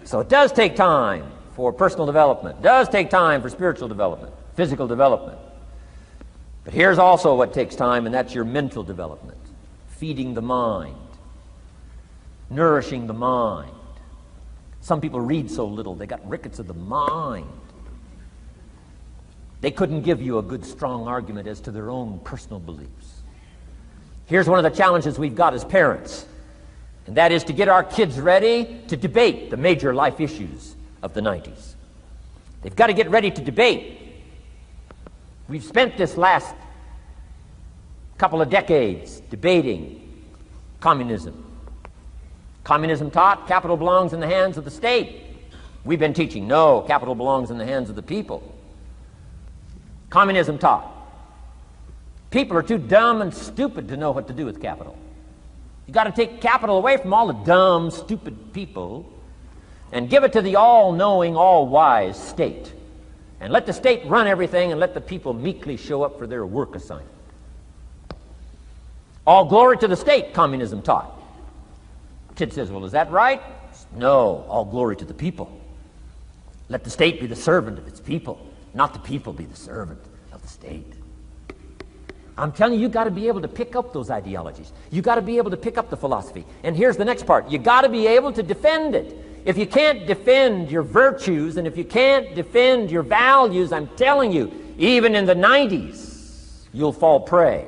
So it does take time for personal development. It does take time for spiritual development, physical development. But here's also what takes time, and that's your mental development. Feeding the mind. Nourishing the mind. Some people read so little, they got rickets of the mind. They couldn't give you a good, strong argument as to their own personal beliefs. Here's one of the challenges we've got as parents, and that is to get our kids ready to debate the major life issues of the 90s. They've got to get ready to debate. We've spent this last couple of decades debating communism. Communism taught capital belongs in the hands of the state. We've been teaching, no, capital belongs in the hands of the people. Communism taught people are too dumb and stupid to know what to do with capital. You've got to take capital away from all the dumb, stupid people and give it to the all-knowing, all-wise state. And let the state run everything and let the people meekly show up for their work assignment. All glory to the state, communism taught. Kid says, well, is that right? No, all glory to the people. Let the state be the servant of its people, not the people be the servant of the state. I'm telling you, you've got to be able to pick up those ideologies. You've got to be able to pick up the philosophy. And here's the next part. You've got to be able to defend it. If you can't defend your virtues and if you can't defend your values, I'm telling you, even in the 90s, you'll fall prey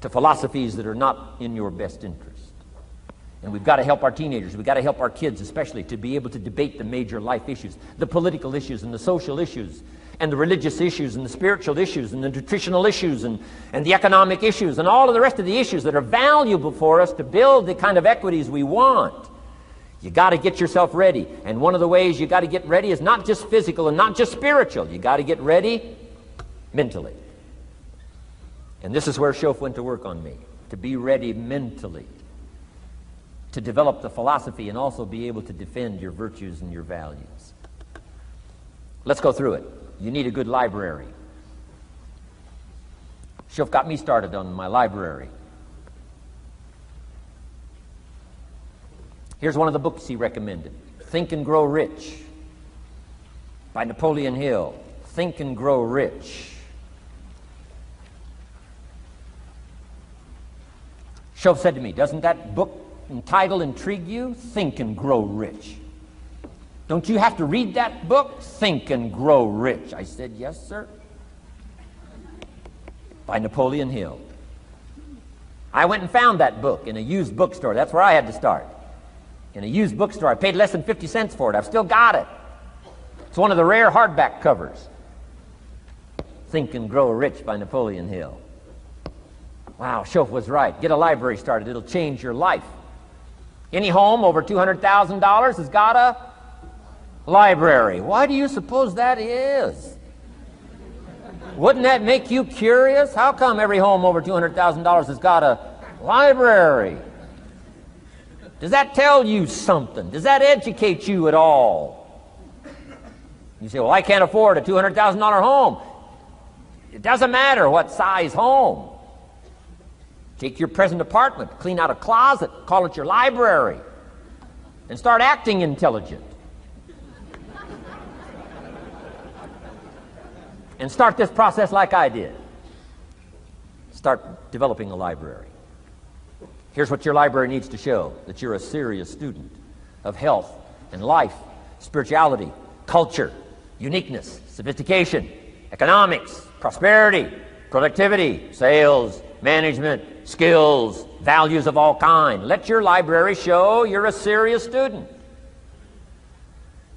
to philosophies that are not in your best interest. And we've got to help our teenagers, we've got to help our kids especially to be able to debate the major life issues, the political issues and the social issues and the religious issues and the spiritual issues and the nutritional issues and the economic issues and all of the rest of the issues that are valuable for us to build the kind of equities we want. You got to get yourself ready. And one of the ways you got to get ready is not just physical and not just spiritual. You got to get ready mentally. And this is where Shof went to work on me, to be ready mentally, to develop the philosophy and also be able to defend your virtues and your values. Let's go through it. You need a good library. Shof got me started on my library. Here's one of the books he recommended. Think and Grow Rich by Napoleon Hill. Think and Grow Rich. Shof said to me, doesn't that book and title intrigue you? Think and Grow Rich. Don't you have to read that book? Think and Grow Rich. I said, yes, sir. By Napoleon Hill. I went and found that book in a used bookstore. That's where I had to start. In a used bookstore. I paid less than 50 cents for it. I've still got it. It's one of the rare hardback covers. Think and Grow Rich by Napoleon Hill. Wow, Schoaf was right. Get a library started. It'll change your life. Any home over $200,000 has got a library. Why do you suppose that is? Wouldn't that make you curious? How come every home over $200,000 has got a library? Does that tell you something? Does that educate you at all? You say, well, I can't afford a $200,000 home. It doesn't matter what size home. Take your present apartment, clean out a closet, call it your library, and start acting intelligent. And start this process like I did. Start developing a library. Here's what your library needs to show: that you're a serious student of health and life, spirituality, culture, uniqueness, sophistication, economics, prosperity, productivity, sales, management, skills, values of all kinds. Let your library show you're a serious student.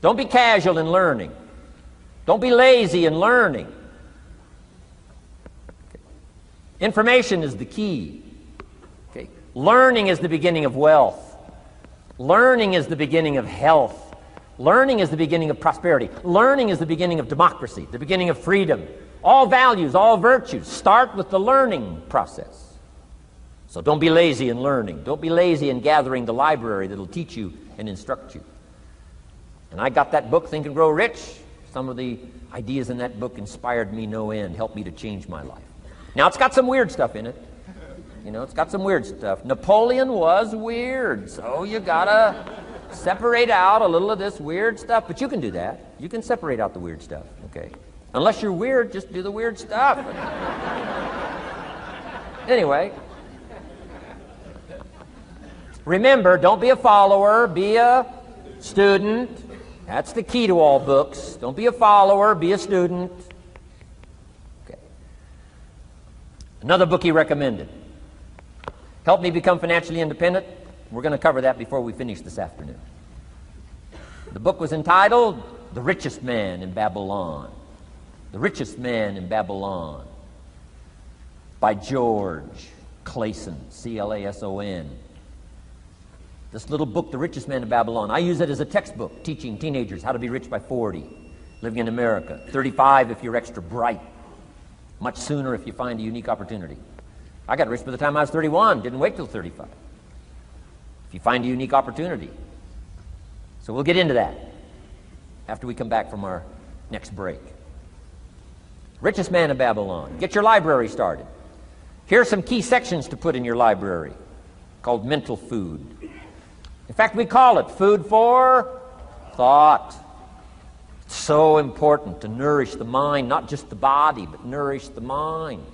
Don't be casual in learning. Don't be lazy in learning. Okay. Information is the key. Okay. Learning is the beginning of wealth. Learning is the beginning of health. Learning is the beginning of prosperity. Learning is the beginning of democracy, the beginning of freedom. All values, all virtues start with the learning process. So don't be lazy in learning. Don't be lazy in gathering the library that'll teach you and instruct you. And I got that book, Think and Grow Rich. Some of the ideas in that book inspired me no end, helped me to change my life. Now, it's got some weird stuff in it. You know, it's got some weird stuff. Napoleon was weird, so you gotta separate out a little of this weird stuff. But you can do that. You can separate out the weird stuff, okay? Unless you're weird, just do the weird stuff. Anyway, remember, don't be a follower, be a student. That's the key to all books. Don't be a follower, be a student. Okay. Another book he recommended. Help Me Become Financially Independent. We're going to cover that before we finish this afternoon. The book was entitled The Richest Man in Babylon. The Richest Man in Babylon by George Clason, C-L-A-S-O-N. This little book, The Richest Man in Babylon, I use it as a textbook teaching teenagers how to be rich by 40, living in America. 35 if you're extra bright. Much sooner if you find a unique opportunity. I got rich by the time I was 31, didn't wait till 35. If you find a unique opportunity. So we'll get into that after we come back from our next break. Richest Man in Babylon. Get your library started. Here are some key sections to put in your library called mental food. In fact, we call it food for thought. It's so important to nourish the mind, not just the body, but nourish the mind.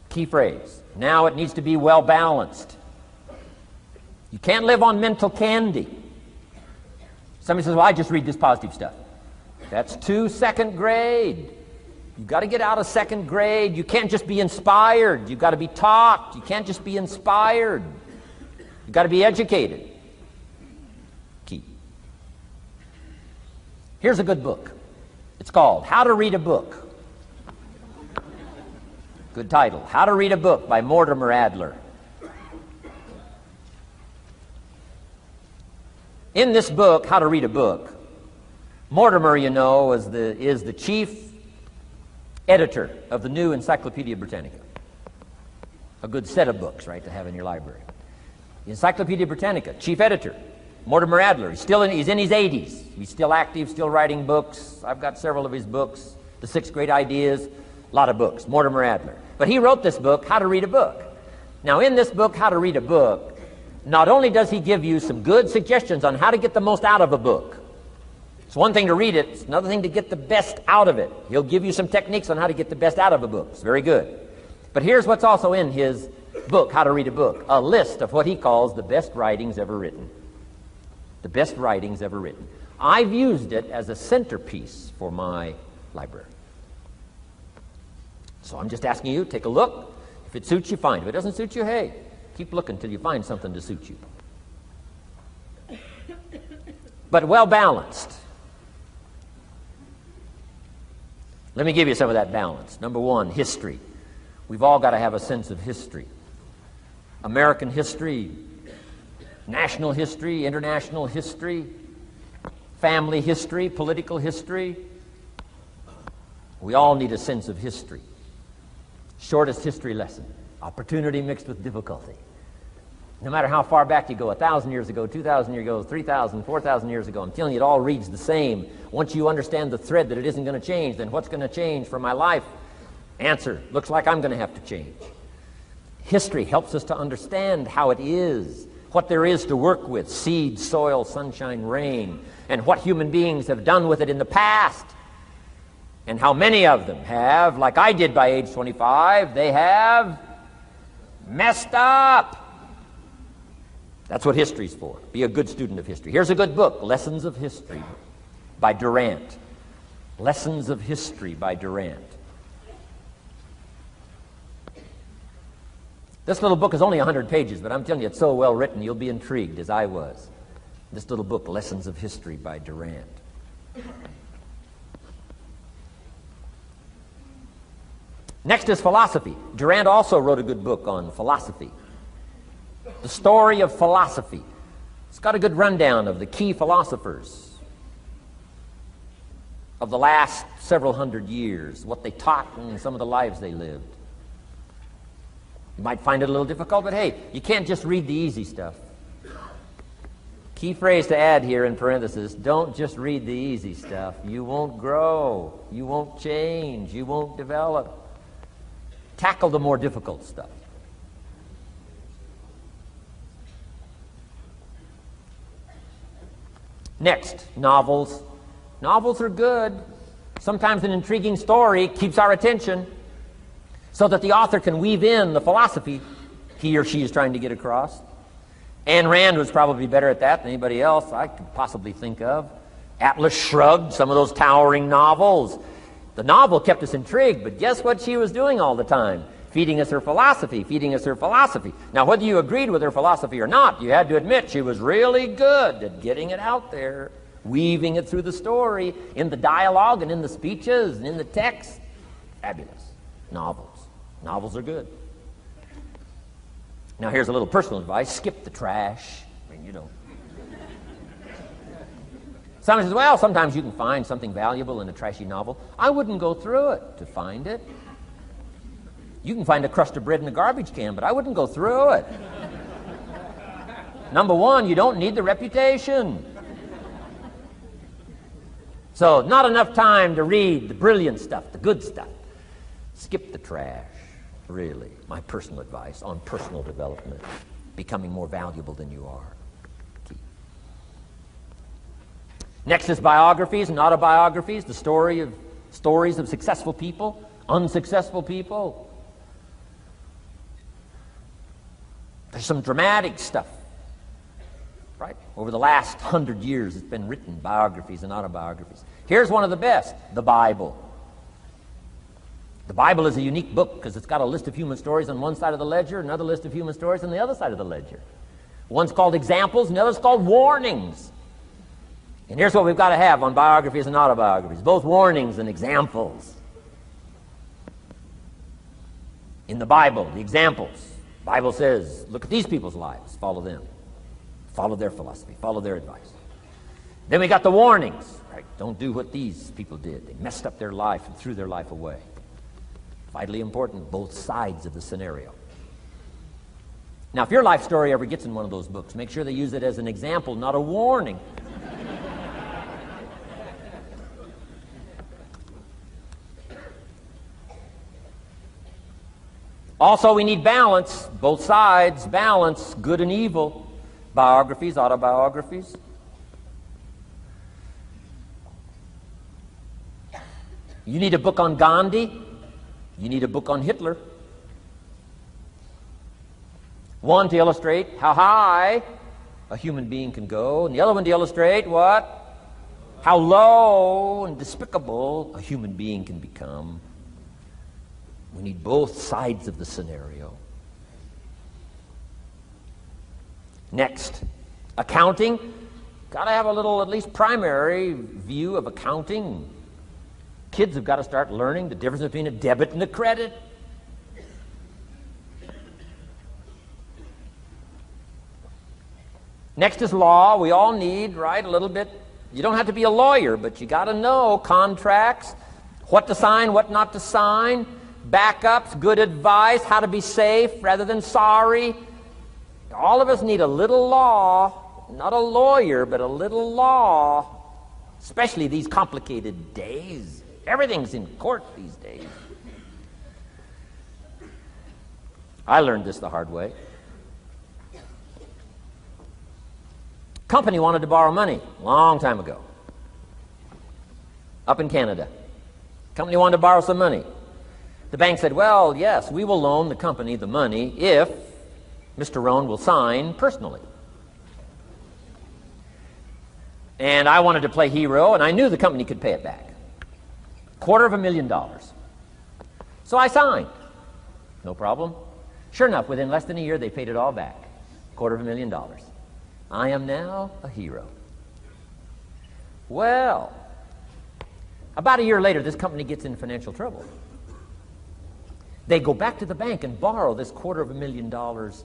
Key phrase. Now it needs to be well balanced. You can't live on mental candy. Somebody says, well, I just read this positive stuff. That's too second grade. You've got to get out of second grade. You can't just be inspired. You've got to be taught. You can't just be inspired. You've got to be educated. Key. Here's a good book. It's called How to Read a Book. Good title. How to Read a Book by Mortimer Adler. In this book, How to Read a Book, Mortimer, you know, is the chief editor of the new Encyclopedia Britannica. A good set of books, right, to have in your library. The Encyclopedia Britannica, chief editor, Mortimer Adler. He's in his 80s. He's still active, still writing books. I've got several of his books. The 6 Great Ideas, a lot of books. Mortimer Adler. But he wrote this book, How to Read a Book. Now, in this book, How to Read a Book, not only does he give you some good suggestions on how to get the most out of a book. It's one thing to read it, it's another thing to get the best out of it. He'll give you some techniques on how to get the best out of a book. It's very good. But here's what's also in his book, How to Read a Book, a list of what he calls the best writings ever written. The best writings ever written. I've used it as a centerpiece for my library. So I'm just asking you, take a look. If it suits you, fine. If it doesn't suit you, hey, keep looking until you find something to suit you. But well balanced. Let me give you some of that balance. Number one, history. We've all got to have a sense of history. American history, national history, international history, family history, political history. We all need a sense of history. Shortest history lesson. Opportunity mixed with difficulty. No matter how far back you go, 1,000 years ago, 2,000 years ago, 3,000, 4,000 years ago, I'm telling you, it all reads the same. Once you understand the thread that it isn't going to change, then what's going to change for my life? Answer, looks like I'm going to have to change. History helps us to understand how it is, what there is to work with, seed, soil, sunshine, rain, and what human beings have done with it in the past. And how many of them have, like I did by age 25, they have messed up. That's what history's for. Be a good student of history. Here's a good book, Lessons of History by Durant. Lessons of History by Durant. This little book is only 100 pages, but I'm telling you, it's so well written, you'll be intrigued, as I was. This little book, Lessons of History by Durant. Next is philosophy. Durant also wrote a good book on philosophy. The Story of Philosophy. It's got a good rundown of the key philosophers of the last several hundred years, what they taught and some of the lives they lived. You might find it a little difficult, but hey, you can't just read the easy stuff. Key phrase to add here in parentheses, don't just read the easy stuff. You won't grow. You won't change. You won't develop. Tackle the more difficult stuff. Next, novels. Novels are good. Sometimes an intriguing story keeps our attention so that the author can weave in the philosophy he or she is trying to get across. Ayn Rand was probably better at that than anybody else I could possibly think of. Atlas Shrugged, some of those towering novels. The novel kept us intrigued, but guess what she was doing all the time? Feeding us her philosophy, feeding us her philosophy. Now, whether you agreed with her philosophy or not, you had to admit she was really good at getting it out there, weaving it through the story, in the dialogue and in the speeches and in the text. Fabulous. Novels. Novels are good. Now, here's a little personal advice. Skip the trash. I mean, you know. Someone says, well, sometimes you can find something valuable in a trashy novel. I wouldn't go through it to find it. You can find a crust of bread in a garbage can, but I wouldn't go through it. Number one, you don't need the reputation. So, not enough time to read the brilliant stuff, the good stuff. Skip the trash, really. My personal advice on personal development, becoming more valuable than you are. Key. Next is biographies and autobiographies, the stories of successful people, unsuccessful people. There's some dramatic stuff, right? Over the last 100 years, it's been written, biographies and autobiographies. Here's one of the best, the Bible. The Bible is a unique book because it's got a list of human stories on one side of the ledger, another list of human stories on the other side of the ledger. One's called examples, and the other's called warnings. And here's what we've got to have on biographies and autobiographies, both warnings and examples. In the Bible, the examples. The Bible says, look at these people's lives, follow them. Follow their philosophy, follow their advice. Then we got the warnings, right? Don't do what these people did. They messed up their life and threw their life away. Vitally important, both sides of the scenario. Now, if your life story ever gets in one of those books, make sure they use it as an example, not a warning. Also, we need balance, both sides, balance, good and evil, biographies, autobiographies. You need a book on Gandhi. You need a book on Hitler. One to illustrate how high a human being can go, and the other one to illustrate what? How low and despicable a human being can become. We need both sides of the scenario. Next, accounting. Got to have a little, at least primary view of accounting. Kids have got to start learning the difference between a debit and a credit. Next is law. We all need, right, a little bit. You don't have to be a lawyer, but you got to know contracts, what to sign, what not to sign, backups, good advice, how to be safe rather than sorry. All of us need a little law, not a lawyer, but a little law, especially these complicated days. Everything's in court these days. I learned this the hard way. Company wanted to borrow money a long time ago, up in Canada. Company wanted to borrow some money. The bank said, well, yes, we will loan the company the money if Mr. Rohn will sign personally. And I wanted to play hero, and I knew the company could pay it back. $250,000. So I signed. No problem. Sure enough, within less than a year, they paid it all back. $250,000. I am now a hero. Well, about a year later, this company gets in financial trouble. They go back to the bank and borrow this $250,000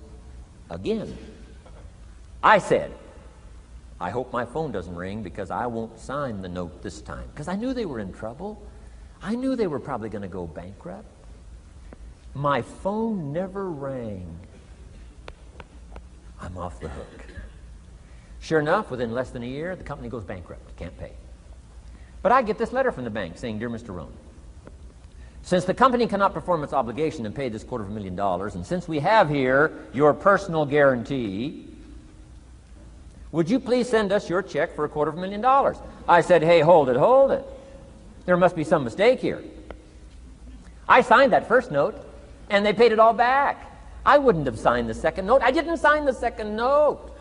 again. I said, I hope my phone doesn't ring because I won't sign the note this time. Because I knew they were in trouble. I knew they were probably going to go bankrupt. My phone never rang. I'm off the hook. Sure enough, within less than a year, the company goes bankrupt. Can't pay. But I get this letter from the bank saying, Dear Mr. Rohn, since the company cannot perform its obligation and pay this $250,000, and since we have here your personal guarantee, would you please send us your check for $250,000? I said, hey, hold it. There must be some mistake here. I signed that first note, and they paid it all back. I wouldn't have signed the second note. I didn't sign the second note.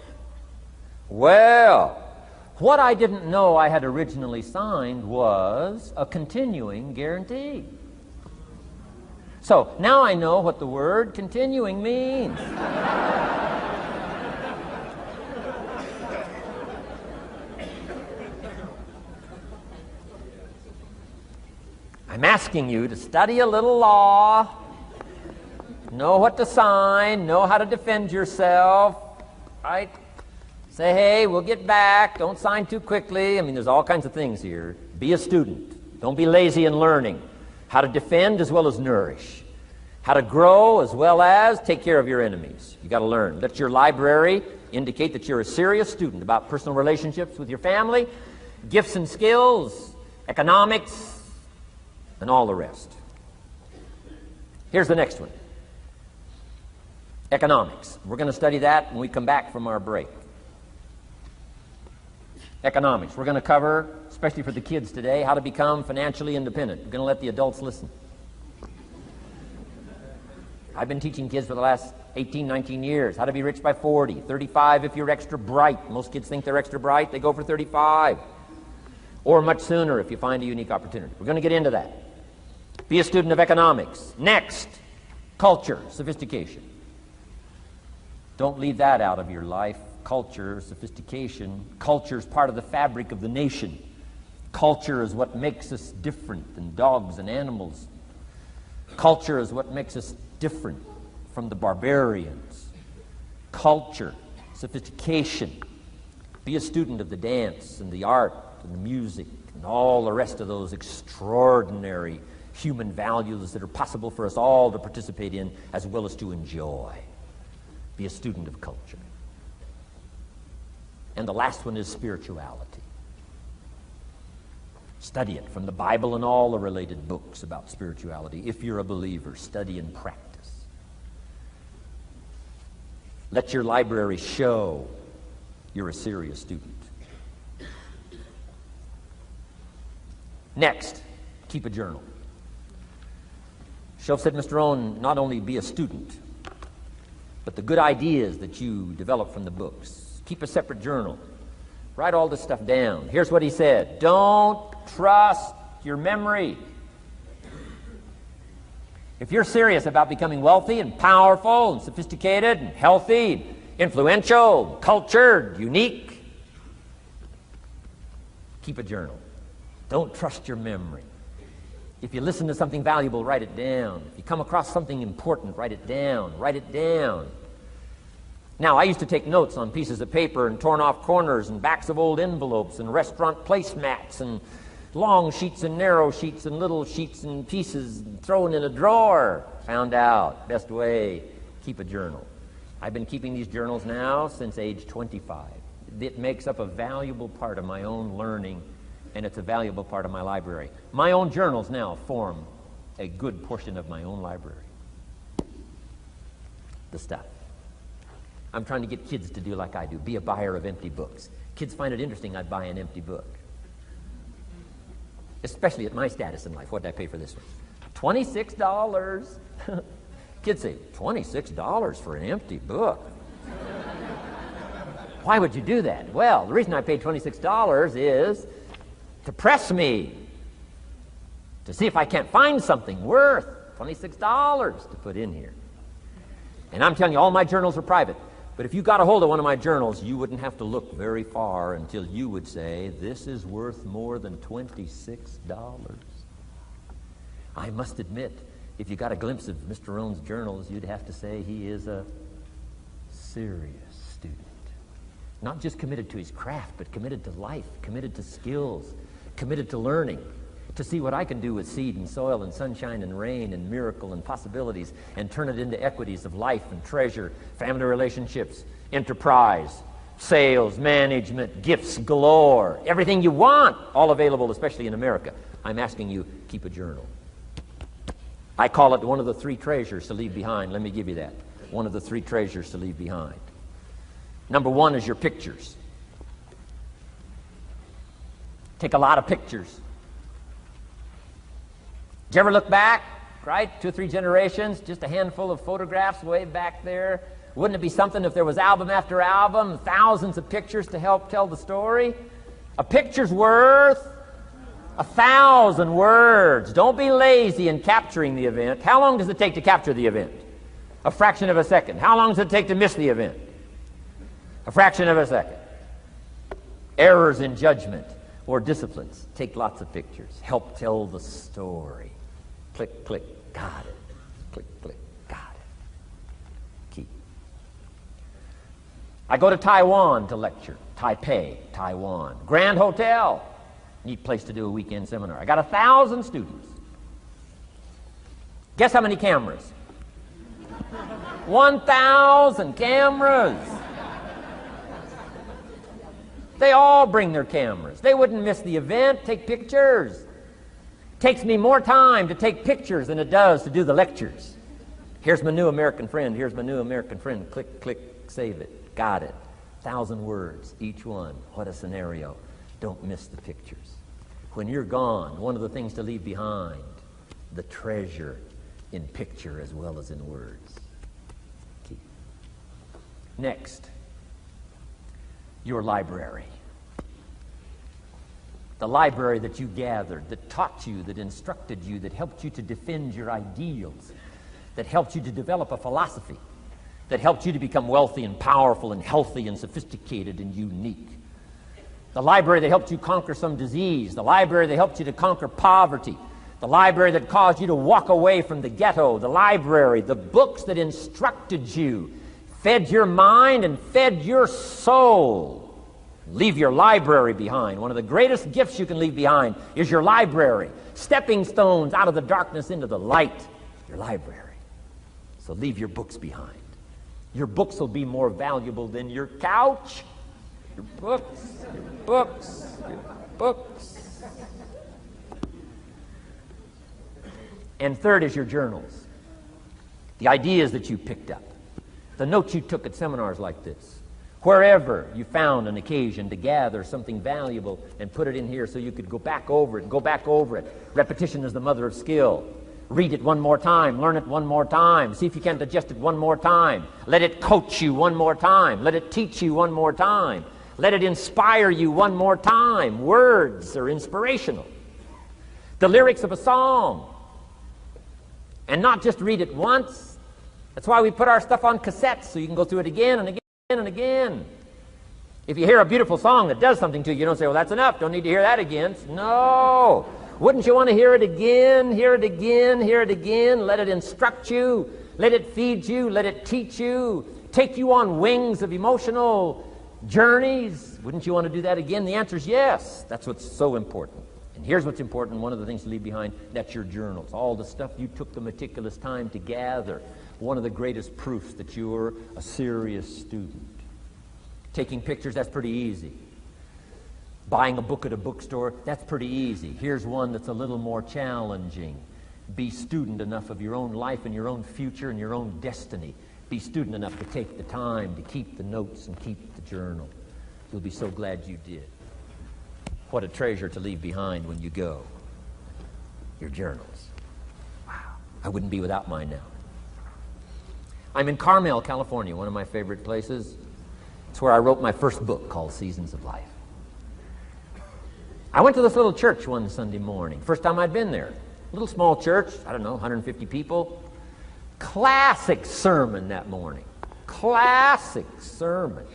Well, what I didn't know I had originally signed was a continuing guarantee. So now I know what the word continuing means. I'm asking you to study a little law, know what to sign, know how to defend yourself, right? Say, hey, we'll get back. Don't sign too quickly. I mean, there's all kinds of things here. Be a student. Don't be lazy in learning. How to defend as well as nourish. How to grow as well as take care of your enemies. You got to learn. Let your library indicate that you're a serious student about personal relationships with your family, gifts and skills, economics, and all the rest. Here's the next one. Economics. We're going to study that when we come back from our break. Economics. We're going to cover, especially for the kids today, how to become financially independent. We're going to let the adults listen. I've been teaching kids for the last 18, 19 years how to be rich by 40, 35 if you're extra bright. Most kids think they're extra bright. They go for 35. Or much sooner if you find a unique opportunity. We're going to get into that. Be a student of economics. Next, culture, sophistication. Don't leave that out of your life. Culture, sophistication. Culture is part of the fabric of the nation. Culture is what makes us different than dogs and animals. Culture is what makes us different from the barbarians. Culture, sophistication. Be a student of the dance and the art and the music and all the rest of those extraordinary human values that are possible for us all to participate in as well as to enjoy. Be a student of culture. And the last one is spirituality. Study it from the Bible and all the related books about spirituality. If you're a believer, study and practice. Let your library show you're a serious student. Next, keep a journal. Shelf said, Mr. Rohn, not only be a student, but the good ideas that you develop from the books, Keep a separate journal. Write all this stuff down. Here's what he said. Don't trust your memory. If you're serious about becoming wealthy and powerful and sophisticated and healthy, influential, cultured, unique, keep a journal. Don't trust your memory. If you listen to something valuable, write it down. If you come across something important, write it down. Write it down. Now, I used to take notes on pieces of paper and torn off corners and backs of old envelopes and restaurant placemats and long sheets and narrow sheets and little sheets and pieces thrown in a drawer. Found out, best way, keep a journal. I've been keeping these journals now since age 25. It makes up a valuable part of my own learning, and it's a valuable part of my library. My own journals now form a good portion of my own library. The stuff. I'm trying to get kids to do like I do, be a buyer of empty books. Kids find it interesting I'd buy an empty book. Especially at my status in life. What did I pay for this one? $26. Kids say, $26 for an empty book? Why would you do that? Well, the reason I paid $26 is to press me, to see if I can't find something worth $26 to put in here. And I'm telling you, all my journals are private. But if you got a hold of one of my journals, you wouldn't have to look very far until you would say, this is worth more than $26. I must admit, if you got a glimpse of Mr. Rohn's journals, you'd have to say he is a serious student. Not just committed to his craft, but committed to life, committed to skills, committed to learning, to see what I can do with seed and soil and sunshine and rain and miracle and possibilities and turn it into equities of life and treasure, family relationships, enterprise, sales, management, gifts galore, everything you want, all available, especially in America. I'm asking you, keep a journal. I call it one of the three treasures to leave behind. Let me give you that. One of the three treasures to leave behind. Number one is your pictures. Take a lot of pictures. Did you ever look back, right? 2 or 3 generations, just a handful of photographs way back there. Wouldn't it be something if there was album after album, thousands of pictures to help tell the story? A picture's worth 1,000 words. Don't be lazy in capturing the event. How long does it take to capture the event? A fraction of a second. How long does it take to miss the event? A fraction of a second. Errors in judgment or disciplines. Take lots of pictures. Help tell the story. Click, click, got it. Click, click, got it. Keep. I go to Taiwan to lecture. Taipei, Taiwan. Grand Hotel. Neat place to do a weekend seminar. I got 1,000 students. Guess how many cameras? 1,000 cameras. They all bring their cameras. They wouldn't miss the event, take pictures. Takes me more time to take pictures than it does to do the lectures. Here's my new American friend. Here's my new American friend. Click, click, save it. Got it. 1,000 words, each one. What a scenario. Don't miss the pictures. When you're gone, one of the things to leave behind, the treasure in picture as well as in words. Keep. Next, your library. The library that you gathered, that taught you, that instructed you, that helped you to defend your ideals, that helped you to develop a philosophy, that helped you to become wealthy and powerful and healthy and sophisticated and unique. The library that helped you conquer some disease, the library that helped you to conquer poverty, the library that caused you to walk away from the ghetto, the library, the books that instructed you, fed your mind and fed your soul. Leave your library behind. One of the greatest gifts you can leave behind is your library. Stepping stones out of the darkness into the light. Your library. So leave your books behind. Your books will be more valuable than your couch. Your books, your books, your books. And third is your journals. The ideas that you picked up. The notes you took at seminars like this. Wherever you found an occasion to gather something valuable and put it in here so you could go back over it and go back over it. Repetition is the mother of skill. Read it one more time. Learn it one more time. See if you can digest it one more time. Let it coach you one more time. Let it teach you one more time. Let it inspire you one more time. Words are inspirational. The lyrics of a song. And not just read it once. That's why we put our stuff on cassettes, so you can go through it again and again and again. If you hear a beautiful song that does something to you, you don't say, well, that's enough. Don't need to hear that again. No. Wouldn't you want to hear it again, hear it again, hear it again? Let it instruct you. Let it feed you. Let it teach you. Take you on wings of emotional journeys. Wouldn't you want to do that again? The answer is yes. That's what's so important. And here's what's important. One of the things to leave behind, that's your journals. All the stuff you took the meticulous time to gather. One of the greatest proofs that you're a serious student. Taking pictures, that's pretty easy. Buying a book at a bookstore, that's pretty easy. Here's one that's a little more challenging. Be student enough of your own life and your own future and your own destiny. Be student enough to take the time to keep the notes and keep the journal. You'll be so glad you did. What a treasure to leave behind when you go. Your journals. Wow. I wouldn't be without mine now. I'm in Carmel, California, one of my favorite places. It's where I wrote my first book called Seasons of Life. I went to this little church one Sunday morning. First time I'd been there. Little small church, I don't know, 150 people. Classic sermon that morning. Classic sermon.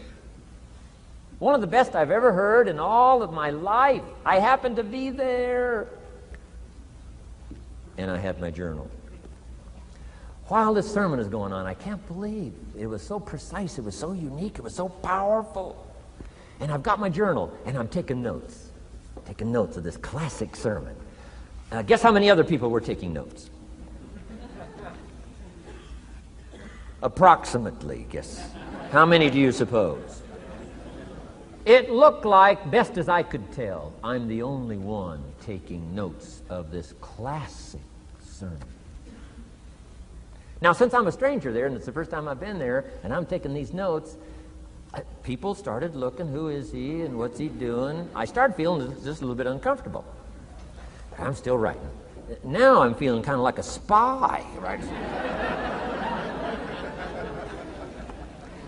One of the best I've ever heard in all of my life. I happened to be there. And I had my journal. While this sermon is going on, I can't believe it was so precise, it was so unique, it was so powerful. And I've got my journal, and I'm taking notes. Taking notes of this classic sermon. Guess how many other people were taking notes? Approximately, guess. How many do you suppose? It looked like, best as I could tell, I'm the only one taking notes of this classic sermon. Now, since I'm a stranger there, and it's the first time I've been there, and I'm taking these notes, people started looking, who is he and what's he doing? I started feeling just a little bit uncomfortable. I'm still writing. Now I'm feeling kind of like a spy, right?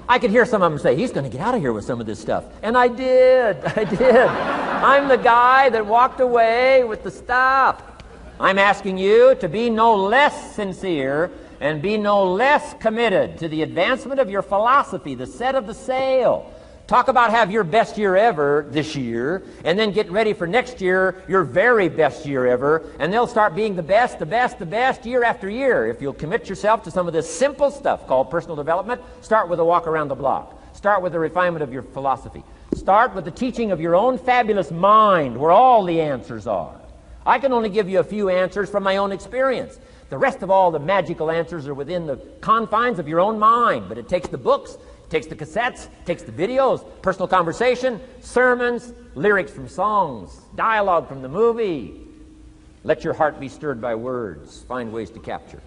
I could hear some of them say, he's going to get out of here with some of this stuff. And I did. I'm the guy that walked away with the stuff. I'm asking you to be no less sincere and be no less committed to the advancement of your philosophy, the set of the sail. Talk about have your best year ever this year, and then get ready for next year, your very best year ever, and they'll start being the best year after year. If you'll commit yourself to some of this simple stuff called personal development, start with a walk around the block. Start with the refinement of your philosophy. Start with the teaching of your own fabulous mind, where all the answers are. I can only give you a few answers from my own experience. The rest of all the magical answers are within the confines of your own mind. But it takes the books, it takes the cassettes, it takes the videos, personal conversation, sermons, lyrics from songs, dialogue from the movie. Let your heart be stirred by words. Find ways to capture.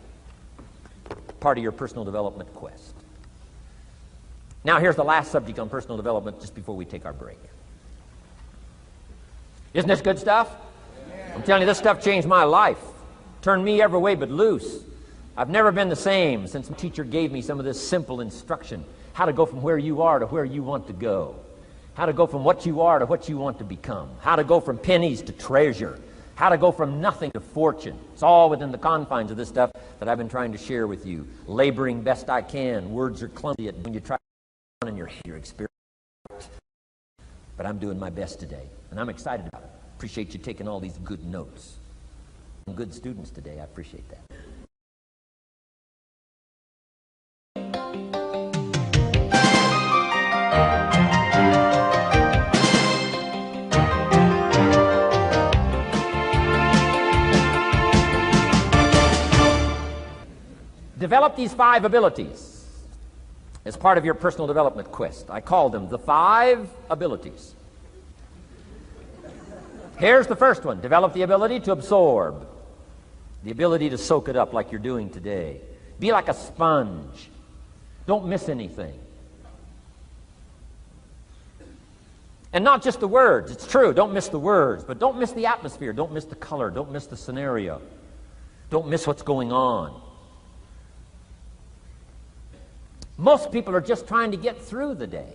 Part of your personal development quest. Now here's the last subject on personal development just before we take our break. Isn't this good stuff? I'm telling you, this stuff changed my life. Turned me every way but loose. I've never been the same since the teacher gave me some of this simple instruction. How to go from where you are to where you want to go. How to go from what you are to what you want to become. How to go from pennies to treasure. How to go from nothing to fortune. It's all within the confines of this stuff that I've been trying to share with you. Laboring best I can. Words are clumsy when you try to in your experience. But I'm doing my best today, and I'm excited about it. Appreciate you taking all these good notes. Good students today. I appreciate that. Develop these 5 abilities as part of your personal development quest. I call them the 5 abilities. Here's the first one. Develop the ability to absorb. The ability to soak it up like you're doing today. Be like a sponge. Don't miss anything. And not just the words. It's true, don't miss the words, but don't miss the atmosphere. Don't miss the color. Don't miss the scenario. Don't miss what's going on. Most people are just trying to get through the day.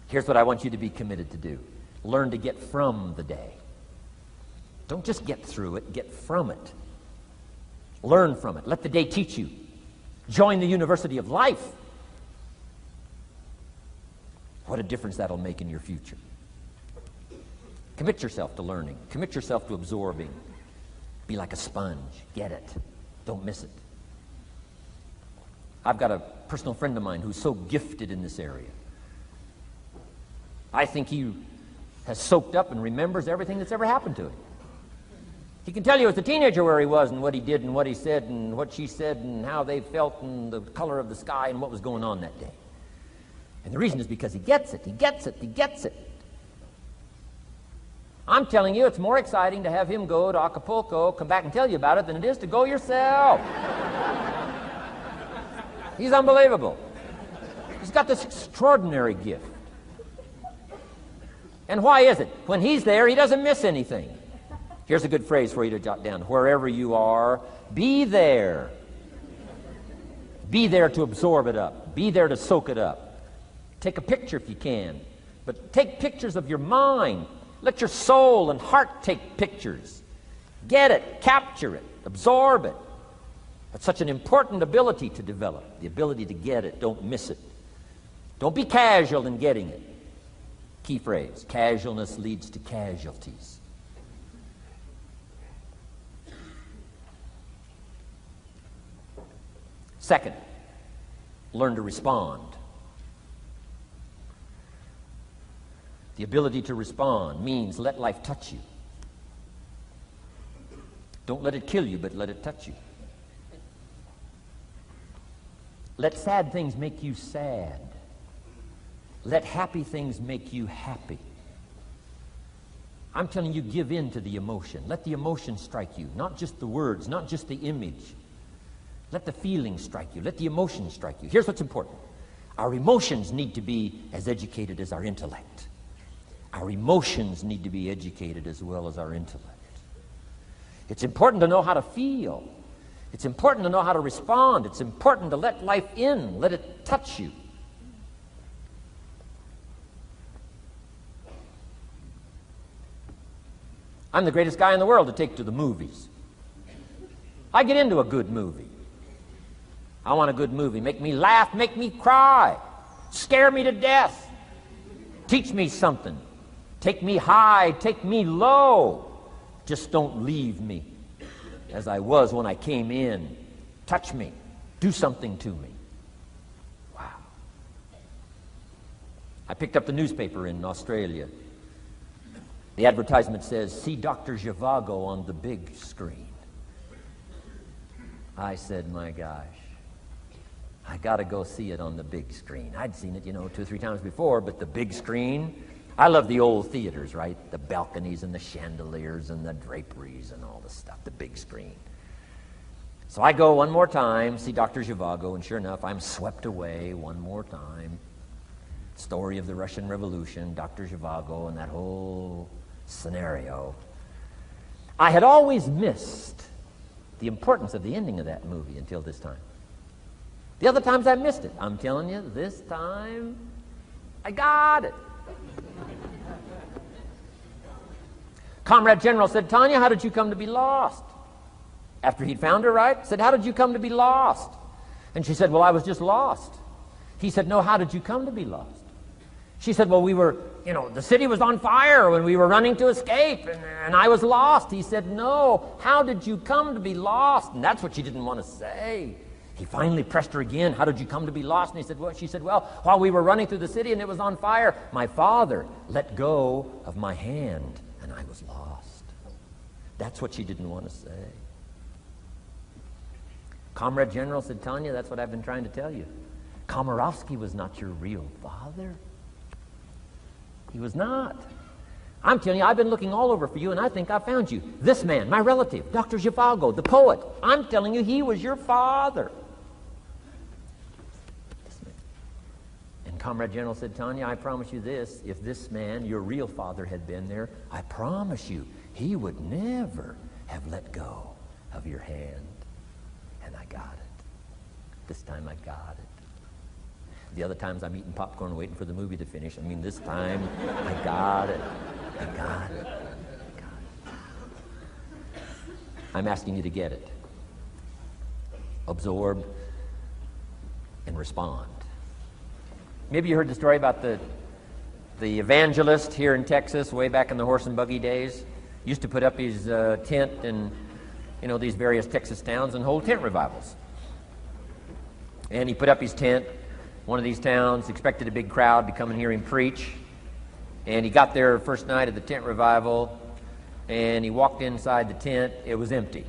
Here's what I want you to be committed to do. Learn to get from the day. Don't just get through it, get from it. Learn from it. Let the day teach you. Join the university of life. What a difference that'll make in your future. Commit yourself to learning. Commit yourself to absorbing. Be like a sponge. Get it. Don't miss it. I've got a personal friend of mine who's so gifted in this area. I think he has soaked up and remembers everything that's ever happened to him. He can tell you as a teenager where he was and what he did and what he said and what she said and how they felt and the color of the sky and what was going on that day. And the reason is because he gets it. He gets it. He gets it. I'm telling you, it's more exciting to have him go to Acapulco, come back and tell you about it, than it is to go yourself. He's unbelievable. He's got this extraordinary gift. And why is it? When he's there, he doesn't miss anything. Here's a good phrase for you to jot down. Wherever you are, be there. Be there to absorb it up. Be there to soak it up. Take a picture if you can. But take pictures of your mind. Let your soul and heart take pictures. Get it, capture it, absorb it. That's such an important ability to develop. The ability to get it, don't miss it. Don't be casual in getting it. Key phrase, casualness leads to casualties. Second, learn to respond. The ability to respond means let life touch you. Don't let it kill you, but let it touch you. Let sad things make you sad. Let happy things make you happy. I'm telling you, give in to the emotion. Let the emotion strike you, not just the words, not just the image. Let the feeling strike you. Let the emotion strike you. Here's what's important. Our emotions need to be as educated as our intellect. Our emotions need to be educated as well as our intellect. It's important to know how to feel. It's important to know how to respond. It's important to let life in. Let it touch you. I'm the greatest guy in the world to take to the movies. I get into a good movie. I want a good movie. Make me laugh, make me cry, scare me to death, teach me something, take me high, take me low. Just don't leave me as I was when I came in. Touch me, do something to me. Wow. I picked up the newspaper in Australia. The advertisement says, see Dr. Zhivago on the big screen. I said, my gosh, I got to go see it on the big screen. I'd seen it, 2 or 3 times before, but the big screen, I love the old theaters, right? The balconies and the chandeliers and the draperies and all the stuff, the big screen. So I go one more time, see Dr. Zhivago, and sure enough, I'm swept away one more time. Story of the Russian Revolution, Dr. Zhivago, and that whole scenario. I had always missed the importance of the ending of that movie until this time. The other times I missed it. I'm telling you, this time, I got it. Comrade General said, Tanya, how did you come to be lost? After he'd found her, right? Said, how did you come to be lost? And she said, well, I was just lost. He said, no, how did you come to be lost? She said, well, we were, the city was on fire when we were running to escape, and I was lost. He said, no, how did you come to be lost? And that's what she didn't want to say. He finally pressed her again. How did you come to be lost? And he said, well, she said, well, while we were running through the city and it was on fire, my father let go of my hand and I was lost. That's what she didn't want to say. Comrade General said, Tanya, that's what I've been trying to tell you. Komarovsky was not your real father. He was not. I'm telling you, I've been looking all over for you, and I think I found you. This man, my relative, Dr. Zhivago, the poet. I'm telling you, he was your father. And Comrade General said, Tanya, I promise you this. If this man, your real father, had been there, I promise you, he would never have let go of your hand. And I got it. This time I got it. The other times I'm eating popcorn waiting for the movie to finish. This time I got it. I got it. I got it. I'm asking you to get it. Absorb and respond. Maybe you heard the story about the evangelist here in Texas way back in the horse and buggy days. Used to put up his tent in these various Texas towns and hold tent revivals. And he put up his tent, one of these towns, expected a big crowd to come and hear him preach. And he got there first night of the tent revival, and he walked inside the tent. It was empty.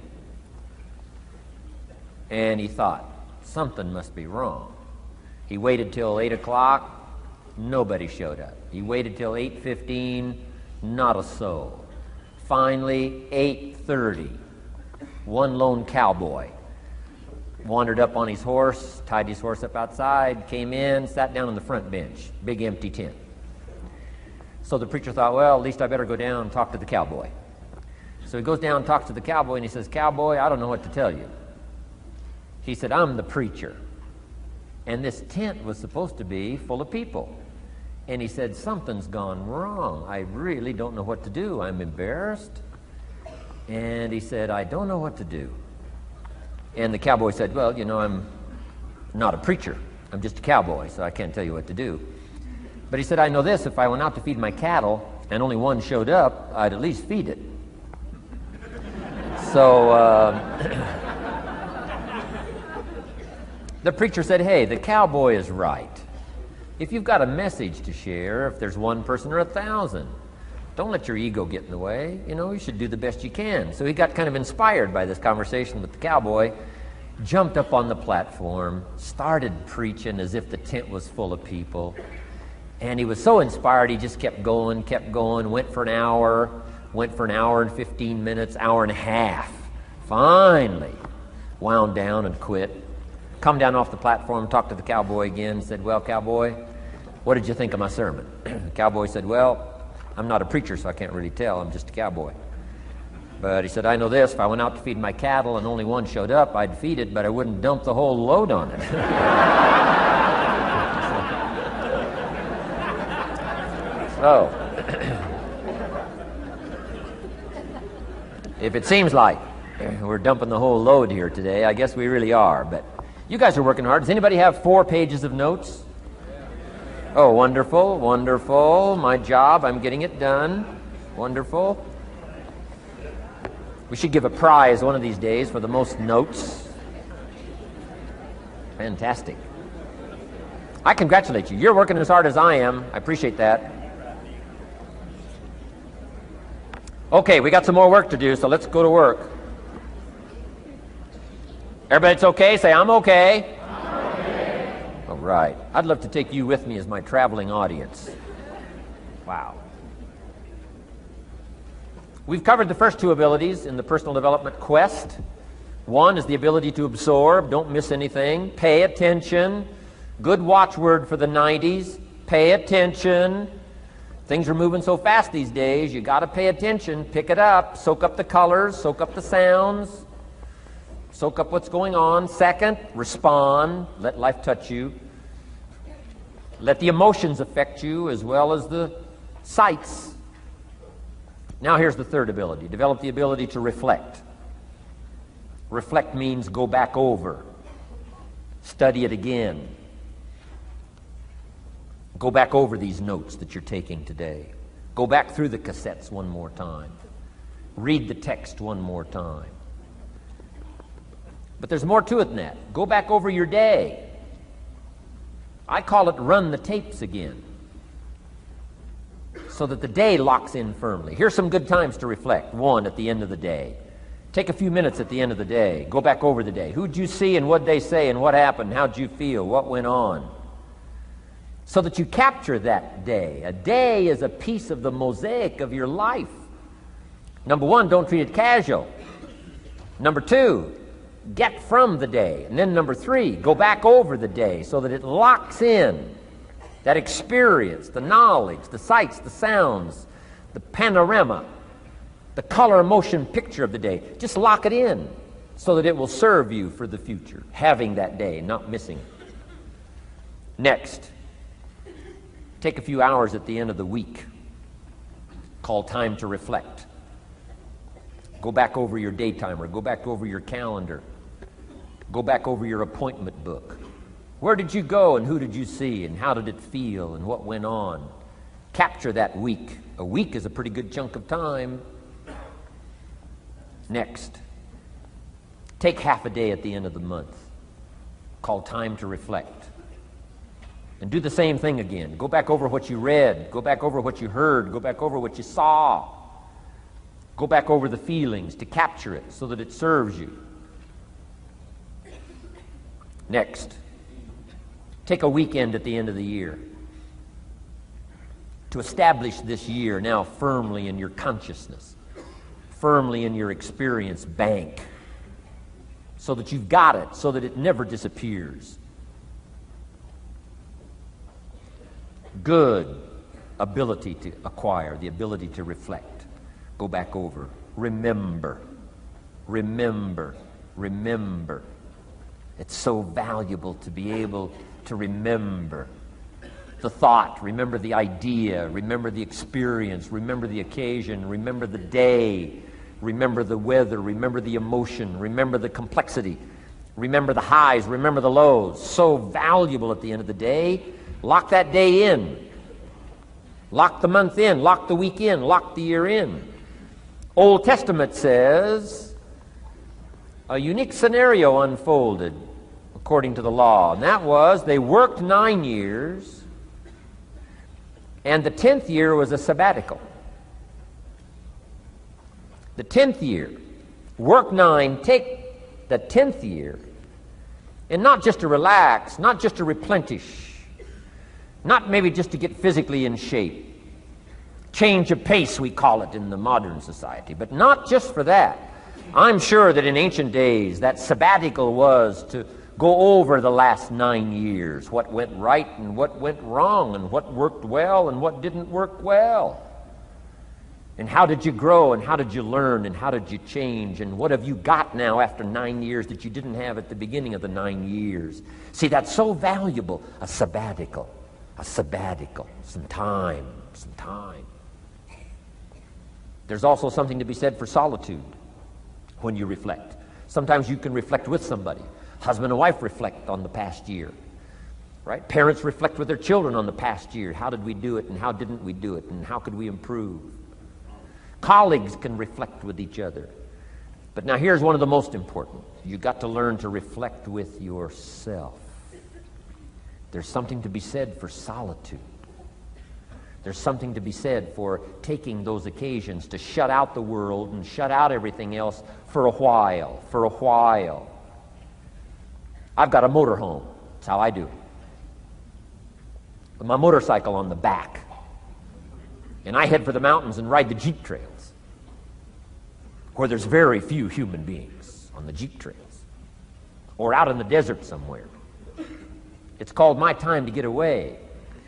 And he thought, something must be wrong. He waited till 8 o'clock. Nobody showed up. He waited till 8:15. Not a soul. Finally, 8:30. One lone cowboy wandered up on his horse, tied his horse up outside, came in, sat down on the front bench. Big empty tent. So the preacher thought, well, at least I better go down and talk to the cowboy. So he goes down and talks to the cowboy, and he says, "Cowboy, I don't know what to tell you." He said, "I'm the preacher. And this tent was supposed to be full of people." And he said, "Something's gone wrong. I really don't know what to do. I'm embarrassed." And he said, "I don't know what to do." And the cowboy said, "Well, I'm not a preacher. I'm just a cowboy, so I can't tell you what to do." But he said, "I know this. If I went out to feed my cattle and only one showed up, I'd at least feed it." So the preacher said, "Hey, the cowboy is right. If you've got a message to share, if there's one person or 1,000, don't let your ego get in the way. You should do the best you can." So he got kind of inspired by this conversation with the cowboy, jumped up on the platform, started preaching as if the tent was full of people. And he was so inspired, he just kept going, went for an hour and 15 minutes, hour and a half. Finally, wound down and quit. Come down off the platform, talked to the cowboy again, said, "Well, cowboy, what did you think of my sermon?" The cowboy said, "Well, I'm not a preacher, so I can't really tell. I'm just a cowboy. But," he said, "I know this. If I went out to feed my cattle and only one showed up, I'd feed it, but I wouldn't dump the whole load on it." So, if it seems like we're dumping the whole load here today, I guess we really are. But you guys are working hard. Does anybody have 4 pages of notes? Oh, wonderful, wonderful. My job, I'm getting it done. Wonderful. We should give a prize one of these days for the most notes. Fantastic. I congratulate you. You're working as hard as I am. I appreciate that. Okay, we got some more work to do, so let's go to work. Everybody's okay? Say, "I'm okay." I'm okay. All right. I'd love to take you with me as my traveling audience. Wow. We've covered the first 2 abilities in the personal development quest. One is the ability to absorb, don't miss anything, pay attention. Good watchword for the 90s, pay attention. Things are moving so fast these days, you got to pay attention, pick it up, soak up the colors, soak up the sounds, soak up what's going on. Second, respond, let life touch you. Let the emotions affect you as well as the sights. Now here's the third ability. Develop the ability to reflect. Reflect means go back over. Study it again. Go back over these notes that you're taking today. Go back through the cassettes one more time. Read the text one more time. But there's more to it than that. Go back over your day. I call it run the tapes again, so that the day locks in firmly. Here's some good times to reflect. 1, at the end of the day. Take a few minutes at the end of the day. Go back over the day. Who'd you see and what'd they say and what happened? How'd you feel? What went on? So that you capture that day. A day is a piece of the mosaic of your life. Number 1, don't treat it casual. Number 2, get from the day. And then number 3, go back over the day so that it locks in that experience, the knowledge, the sights, the sounds, the panorama, the color, motion picture of the day. Just lock it in. so that it will serve you for the future, having that day, not missing it. Next, take a few hours at the end of the week, called time to reflect. Go back over your day timer, go back over your calendar, go back over your appointment book. Where did you go and who did you see and how did it feel and what went on? Capture that week. A week is a pretty good chunk of time. Next, take half a day at the end of the month, called time to reflect. And do the same thing again. Go back over what you read, go back over what you heard, go back over what you saw. Go back over the feelings to capture it so that it serves you. Next, take a weekend at the end of the year to establish this year now firmly in your consciousness, firmly in your experience bank, so that you've got it, so that it never disappears. Good ability to acquire, the ability to reflect. Go back over. Remember. Remember. Remember. It's so valuable to be able to remember the thought, remember the idea, remember the experience, remember the occasion, remember the day, remember the weather, remember the emotion, remember the complexity, remember the highs, remember the lows. So valuable at the end of the day. Lock that day in. Lock the month in. Lock the week in. Lock the year in. Old Testament says a unique scenario unfolded according to the law, and that was they worked 9 years, and the 10th year was a sabbatical. The 10th year, work 9, take the 10th year, and not just to relax, not just to replenish, not maybe just to get physically in shape. Change of pace, we call it in the modern society, but not just for that. I'm sure that in ancient days, that sabbatical was to go over the last 9 years, what went right and what went wrong, and what worked well and what didn't work well. And how did you grow, and how did you learn, and how did you change, and what have you got now after 9 years that you didn't have at the beginning of the 9 years? See, that's so valuable, a sabbatical, some time. There's also something to be said for solitude when you reflect. Sometimes you can reflect with somebody. Husband and wife reflect on the past year, right? Parents reflect with their children on the past year. How did we do it, and how didn't we do it, and how could we improve? Colleagues can reflect with each other. But now here's one of the most important. You've got to learn to reflect with yourself. There's something to be said for solitude. There's something to be said for taking those occasions to shut out the world and shut out everything else for a while. I've got a motorhome. That's how I do it. With my motorcycle on the back. And I head for the mountains and ride the Jeep trails, where there's very few human beings on the Jeep trails, or out in the desert somewhere. It's called my time to get away.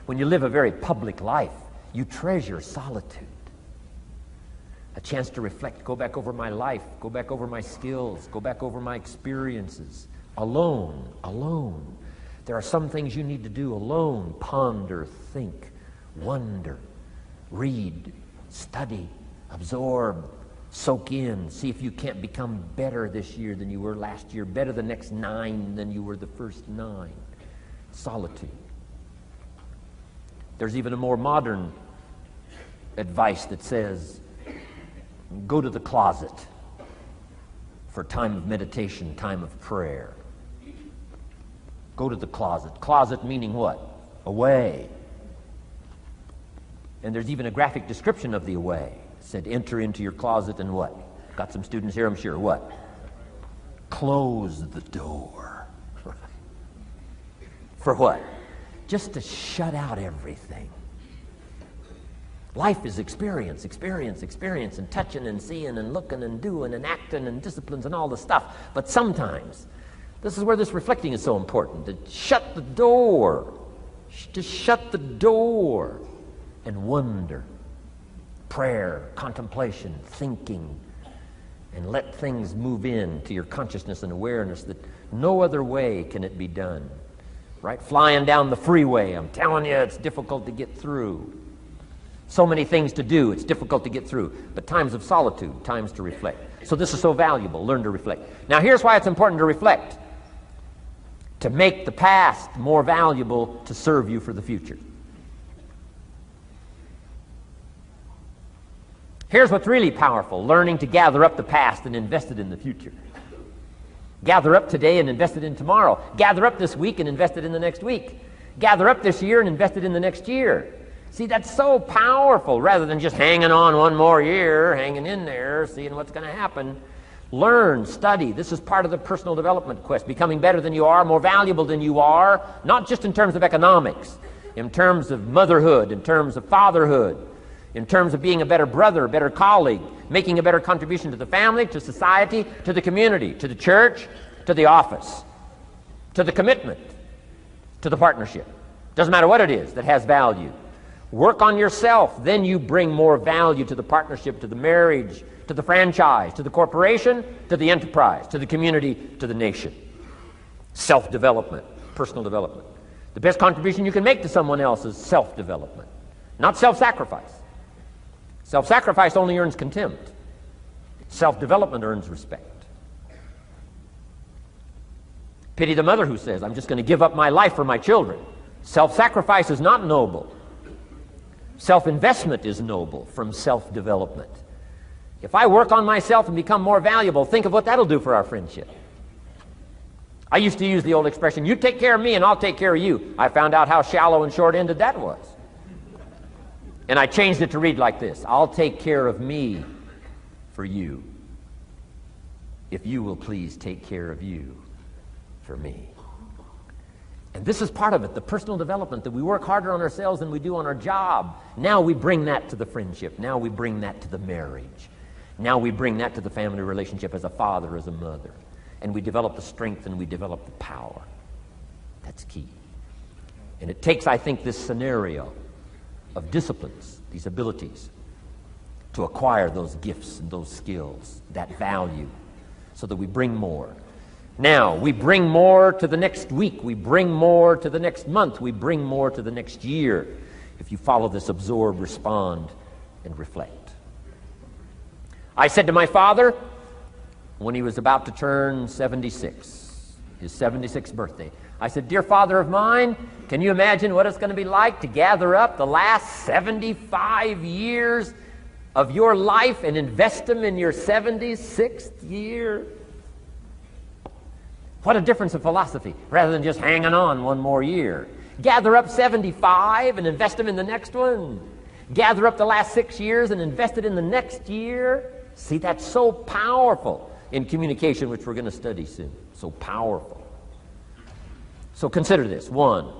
When you live a very public life, you treasure solitude. A chance to reflect, go back over my life, go back over my skills, go back over my experiences. Alone. There are some things you need to do alone. Ponder, think, wonder, read, study, absorb, soak in. See if you can't become better this year than you were last year, better the next 9 than you were the first 9. Solitude. There's even a more modern advice that says, go to the closet for time of meditation, time of prayer. Go to the closet. Closet meaning what? Away. And there's even a graphic description of the away. It said, enter into your closet and what? Got some students here, I'm sure. What? Close the door. For what? Just to shut out everything. Life is experience, and touching and seeing and looking and doing and acting and disciplines and all the stuff. But sometimes, this is where this reflecting is so important, to shut the door. To shut the door and wonder. Prayer, contemplation, thinking, and let things move in to your consciousness and awareness that no other way can it be done. Right? Flying down the freeway, I'm telling you, it's difficult to get through. So many things to do, it's difficult to get through. But times of solitude, times to reflect. So this is so valuable. Learn to reflect. Now here's why it's important to reflect. To make the past more valuable to serve you for the future. Here's what's really powerful. Learning to gather up the past and invest it in the future. Gather up today and invest it in tomorrow. Gather up this week and invest it in the next week. Gather up this year and invest it in the next year. See, that's so powerful, rather than just hanging on one more year, hanging in there, seeing what's going to happen. Learn, study. This is part of the personal development quest. Becoming better than you are, more valuable than you are, not just in terms of economics, in terms of motherhood, in terms of fatherhood, in terms of being a better brother, a better colleague, making a better contribution to the family, to society, to the community, to the church, to the office, to the commitment, to the partnership. Doesn't matter what it is that has value. Work on yourself, then you bring more value to the partnership, to the marriage, to the franchise, to the corporation, to the enterprise, to the community, to the nation. Self-development, personal development. The best contribution you can make to someone else is self-development, not self-sacrifice. Self-sacrifice only earns contempt. Self-development earns respect. Pity the mother who says, I'm just going to give up my life for my children. Self-sacrifice is not noble. Self-investment is noble from self-development. If I work on myself and become more valuable, think of what that'll do for our friendship. I used to use the old expression, you take care of me and I'll take care of you. I found out how shallow and short-ended that was. And I changed it to read like this, I'll take care of me for you, if you will please take care of you for me. And this is part of it, the personal development, that we work harder on ourselves than we do on our job. Now we bring that to the friendship. Now we bring that to the marriage. Now we bring that to the family relationship as a father, as a mother. And we develop the strength and we develop the power. That's key. And it takes, I think, this scenario of disciplines, these abilities, to acquire those gifts and those skills, that value, so that we bring more. Now, we bring more to the next week. We bring more to the next month. We bring more to the next year if you follow this absorb, respond, and reflect. I said to my father when he was about to turn 76, his 76th birthday, I said, dear father of mine, can you imagine what it's going to be like to gather up the last 75 years of your life and invest them in your 76th year? What a difference of philosophy, rather than just hanging on one more year. Gather up 75 and invest them in the next one. Gather up the last 6 years and invest it in the next year. See, that's so powerful in communication, which we're going to study soon. So powerful. So consider this. 1,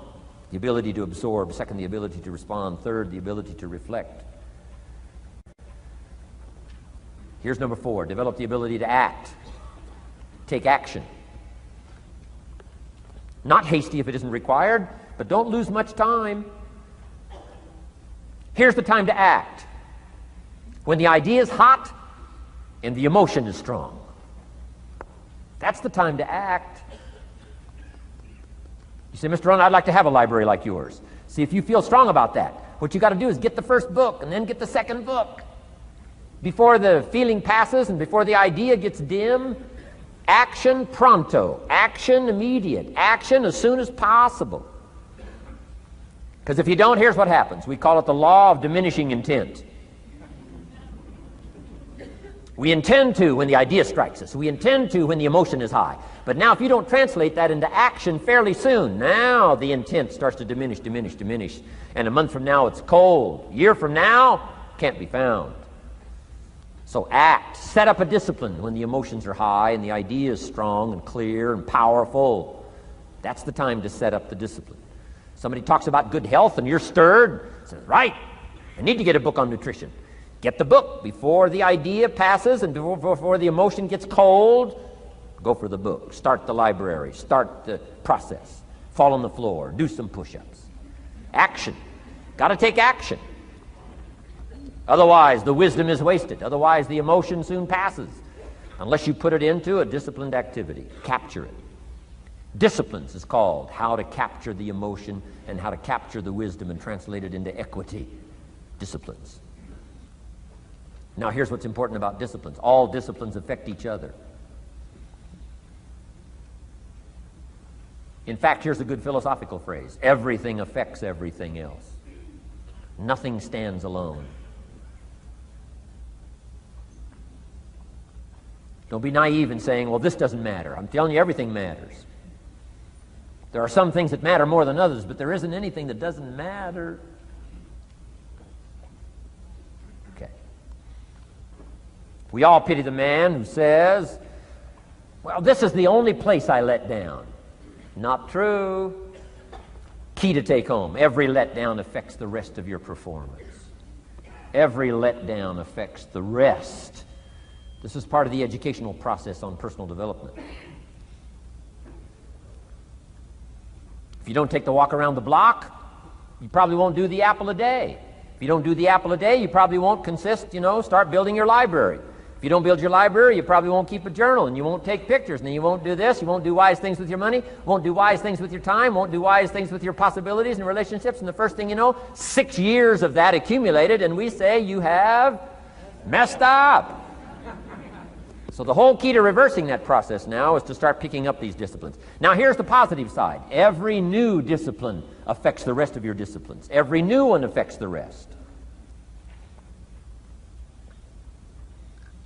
the ability to absorb. 2, the ability to respond. 3, the ability to reflect. Here's number 4, develop the ability to act. Take action. Not hasty if it isn't required, but don't lose much time. Here's the time to act. When the idea is hot and the emotion is strong. That's the time to act. You say, Mr. Rohn, I'd like to have a library like yours. See, if you feel strong about that, what you got to do is get the first book and then get the second book. Before the feeling passes and before the idea gets dim, action pronto, action immediate, action as soon as possible. Because if you don't, here's what happens. We call it the law of diminishing intent. We intend to when the idea strikes us. We intend to when the emotion is high. But now if you don't translate that into action fairly soon, now the intent starts to diminish. And a month from now it's cold. A year from now, can't be found. So act. Set up a discipline when the emotions are high and the idea is strong and clear and powerful. That's the time to set up the discipline. Somebody talks about good health and you're stirred. Says, right, I need to get a book on nutrition. Get the book before the idea passes and before the emotion gets cold. Go for the book. Start the library. Start the process. Fall on the floor. Do some push-ups. Action. Got to take action. Otherwise, the wisdom is wasted. Otherwise, the emotion soon passes. unless you put it into a disciplined activity. Capture it. Disciplines is called how to capture the emotion and how to capture the wisdom and translate it into equity. Disciplines. Now here's what's important about disciplines. All disciplines affect each other. In fact, here's a good philosophical phrase. Everything affects everything else. Nothing stands alone. Don't be naive in saying, well, this doesn't matter. I'm telling you, everything matters. There are some things that matter more than others, but there isn't anything that doesn't matter. Okay. We all pity the man who says, well, this is the only place I let down. Not true. Key to take home. Every letdown affects the rest of your performance. Every letdown affects the rest. This is part of the educational process on personal development. If you don't take the walk around the block, you probably won't do the apple a day. If you don't do the apple a day, you probably won't start building your library. If you don't build your library, you probably won't keep a journal, and you won't take pictures, and then you won't do this, you won't do wise things with your money, won't do wise things with your time, won't do wise things with your possibilities and relationships, and the first thing you know, 6 years of that accumulated, and we say you have messed up. So the whole key to reversing that process now is to start picking up these disciplines. Now here's the positive side. Every new discipline affects the rest of your disciplines. Every new one affects the rest.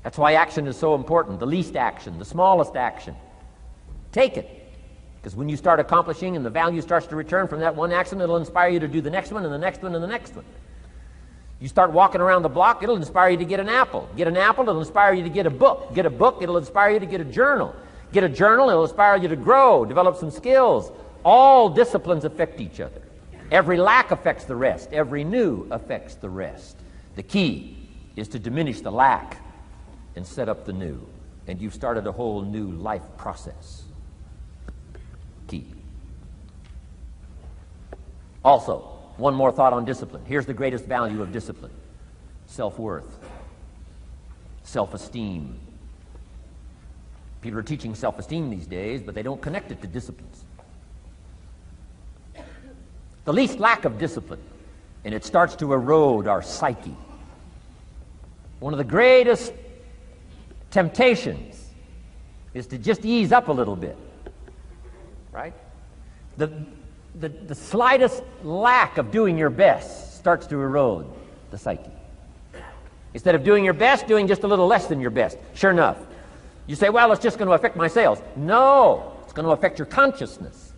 That's why action is so important. The least action, the smallest action. Take it. Because when you start accomplishing and the value starts to return from that one action, it'll inspire you to do the next one and the next one and the next one. You start walking around the block, it'll inspire you to get an apple. Get an apple, it'll inspire you to get a book. Get a book, it'll inspire you to get a journal. Get a journal, it'll inspire you to grow, develop some skills. All disciplines affect each other. Every lack affects the rest. Every new affects the rest. The key is to diminish the lack and set up the new. And you've started a whole new life process. Key. Also, one more thought on discipline. Here's the greatest value of discipline. Self-worth. Self-esteem. People are teaching self-esteem these days, but they don't connect it to disciplines. The least lack of discipline, and it starts to erode our psyche. One of the greatest temptations is to just ease up a little bit, right? The slightest lack of doing your best starts to erode the psyche. Instead of doing your best, doing just a little less than your best. Sure enough. You say, well, it's just going to affect my sales. No, it's going to affect your consciousness.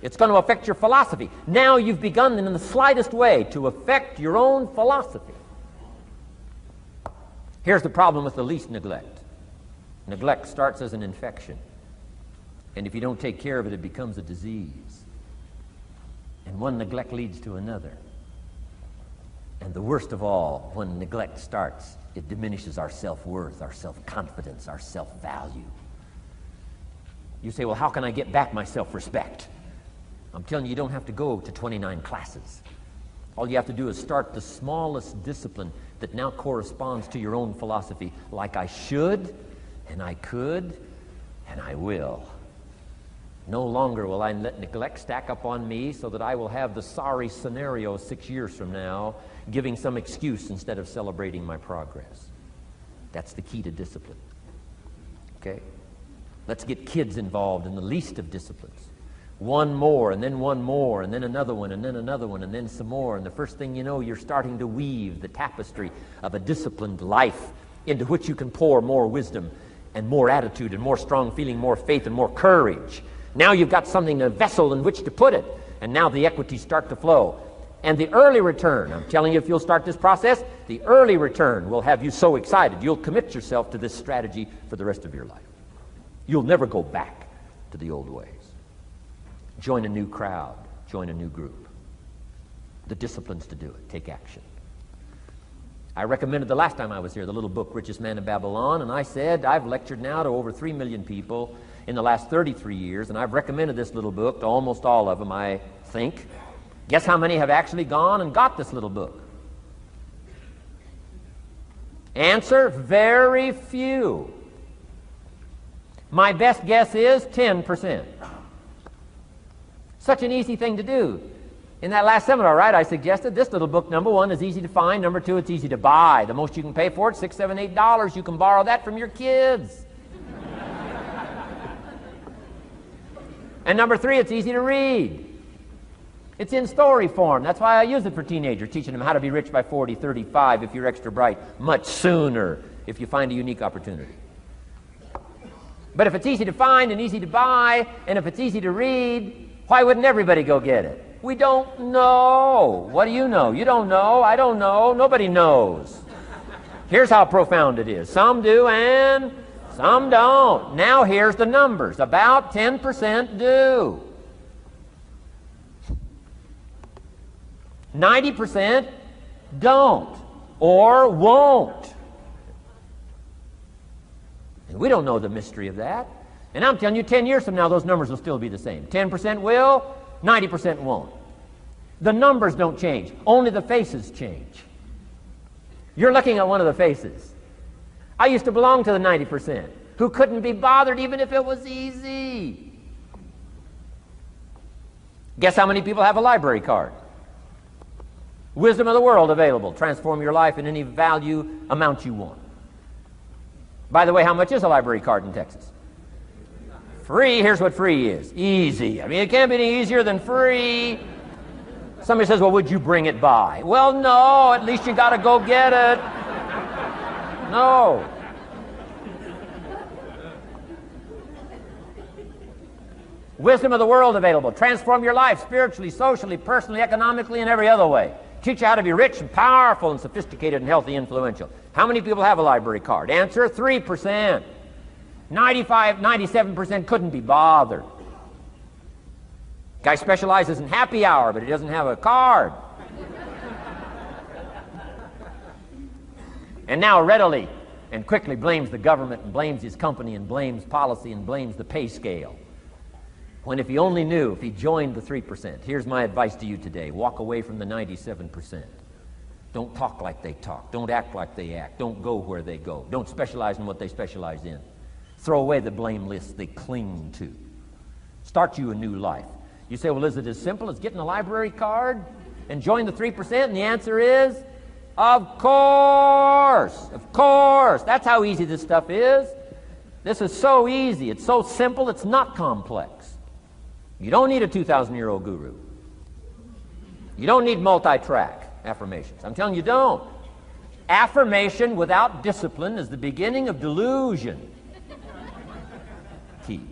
It's going to affect your philosophy. Now you've begun in the slightest way to affect your own philosophy. Here's the problem with the least neglect. Neglect starts as an infection. And if you don't take care of it, it becomes a disease. And one neglect leads to another. And the worst of all, when neglect starts, it diminishes our self-worth, our self-confidence, our self-value. You say, well, how can I get back my self-respect? I'm telling you, you don't have to go to 29 classes. All you have to do is start the smallest discipline that now corresponds to your own philosophy, like I should, and I could, and I will. No longer will I let neglect stack up on me so that I will have the sorry scenario 6 years from now, giving some excuse instead of celebrating my progress. That's the key to discipline. Okay? Let's get kids involved in the least of disciplines. One more, and then one more, and then another one, and then another one, and then some more. And the first thing you know, you're starting to weave the tapestry of a disciplined life into which you can pour more wisdom and more attitude and more strong feeling, more faith and more courage. Now you've got something, a vessel in which to put it, and now the equities start to flow. And the early return, I'm telling you, if you'll start this process, the early return will have you so excited, you'll commit yourself to this strategy for the rest of your life. You'll never go back to the old ways. Join a new crowd, join a new group. The disciplines to do it, take action. I recommended the last time I was here, the little book, Richest Man in Babylon, and I said, I've lectured now to over 3 million people in the last 33 years, and I've recommended this little book to almost all of them, I think. Guess how many have actually gone and got this little book? Answer, very few. My best guess is 10%. Such an easy thing to do. In that last seminar, right, I suggested this little book, number one, is easy to find. Number two, it's easy to buy. The most you can pay for it, $6, $7, $8. You can borrow that from your kids. And number three, it's easy to read. It's in story form. That's why I use it for teenagers, teaching them how to be rich by 40, 35, if you're extra bright, much sooner, if you find a unique opportunity. But if it's easy to find and easy to buy, and if it's easy to read, why wouldn't everybody go get it? We don't know. What do you know? You don't know. I don't know. Nobody knows. Here's how profound it is. Some do and some don't. Now here's the numbers. About 10% do. 90% don't or won't. And we don't know the mystery of that. And I'm telling you, 10 years from now, those numbers will still be the same. 10% will, 90% won't. The numbers don't change. Only the faces change. You're looking at one of the faces. I used to belong to the 90% who couldn't be bothered even if it was easy. Guess how many people have a library card? Wisdom of the world available. Transform your life in any value amount you want. By the way, how much is a library card in Texas? Free. Here's what free is. Easy. I mean, it can't be any easier than free. Somebody says, well, would you bring it by? Well, no. At least you got to go get it. No. Wisdom of the world available. Transform your life spiritually, socially, personally, economically, and every other way. Teach you how to be rich and powerful and sophisticated and healthy, influential. How many people have a library card? Answer, 3%. 95, 97% couldn't be bothered. Guy specializes in happy hour, but he doesn't have a card. And now readily and quickly blames the government and blames his company and blames policy and blames the pay scale. When if he only knew, if he joined the 3%, here's my advice to you today. Walk away from the 97%. Don't talk like they talk. Don't act like they act. Don't go where they go. Don't specialize in what they specialize in. Throw away the blame list they cling to. Start you a new life. You say, well, is it as simple as getting a library card and join the 3%? And the answer is, of course. Of course. That's how easy this stuff is. This is so easy. It's so simple. It's not complex. You don't need a 2,000-year-old guru. You don't need multi-track affirmations. I'm telling you, don't. Affirmation without discipline is the beginning of delusion. Key.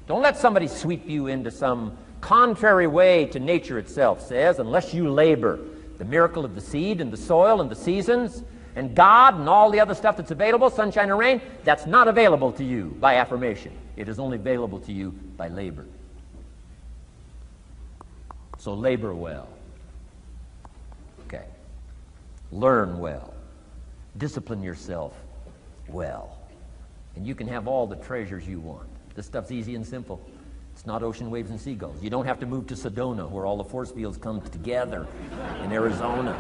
Don't let somebody sweep you into some contrary way to nature itself says, unless you labor. The miracle of the seed and the soil and the seasons and God and all the other stuff that's available, sunshine and rain, that's not available to you by affirmation. It is only available to you by labor. So labor well. Okay. Learn well. Discipline yourself well. And you can have all the treasures you want. This stuff's easy and simple. It's not ocean waves and seagulls. You don't have to move to Sedona where all the force fields come together in Arizona.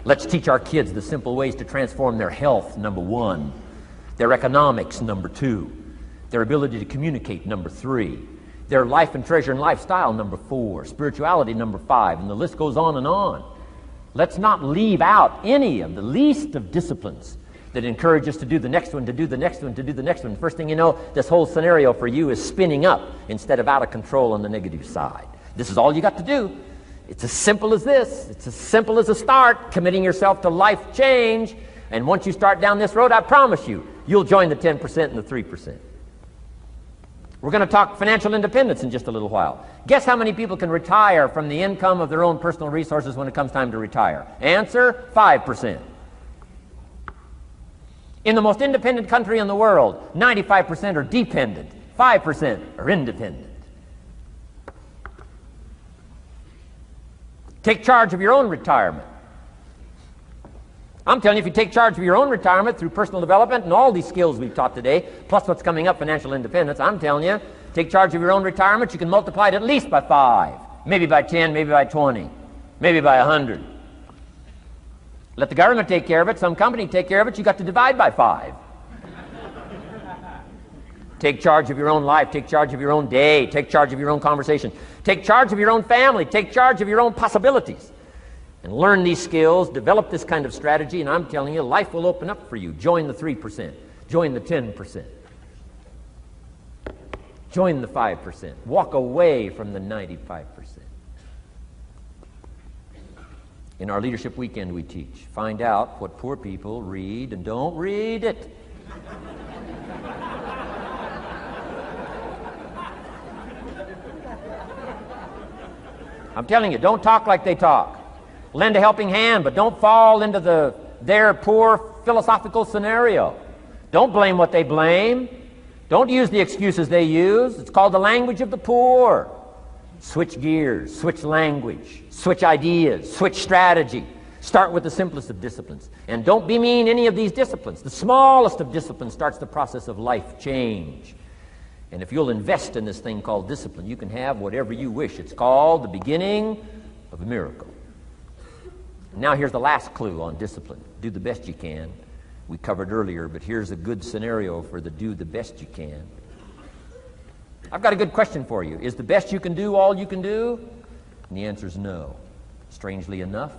Let's teach our kids the simple ways to transform their health, number one. Their economics, number two. Their ability to communicate, number three. Their life and treasure and lifestyle, number four. Spirituality, number five. And the list goes on and on. Let's not leave out any of the least of disciplines that encourage us to do the next one, to do the next one, to do the next one. First thing you know, this whole scenario for you is spinning up instead of out of control on the negative side. This is all you got to do. It's as simple as this. It's as simple as a start, committing yourself to life change. And once you start down this road, I promise you, you'll join the 10% and the 3%. We're going to talk financial independence in just a little while. Guess how many people can retire from the income of their own personal resources when it comes time to retire? Answer, 5%. In the most independent country in the world, 95% are dependent, 5% are independent. Take charge of your own retirement. I'm telling you, if you take charge of your own retirement through personal development and all these skills we've taught today, plus what's coming up, financial independence, I'm telling you, take charge of your own retirement, you can multiply it at least by 5, maybe by 10, maybe by 20, maybe by 100. Let the government take care of it, some company take care of it, you got to divide by 5. Take charge of your own life, take charge of your own day, take charge of your own conversation, take charge of your own family, take charge of your own possibilities. And learn these skills, develop this kind of strategy, and I'm telling you, life will open up for you. Join the 3%, join the 10%, join the 5%, walk away from the 95%. In our Leadership Weekend we teach, find out what poor people read and don't read it. I'm telling you, don't talk like they talk. Lend a helping hand, but don't fall into their poor philosophical scenario. Don't blame what they blame. Don't use the excuses they use. It's called the language of the poor. Switch gears, switch language, switch ideas, switch strategy. Start with the simplest of disciplines. And don't bemean any of these disciplines. The smallest of disciplines starts the process of life change. And if you'll invest in this thing called discipline, you can have whatever you wish. It's called the beginning of a miracle. Now here's the last clue on discipline. Do the best you can. We covered earlier, but here's a good scenario for the do the best you can. I've got a good question for you. Is the best you can do all you can do? And the answer is no. Strangely enough.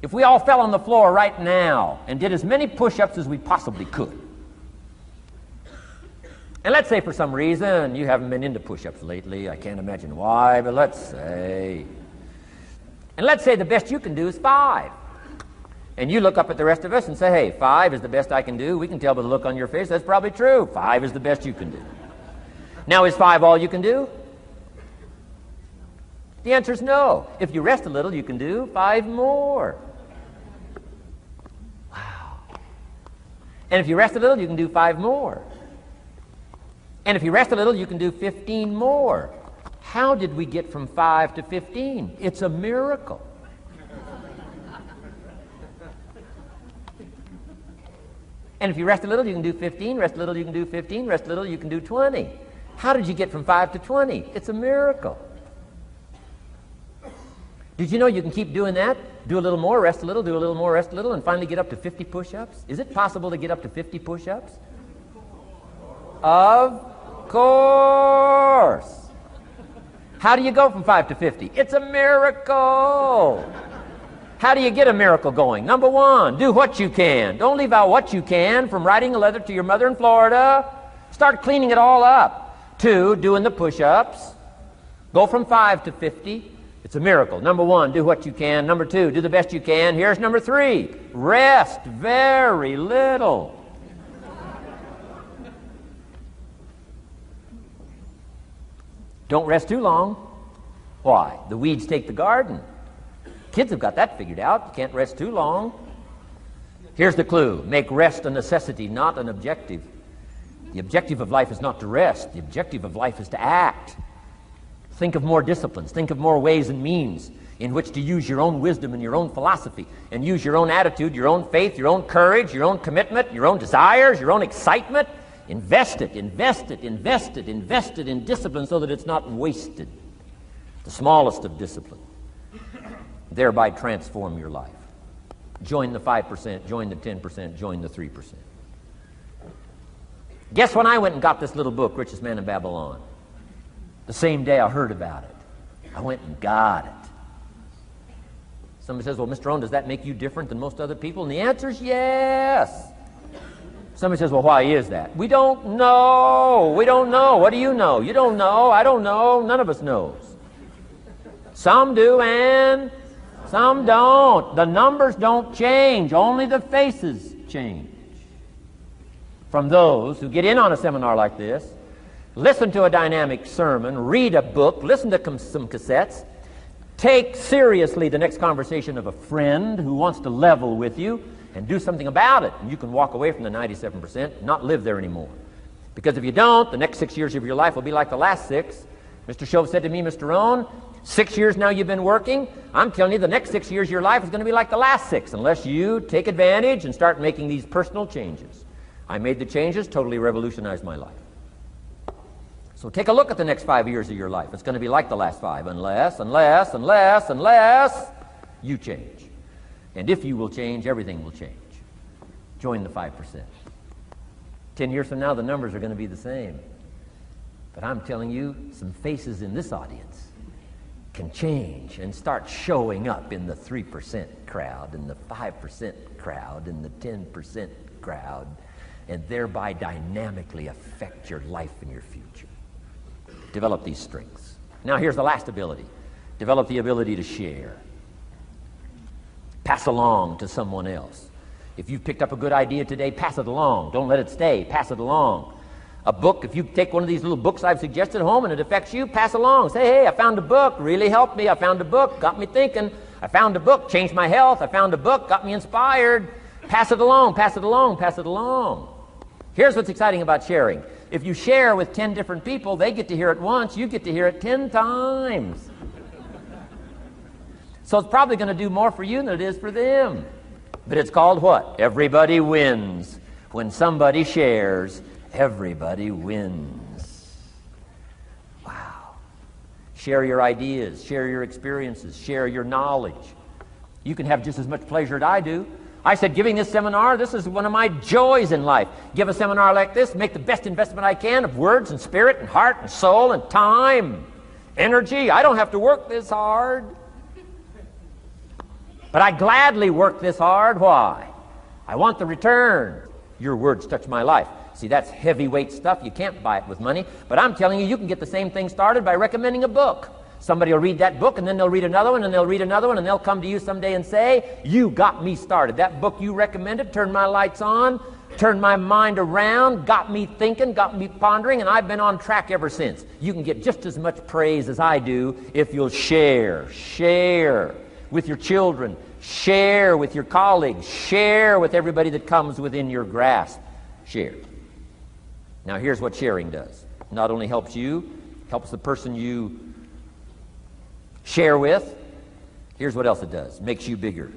If we all fell on the floor right now and did as many push-ups as we possibly could, and let's say for some reason you haven't been into push-ups lately, I can't imagine why, but let's say the best you can do is 5. And you look up at the rest of us and say, hey, 5 is the best I can do. We can tell by the look on your face that's probably true. 5 is the best you can do. Now, is 5 all you can do? The answer is no. If you rest a little, you can do 5 more. Wow. And if you rest a little, you can do 5 more. And if you rest a little, you can do 15 more. How did we get from 5 to 15? It's a miracle. And if you rest a little, you can do 15, rest a little, you can do 15, rest a little, you can do 20. How did you get from 5 to 20? It's a miracle. Did you know you can keep doing that? Do a little more, rest a little, do a little more, rest a little, and finally get up to 50 push-ups? Is it possible to get up to 50 push-ups? Of course. How do you go from 5 to 50? It's a miracle. How do you get a miracle going? Number 1, do what you can. Don't leave out what you can, from writing a letter to your mother in Florida. Start cleaning it all up. 2, doing the push-ups. Go from 5 to 50. It's a miracle. Number 1, do what you can. Number 2, do the best you can. Here's number 3, rest very little. Don't rest too long. Why? The weeds take the garden. Kids have got that figured out. You can't rest too long. Here's the clue. Make rest a necessity, not an objective. The objective of life is not to rest. The objective of life is to act. Think of more disciplines. Think of more ways and means in which to use your own wisdom and your own philosophy, and use your own attitude, your own faith, your own courage, your own commitment, your own desires, your own excitement. Invest it, invest it, invest it, invest it in discipline so that it's not wasted. The smallest of discipline. Thereby transform your life. Join the 5%, join the 10%, join the 3%. Guess when I went and got this little book, Richest Man in Babylon? The same day I heard about it. I went and got it. Somebody says, well, Mr. Rohn, does that make you different than most other people? And the answer is yes. Somebody says, well, why is that? We don't know. We don't know. What do you know? You don't know. I don't know. None of us knows. Some do and some don't. The numbers don't change. Only the faces change. From those who get in on a seminar like this, listen to a dynamic sermon, read a book, listen to some cassettes, take seriously the next conversation of a friend who wants to level with you, and do something about it. And you can walk away from the 97%, not live there anymore. Because if you don't, the next 6 years of your life will be like the last 6. Mr. Shove said to me, Mr. Rohn, 6 years now you've been working. I'm telling you, the next 6 years of your life is going to be like the last 6, unless you take advantage and start making these personal changes. I made the changes, totally revolutionized my life. So take a look at the next 5 years of your life. It's going to be like the last 5, unless You change. And if you will change, everything will change. Join the 5%. 10 years from now, the numbers are going to be the same. But I'm telling you, some faces in this audience can change and start showing up in the 3% crowd, and the 5% crowd, and the 10% crowd, and thereby dynamically affect your life and your future. Develop these strengths. Now here's the last ability. Develop the ability to share. Pass along to someone else. If you've picked up a good idea today, pass it along. Don't let it stay. Pass it along. A book, if you take one of these little books I've suggested home and it affects you, pass along. Say, hey, I found a book, really helped me. I found a book, got me thinking. I found a book, changed my health. I found a book, got me inspired. Pass it along, pass it along, pass it along. Here's what's exciting about sharing. If you share with 10 different people, they get to hear it once, you get to hear it 10 times. So it's probably going to do more for you than it is for them. But it's called what? Everybody wins. When somebody shares, everybody wins. Wow. Share your ideas, share your experiences, share your knowledge. You can have just as much pleasure as I do. I said, giving this seminar, this is one of my joys in life. Give a seminar like this, make the best investment I can of words and spirit and heart and soul and time, energy. I don't have to work this hard. But I gladly work this hard. Why? I want the return. Your words touch my life. See, that's heavyweight stuff. You can't buy it with money. But I'm telling you, you can get the same thing started by recommending a book. Somebody will read that book, and then they'll read another one, and they'll read another one, and they'll come to you someday and say, you got me started. That book you recommended turned my lights on, turned my mind around, got me thinking, got me pondering, and I've been on track ever since. You can get just as much praise as I do if you'll share with your children, share with your colleagues, share with everybody that comes within your grasp. Share. Now here's what sharing does. It not only helps you, helps the person you share with. Here's what else it does. Makes you bigger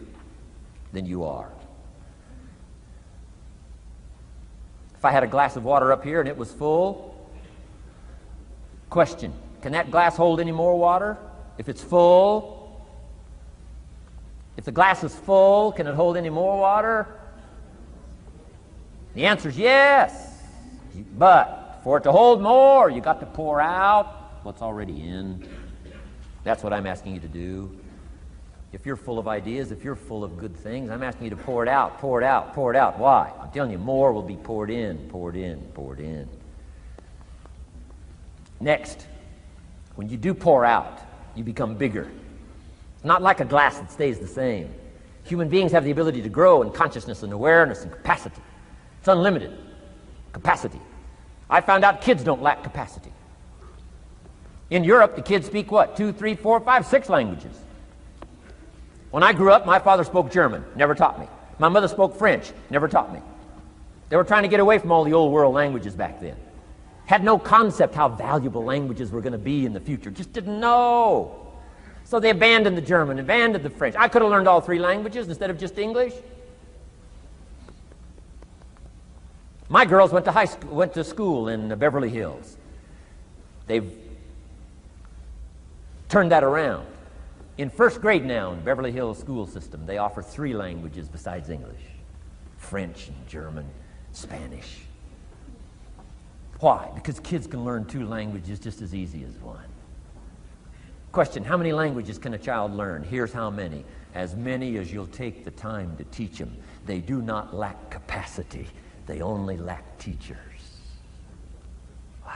than you are. If I had a glass of water up here and it was full, question, can that glass hold any more water? If it's full, if the glass is full, can it hold any more water? The answer is yes. But for it to hold more, you got to pour out what's already in. That's what I'm asking you to do. If you're full of ideas, if you're full of good things, I'm asking you to pour it out, pour it out, pour it out. Why? I'm telling you, more will be poured in, poured in, poured in. Next, when you do pour out, you become bigger. It's not like a glass that stays the same. Human beings have the ability to grow in consciousness and awareness and capacity. It's unlimited capacity. I found out kids don't lack capacity. In Europe, the kids speak what? 2, 3, 4, 5, 6 languages. When I grew up, my father spoke German, never taught me. My mother spoke French, never taught me. They were trying to get away from all the old world languages back then. Had no concept how valuable languages were going to be in the future. Just didn't know. So they abandoned the German, abandoned the French. I could have learned all 3 languages instead of just English. My girls went to school in Beverly Hills. They've turned that around. In first grade now in Beverly Hills school system, they offer 3 languages besides English. French and German, Spanish. Why? Because kids can learn 2 languages just as easy as 1. Question, how many languages can a child learn? Here's how many. As many as you'll take the time to teach them. They do not lack capacity. They only lack teachers. Wow.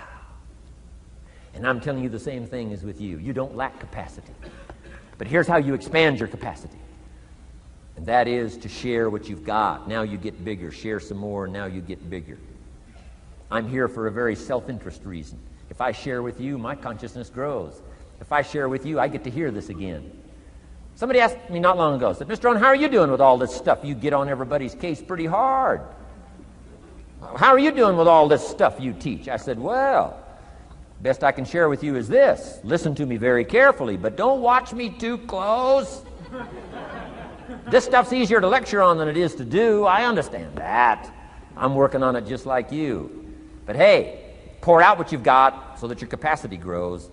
And I'm telling you the same thing is with you. You don't lack capacity. But here's how you expand your capacity. And that is to share what you've got. Now you get bigger. Share some more, and now you get bigger. I'm here for a very self-interest reason. If I share with you, my consciousness grows. If I share with you, I get to hear this again. Somebody asked me not long ago, said, Mr. Rohn, how are you doing with all this stuff? You get on everybody's case pretty hard. How are you doing with all this stuff you teach? I said, well, best I can share with you is this. Listen to me very carefully, but don't watch me too close. This stuff's easier to lecture on than it is to do. I understand that. I'm working on it just like you. But hey, pour out what you've got so that your capacity grows.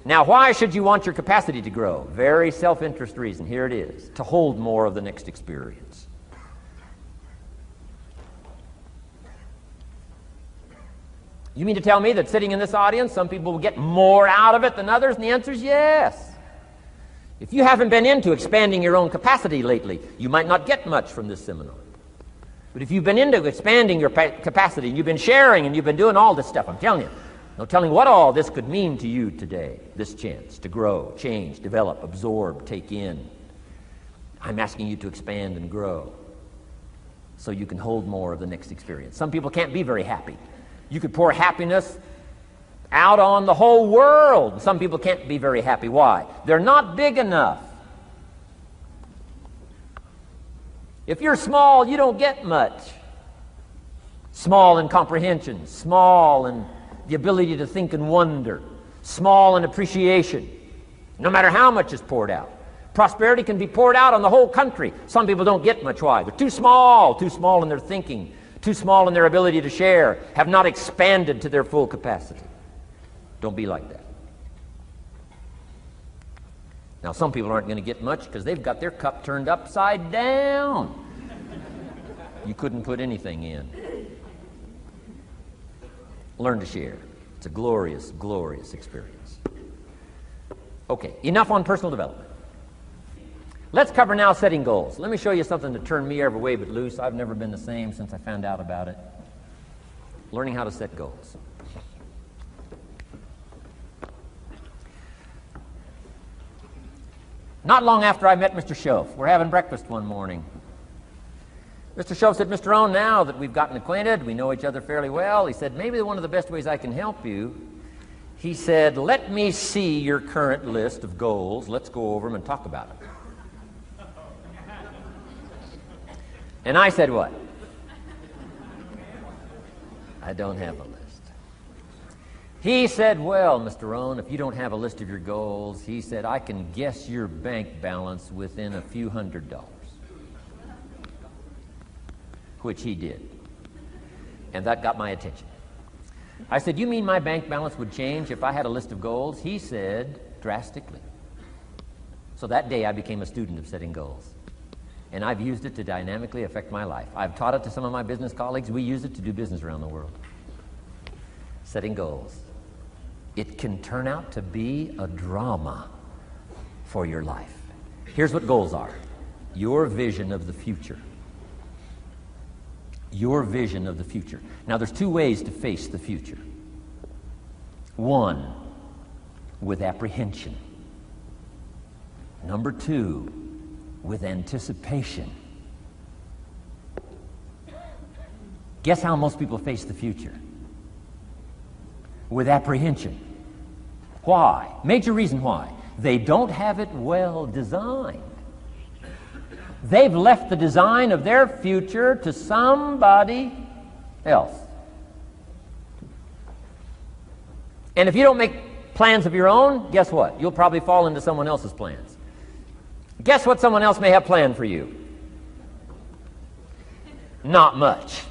Now, why should you want your capacity to grow? Very self-interest reason. Here it is. To hold more of the next experience. You mean to tell me that sitting in this audience, some people will get more out of it than others? And the answer is yes. If you haven't been into expanding your own capacity lately, you might not get much from this seminar. But if you've been into expanding your capacity, and you've been sharing, and you've been doing all this stuff, I'm telling you, no telling what all this could mean to you today, this chance to grow, change, develop, absorb, take in. I'm asking you to expand and grow so you can hold more of the next experience. Some people can't be very happy. You could pour happiness out on the whole world. Some people can't be very happy. Why? They're not big enough. If you're small, you don't get much. Small in comprehension, small in the ability to think and wonder, small in appreciation, no matter how much is poured out. Prosperity can be poured out on the whole country. Some people don't get much. Why? They're too small in their thinking, too small in their ability to share, have not expanded to their full capacity. Don't be like that. Now, some people aren't going to get much because they've got their cup turned upside down. You couldn't put anything in. Learn to share. It's a glorious, glorious experience. Okay, enough on personal development. Let's cover now setting goals. Let me show you something to turn me every way but loose. I've never been the same since I found out about it. Learning how to set goals. Not long after I met Mr. Schoaf, we're having breakfast one morning. Mr. Schoaf said, Mr. Rohn, now that we've gotten acquainted, we know each other fairly well, he said, maybe one of the best ways I can help you, he said, let me see your current list of goals. Let's go over them and talk about it. And I said, what? I don't have a list. He said, well, Mr. Rohn, if you don't have a list of your goals, he said, I can guess your bank balance within a few $100s. Which he did. And that got my attention. I said, you mean my bank balance would change if I had a list of goals? He said, drastically. So that day I became a student of setting goals. And I've used it to dynamically affect my life. I've taught it to some of my business colleagues. We use it to do business around the world. Setting goals. It can turn out to be a drama for your life. Here's what goals are. Your vision of the future. Your vision of the future. Now, there's two ways to face the future. One, with apprehension. Number two, with anticipation. Guess how most people face the future? With apprehension. Why? Major reason why. They don't have it well designed. They've left the design of their future to somebody else. And if you don't make plans of your own, guess what? You'll probably fall into someone else's plans. Guess what someone else may have planned for you? Not much.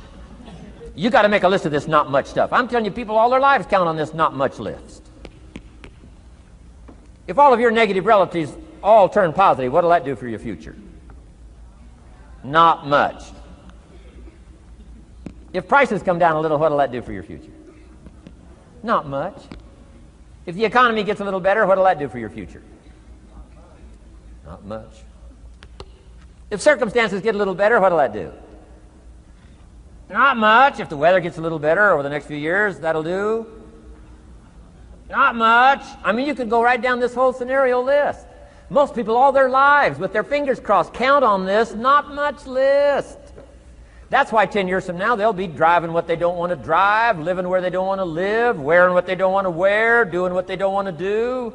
You got to make a list of this not much stuff. I'm telling you, people all their lives count on this not much list. If all of your negative relatives all turn positive, what will that do for your future? Not much. If prices come down a little, what will that do for your future? Not much. If the economy gets a little better, what will that do for your future? Not much. If circumstances get a little better, what will that do? Not much. If the weather gets a little better over the next few years, that'll do. Not much. I mean, you could go right down this whole scenario list. Most people all their lives, with their fingers crossed, count on this not much list. That's why 10 years from now, they'll be driving what they don't want to drive, living where they don't want to live, wearing what they don't want to wear, doing what they don't want to do,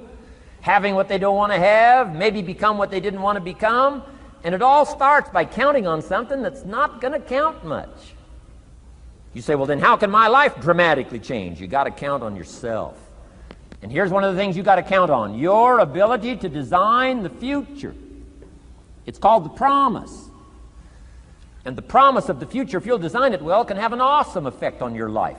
having what they don't want to have, maybe become what they didn't want to become. And it all starts by counting on something that's not going to count much. You say, well, then how can my life dramatically change? You got to count on yourself. And here's one of the things you got to count on. Your ability to design the future. It's called the promise. And the promise of the future, if you'll design it well, can have an awesome effect on your life.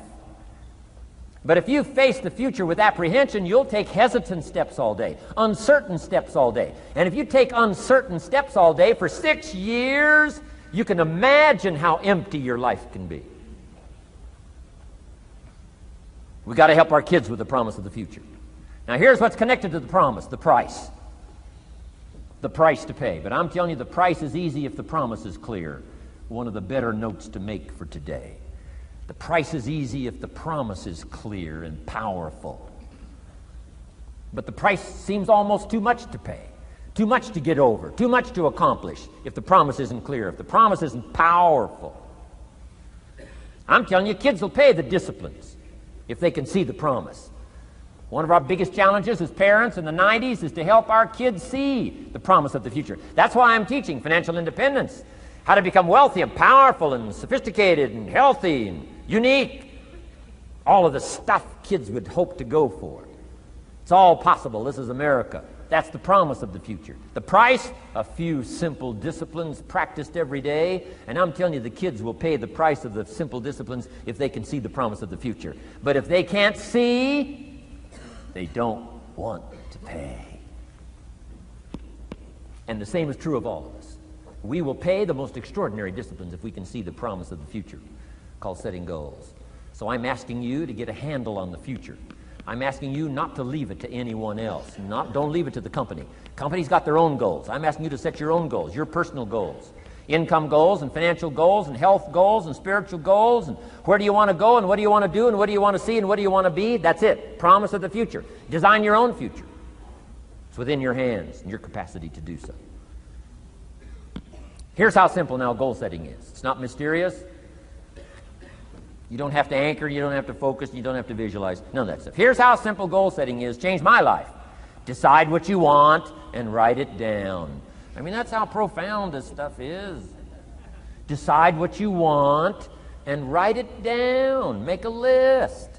But if you face the future with apprehension, you'll take hesitant steps all day, uncertain steps all day. And if you take uncertain steps all day for 6 years, you can imagine how empty your life can be. We've got to help our kids with the promise of the future. Now here's what's connected to the promise, the price. The price to pay. But I'm telling you, the price is easy if the promise is clear. One of the better notes to make for today. The price is easy if the promise is clear and powerful. But the price seems almost too much to pay, too much to get over, too much to accomplish if the promise isn't clear, if the promise isn't powerful. I'm telling you, kids will pay the disciplines if they can see the promise. One of our biggest challenges as parents in the 90s is to help our kids see the promise of the future. That's why I'm teaching financial independence, how to become wealthy and powerful and sophisticated and healthy and unique. All of the stuff kids would hope to go for. It's all possible. This is America. That's the promise of the future. The price, a few simple disciplines practiced every day. And I'm telling you, the kids will pay the price of the simple disciplines if they can see the promise of the future. But if they can't see, they don't want to pay. And the same is true of all of us. We will pay the most extraordinary disciplines if we can see the promise of the future, called setting goals. So I'm asking you to get a handle on the future. I'm asking you not to leave it to anyone else. Don't leave it to the company. Companies got their own goals. I'm asking you to set your own goals, your personal goals. Income goals and financial goals and health goals and spiritual goals. And where do you want to go and what do you want to do and what do you want to see and what do you want to be? That's it. Promise of the future. Design your own future. It's within your hands and your capacity to do so. Here's how simple now goal setting is. It's not mysterious. You don't have to anchor, you don't have to focus, you don't have to visualize, none of that stuff. Here's how simple goal setting is. Changed my life. Decide what you want and write it down. I mean, that's how profound this stuff is. Decide what you want and write it down. Make a list.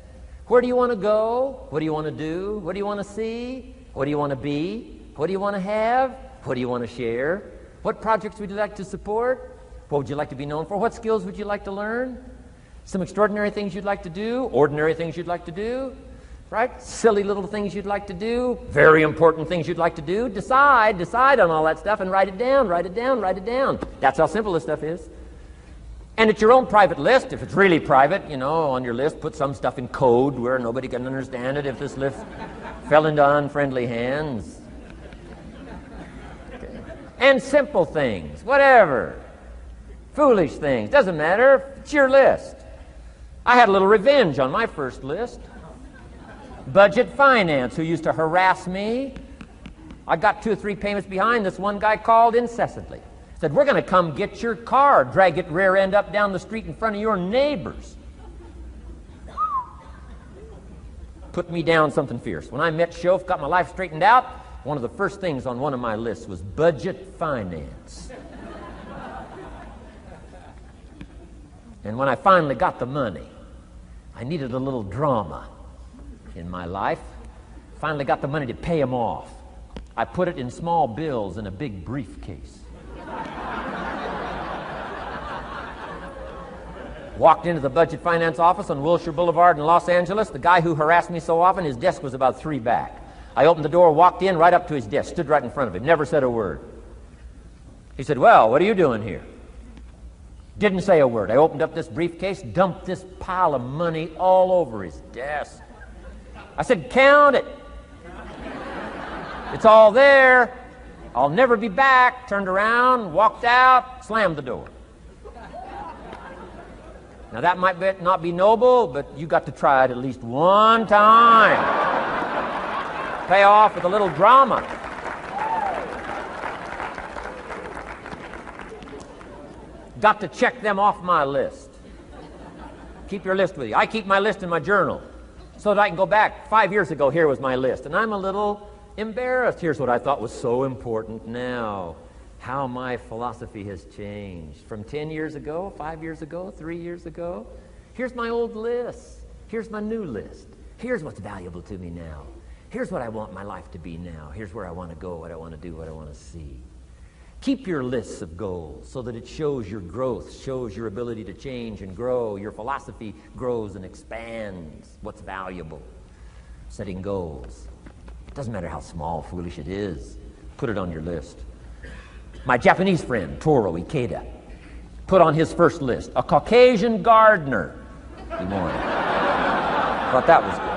Where do you want to go? What do you want to do? What do you want to see? What do you want to be? What do you want to have? What do you want to share? What projects would you like to support? What would you like to be known for? What skills would you like to learn? Some extraordinary things you'd like to do, ordinary things you'd like to do, right? Silly little things you'd like to do, very important things you'd like to do. Decide on all that stuff and write it down, write it down, write it down. That's how simple this stuff is. And it's your own private list. If it's really private, you know, on your list, put some stuff in code where nobody can understand it if this list fell into unfriendly hands. Okay. And simple things, whatever. Foolish things, doesn't matter. It's your list. I had a little revenge on my first list. Budget finance, who used to harass me. I got 2 or 3 payments behind. This one guy called incessantly. Said, we're going to come get your car, drag it rear end up down the street in front of your neighbors. Put me down something fierce. When I met Schoaf, got my life straightened out, one of the first things on one of my lists was budget finance. And when I finally got the money, I needed a little drama in my life. Finally got the money to pay him off. I put it in small bills in a big briefcase. Walked into the budget finance office on Wilshire Boulevard in Los Angeles. The guy who harassed me so often, his desk was about 3 back. I opened the door, walked in, right up to his desk, stood right in front of him, never said a word. He said, well, what are you doing here? Didn't say a word. I opened up this briefcase, dumped this pile of money all over his desk. I said, count it. It's all there. I'll never be back. Turned around, walked out, slammed the door. Now that might not be noble, but you got to try it at least one time. Pay off with a little drama. Got to check them off my list. Keep your list with you. I keep my list in my journal so that I can go back. 5 years ago, here was my list. And I'm a little embarrassed. Here's what I thought was so important now. How my philosophy has changed. From 10 years ago, 5 years ago, 3 years ago. Here's my old list. Here's my new list. Here's what's valuable to me now. Here's what I want my life to be now. Here's where I want to go, what I want to do, what I want to see. Keep your lists of goals so that it shows your growth, shows your ability to change and grow. Your philosophy grows and expands what's valuable. Setting goals. It doesn't matter how small, foolish it is. Put it on your list. My Japanese friend, Toro Ikeda, put on his first list, a Caucasian gardener. He wanted. Thought that was good.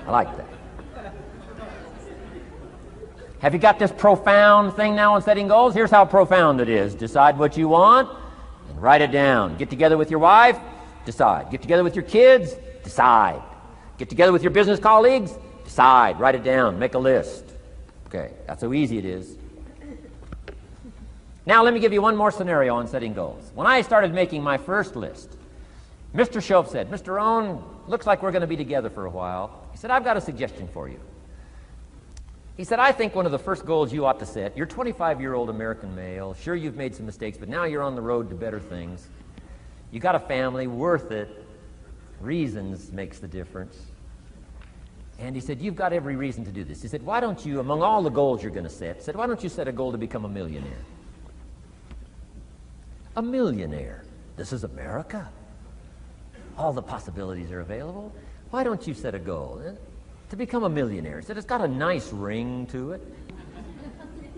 I like that. Have you got this profound thing now on setting goals? Here's how profound it is. Decide what you want and write it down. Get together with your wife, decide. Get together with your kids, decide. Get together with your business colleagues, decide. Write it down. Make a list. Okay, that's how easy it is. Now let me give you one more scenario on setting goals. When I started making my first list, Mr. Shoaff said, Mr. Rohn, looks like we're going to be together for a while. He said, I've got a suggestion for you. He said, I think one of the first goals you ought to set, you're a 25-year-old American male, sure you've made some mistakes, but now you're on the road to better things. You got a family, worth it. Reasons makes the difference. And he said, you've got every reason to do this. He said, why don't you, among all the goals you're going to set, he said, why don't you set a goal to become a millionaire? A millionaire. This is America. All the possibilities are available. Why don't you set a goal to become a millionaire? He said, it's got a nice ring to it.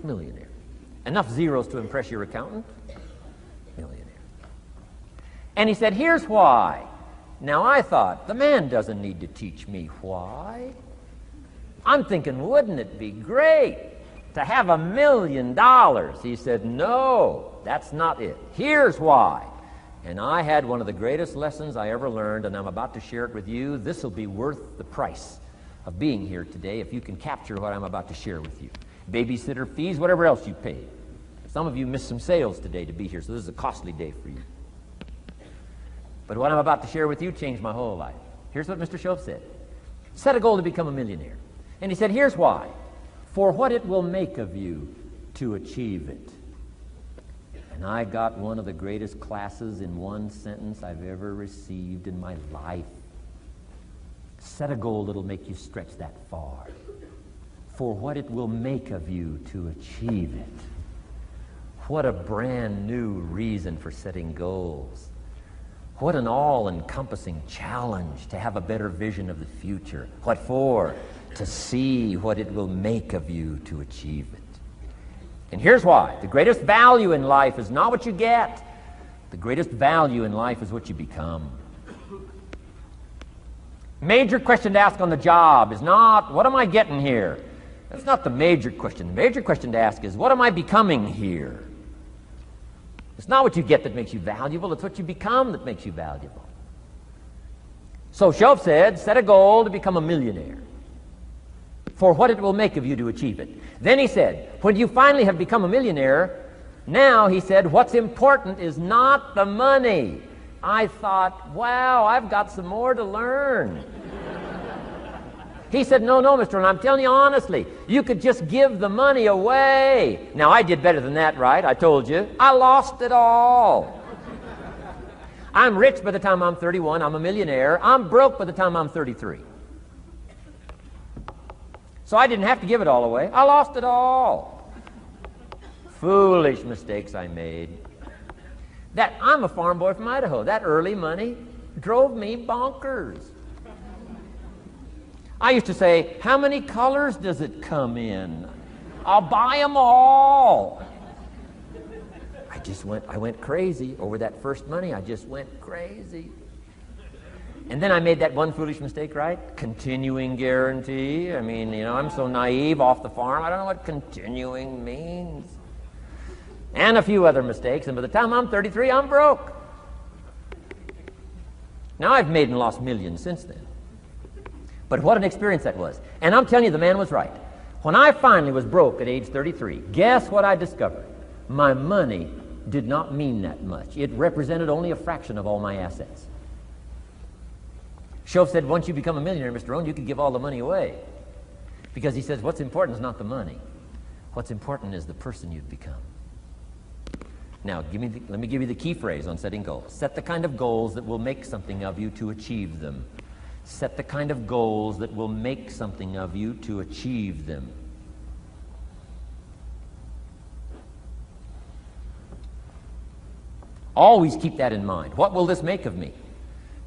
Millionaire. Enough zeros to impress your accountant? Millionaire. And he said, here's why. Now I thought, the man doesn't need to teach me why. I'm thinking, wouldn't it be great to have $1 million? He said, no, that's not it. Here's why. And I had one of the greatest lessons I ever learned, and I'm about to share it with you. This will be worth the price of being here today if you can capture what I'm about to share with you. Babysitter fees, whatever else you paid. Some of you missed some sales today to be here, so this is a costly day for you. But what I'm about to share with you changed my whole life. Here's what Mr. Shoaff said. Set a goal to become a millionaire. And he said, here's why. For what it will make of you to achieve it. And I got one of the greatest classes in one sentence I've ever received in my life. Set a goal that'll make you stretch that far. For what it will make of you to achieve it. What a brand new reason for setting goals. What an all-encompassing challenge to have a better vision of the future. What for? To see what it will make of you to achieve it. And here's why. The greatest value in life is not what you get. The greatest value in life is what you become. Major question to ask on the job is not, what am I getting here? That's not the major question. The major question to ask is, what am I becoming here? It's not what you get that makes you valuable. It's what you become that makes you valuable. So Shoaff said, set a goal to become a millionaire. For what it will make of you to achieve it. Then he said, when you finally have become a millionaire, now, he said, what's important is not the money. I thought, wow, I've got some more to learn. He said, no, Mr. Rohn, I'm telling you honestly, you could just give the money away. Now, I did better than that, right? I told you. I lost it all. I'm rich by the time I'm 31. I'm a millionaire. I'm broke by the time I'm 33. So I didn't have to give it all away. I lost it all. Foolish mistakes I made. I'm a farm boy from Idaho. That early money drove me bonkers. I used to say, how many colors does it come in? I'll buy them all. I went crazy over that first money. I just went crazy. And then I made that one foolish mistake, right? Continuing guarantee. I mean, I'm so naive off the farm. I don't know what continuing means. And a few other mistakes. And by the time I'm 33, I'm broke. Now I've made and lost millions since then. But what an experience that was. And I'm telling you, the man was right. When I finally was broke at age 33, guess what I discovered? My money did not mean that much. It represented only a fraction of all my assets. Shoaff said, once you become a millionaire, Mr. Rohn, you could give all the money away. Because he says, what's important is not the money. What's important is the person you've become. Now, let me give you the key phrase on setting goals. Set the kind of goals that will make something of you to achieve them. Set the kind of goals that will make something of you to achieve them. Always keep that in mind. What will this make of me?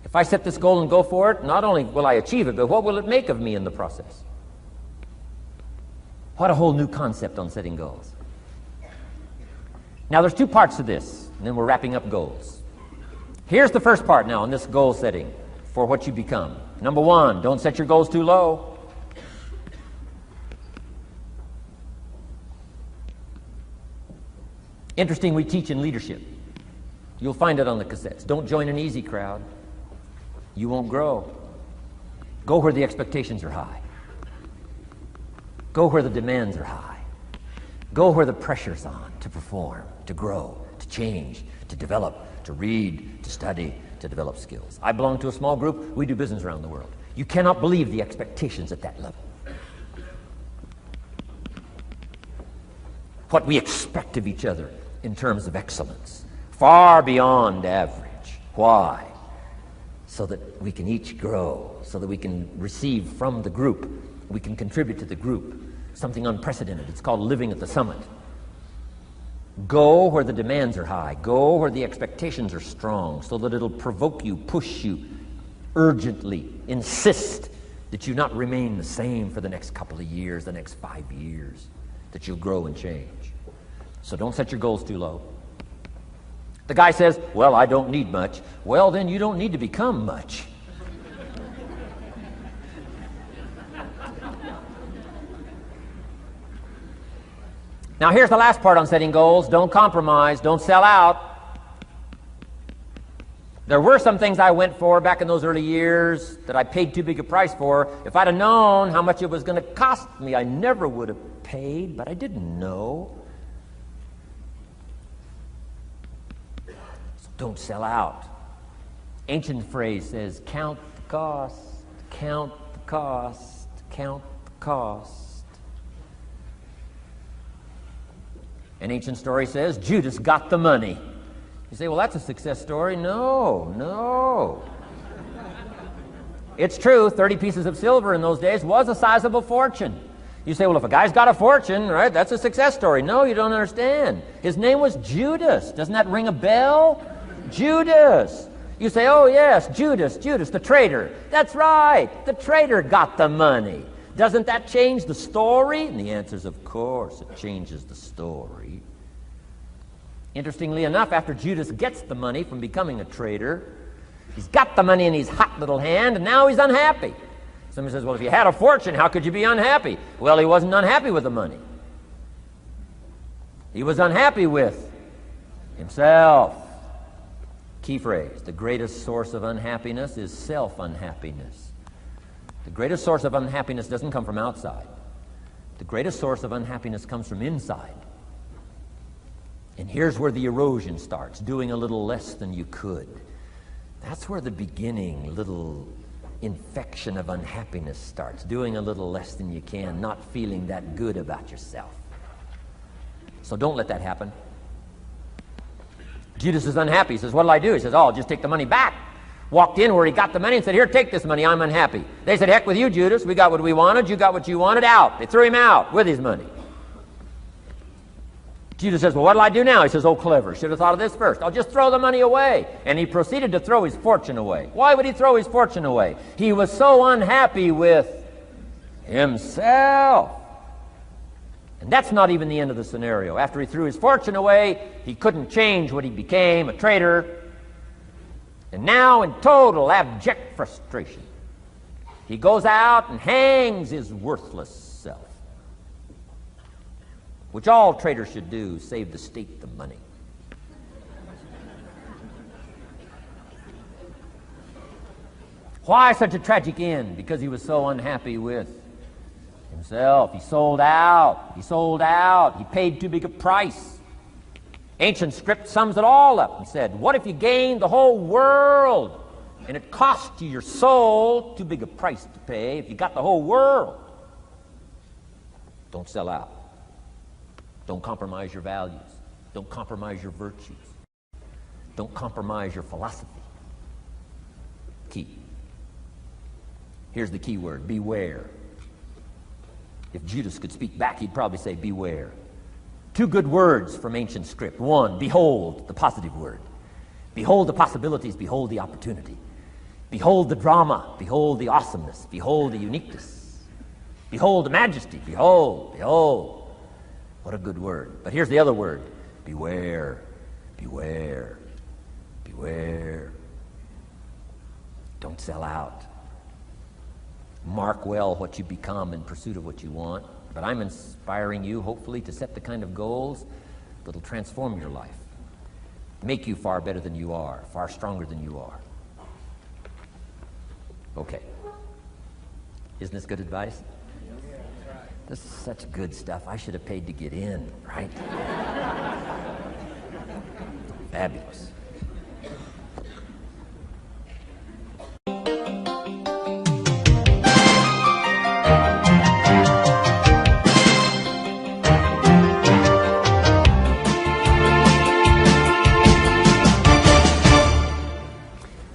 If I set this goal and go for it, not only will I achieve it, but what will it make of me in the process? What a whole new concept on setting goals. Now, there's two parts to this, and then we're wrapping up goals. Here's the first part now on this goal setting for what you become. Number one, don't set your goals too low. Interesting, we teach in leadership. You'll find it on the cassettes. Don't join an easy crowd. You won't grow. Go where the expectations are high. Go where the demands are high. Go where the pressure's on to perform, to grow, to change, to develop, to read, to study, to develop skills. I belong to a small group. We do business around the world. You cannot believe the expectations at that level. What we expect of each other in terms of excellence. Far beyond average. Why? So that we can each grow, so that we can receive from the group, we can contribute to the group. Something unprecedented. It's called living at the summit. Go where the demands are high. Go where the expectations are strong, so that it'll provoke you, push you, urgently insist that you not remain the same for the next couple of years, the next 5 years, that you'll grow and change. So don't set your goals too low. The guy says, well, I don't need much. Well, then you don't need to become much. Now, here's the last part on setting goals. Don't compromise. Don't sell out. There were some things I went for back in those early years that I paid too big a price for. If I'd have known how much it was going to cost me, I never would have paid, but I didn't know. Don't sell out. Ancient phrase says, count the cost, count the cost, count the cost. An ancient story says, Judas got the money. You say, well, that's a success story. No. It's true, 30 pieces of silver in those days was a sizable fortune. You say, well, if a guy's got a fortune, right, that's a success story. No, you don't understand. His name was Judas. Doesn't that ring a bell? Judas. You say, oh yes, Judas, the traitor. That's right, the traitor got the money. Doesn't that change the story? And the answer is, of course, it changes the story. Interestingly enough, after Judas gets the money from becoming a traitor, he's got the money in his hot little hand, and now he's unhappy. Somebody says, well, if you had a fortune, how could you be unhappy? Well, he wasn't unhappy with the money. He was unhappy with himself. Key phrase, the greatest source of unhappiness is self-unhappiness. The greatest source of unhappiness doesn't come from outside. The greatest source of unhappiness comes from inside. And here's where the erosion starts, doing a little less than you could. That's where the beginning little infection of unhappiness starts, doing a little less than you can, not feeling that good about yourself. So don't let that happen. Judas is unhappy. He says, what'll I do? He says, oh, I'll just take the money back. Walked in where he got the money and said, here, take this money. I'm unhappy. They said, heck with you, Judas. We got what we wanted. You got what you wanted. Out. They threw him out with his money. Judas says, well, what'll I do now? He says, oh, clever. Should have thought of this first. I'll just throw the money away. And he proceeded to throw his fortune away. Why would he throw his fortune away? He was so unhappy with himself. And that's not even the end of the scenario. After he threw his fortune away, he couldn't change what he became, a traitor. And now, in total abject frustration, he goes out and hangs his worthless self, which all traitors should do, save the state the money. Why such a tragic end? Because he was so unhappy with himself. He sold out. He paid too big a price. Ancient script sums it all up and said, what if you gained the whole world and it cost you your soul? Too big a price to pay if you got the whole world. Don't sell out. Don't compromise your values. Don't compromise your virtues. Don't compromise your philosophy. Key. Here's the key word, beware. If Judas could speak back, he'd probably say beware. Two good words from ancient script. One, behold, the positive word. Behold the possibilities, behold the opportunity. Behold the drama, behold the awesomeness, behold the uniqueness. Behold the majesty, behold, behold. What a good word. But here's the other word, beware, beware, beware. Don't sell out. Mark well what you become in pursuit of what you want. But I'm inspiring you, hopefully, to set the kind of goals that'll transform your life, make you far better than you are, far stronger than you are. Okay. Isn't this good advice? This is such good stuff. I should have paid to get in, right? Fabulous.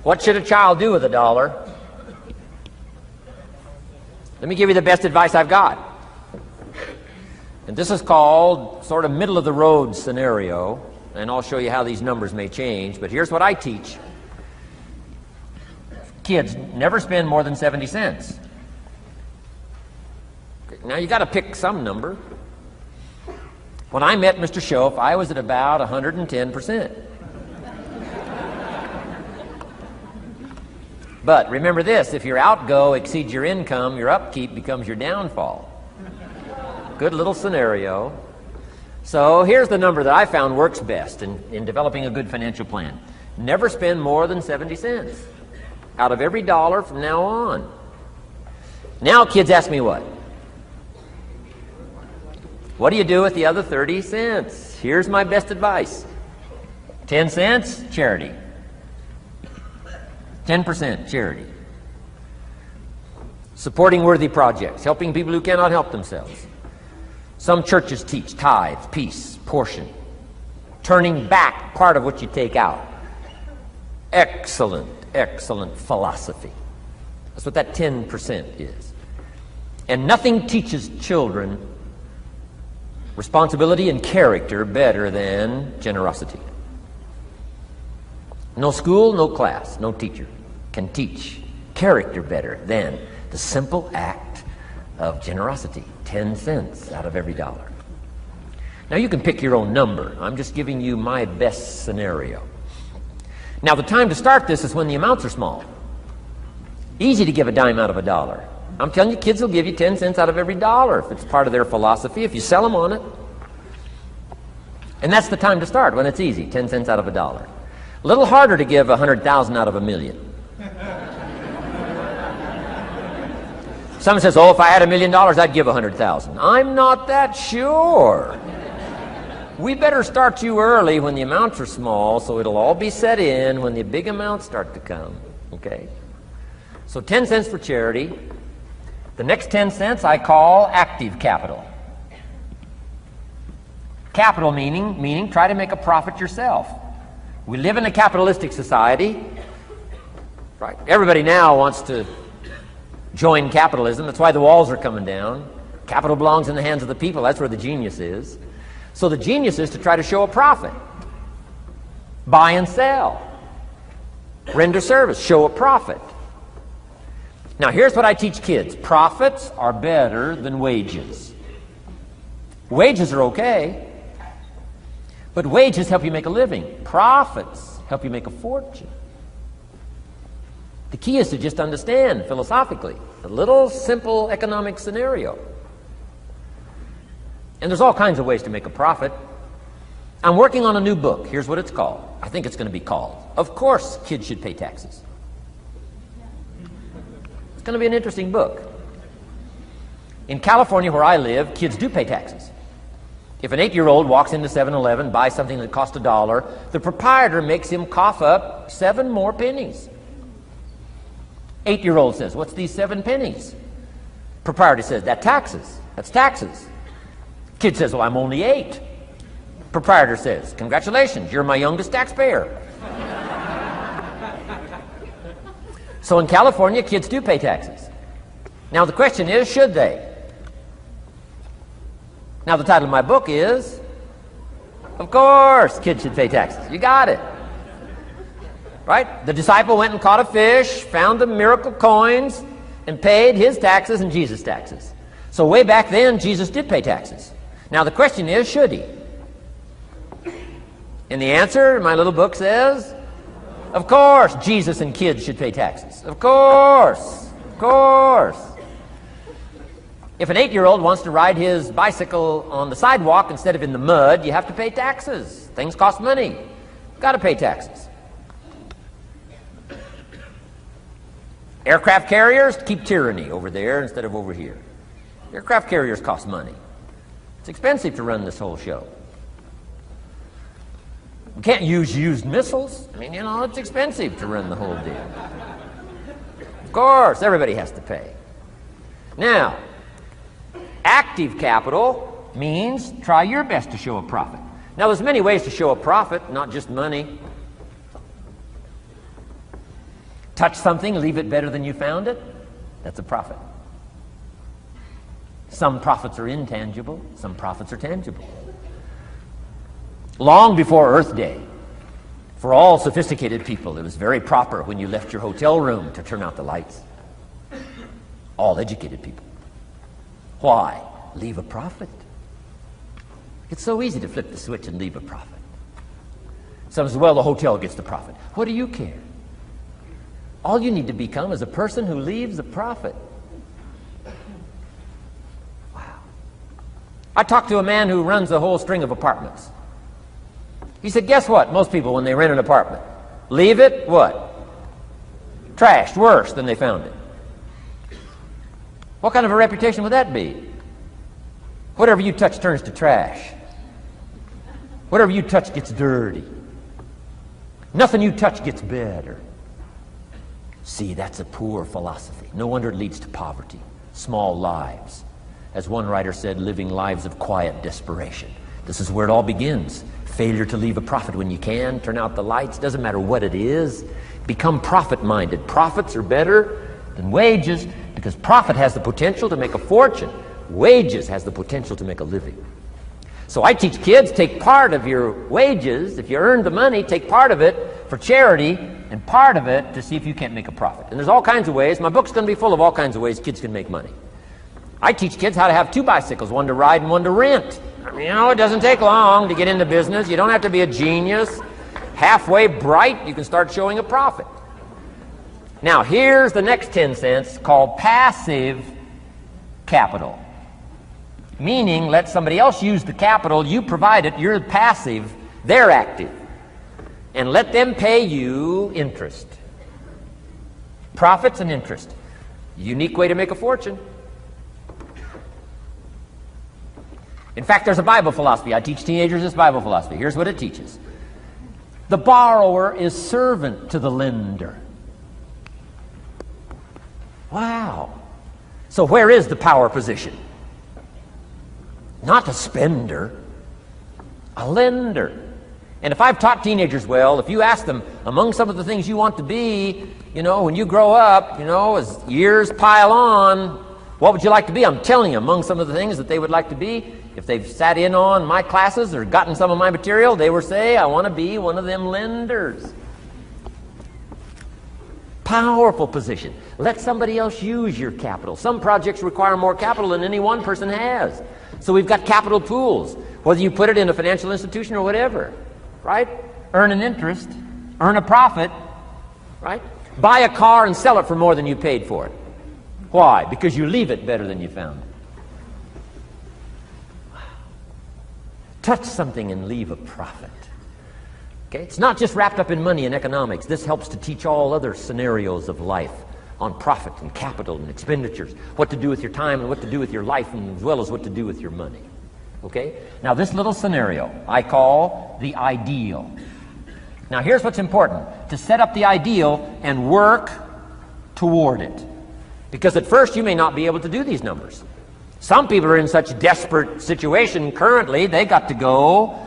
What should a child do with $1? Let me give you the best advice I've got. And this is called sort of middle of the road scenario, and I'll show you how these numbers may change, but here's what I teach. Kids, never spend more than 70 cents. Okay, now you got to pick some number. When I met Mr. Schoaf, I was at about 110%. But remember this, if your outgo exceeds your income, your upkeep becomes your downfall. Good little scenario. So here's the number that I found works best in developing a good financial plan. Never spend more than 70 cents out of every dollar from now on. Now kids ask me what? What do you do with the other 30 cents? Here's my best advice. 10 cents, charity. 10% charity. Supporting worthy projects, helping people who cannot help themselves. Some churches teach tithes, peace, portion. Turning back part of what you take out. Excellent, excellent philosophy. That's what that 10% is. And nothing teaches children responsibility and character better than generosity. No school, no class, no teacher can teach character better than the simple act of generosity. 10 cents out of every dollar. Now you can pick your own number. I'm just giving you my best scenario. Now the time to start this is when the amounts are small. Easy to give a dime out of $1. I'm telling you, kids will give you 10 cents out of every dollar if it's part of their philosophy, if you sell them on it. And that's the time to start, when it's easy, 10 cents out of $1. A little harder to give 100,000 out of $1 million. Someone says, oh, if I had $1 million, I'd give 100,000. I'm not that sure. We better start you early when the amounts are small, so it'll all be set in when the big amounts start to come. Okay? So 10 cents for charity. The next 10 cents I call active capital. Capital meaning try to make a profit yourself. We live in a capitalistic society. Right? Everybody now wants to join capitalism. That's why the walls are coming down. Capital belongs in the hands of the people. That's where the genius is. So the genius is to try to show a profit. Buy and sell. Render service. Show a profit. Now here's what I teach kids. Profits are better than wages. Wages are okay, but wages help you make a living. Profits help you make a fortune. The key is to just understand philosophically a little simple economic scenario. And there's all kinds of ways to make a profit. I'm working on a new book. Here's what it's called. I think it's going to be called, Of Course Kids Should Pay Taxes. It's going to be an interesting book. In California, where I live, kids do pay taxes. If an 8-year-old walks into 7-Eleven, buys something that cost $1, the proprietor makes him cough up 7 more pennies. 8-year-old says, what's these 7 pennies? Proprietor says, that's taxes. That's taxes. Kid says, well, I'm only 8. Proprietor says, congratulations, you're my youngest taxpayer. So in California, kids do pay taxes. Now the question is, should they? Now the title of my book is, of course, kids should pay taxes. You got it. Right? The disciple went and caught a fish, found the miracle coins, and paid his taxes and Jesus' taxes. So way back then, Jesus did pay taxes. Now the question is, should he? And the answer, my little book says, of course, Jesus and kids should pay taxes. Of course. Of course. If an 8-year-old wants to ride his bicycle on the sidewalk instead of in the mud, you have to pay taxes. Things cost money. Got to pay taxes. Aircraft carriers keep tyranny over there instead of over here. Aircraft carriers cost money. It's expensive to run this whole show. We can't use used missiles. I mean, it's expensive to run the whole deal. Of course, everybody has to pay. Now, active capital means try your best to show a profit. Now, there's many ways to show a profit, not just money. Touch something, leave it better than you found it. That's a profit. Some profits are intangible, some profits are tangible. Long before Earth Day, for all sophisticated people, it was very proper when you left your hotel room to turn out the lights. All educated people. Why? Leave a profit. It's so easy to flip the switch and leave a profit. Some say, well, the hotel gets the profit. What do you care? All you need to become is a person who leaves a profit. Wow. I talked to a man who runs a whole string of apartments. He said, guess what? Most people, when they rent an apartment, leave it, what? Trashed, worse than they found it. What kind of a reputation would that be? Whatever you touch turns to trash. Whatever you touch gets dirty. Nothing you touch gets better. See, that's a poor philosophy. No wonder it leads to poverty, small lives. As one writer said, living lives of quiet desperation. This is where it all begins. Failure to leave a profit when you can, turn out the lights, doesn't matter what it is. Become profit-minded. Profits are better than wages because profit has the potential to make a fortune. Wages has the potential to make a living. So I teach kids, take part of your wages. If you earn the money, take part of it for charity and part of it to see if you can't make a profit. And there's all kinds of ways. My book's going to be full of all kinds of ways kids can make money. I teach kids how to have 2 bicycles, one to ride and one to rent. I mean, it doesn't take long to get into business. You don't have to be a genius. Halfway bright, you can start showing a profit. Now, here's the next 10 cents called passive capital. Meaning, let somebody else use the capital, you provide it, you're passive, they're active. And let them pay you interest. Profits and interest. Unique way to make a fortune. In fact, there's a Bible philosophy. I teach teenagers this Bible philosophy. Here's what it teaches. The borrower is servant to the lender. Wow. So where is the power position? Not a spender, a lender. And if I've taught teenagers well, if you ask them, among some of the things you want to be, when you grow up, as years pile on, what would you like to be? I'm telling you, among some of the things that they would like to be, if they've sat in on my classes or gotten some of my material, they will say, I want to be one of them lenders. Powerful position. Let somebody else use your capital. Some projects require more capital than any one person has. So we've got capital pools, whether you put it in a financial institution or whatever, right? Earn an interest, earn a profit, right? Buy a car and sell it for more than you paid for it. Why? Because you leave it better than you found it. Touch something and leave a profit. Okay? It's not just wrapped up in money and economics. This helps to teach all other scenarios of life on profit and capital and expenditures, what to do with your time and what to do with your life, and as well as what to do with your money. Okay? Now this little scenario I call the ideal. Now here's what's important. To set up the ideal and work toward it. Because at first you may not be able to do these numbers. Some people are in such desperate situation currently, they got to go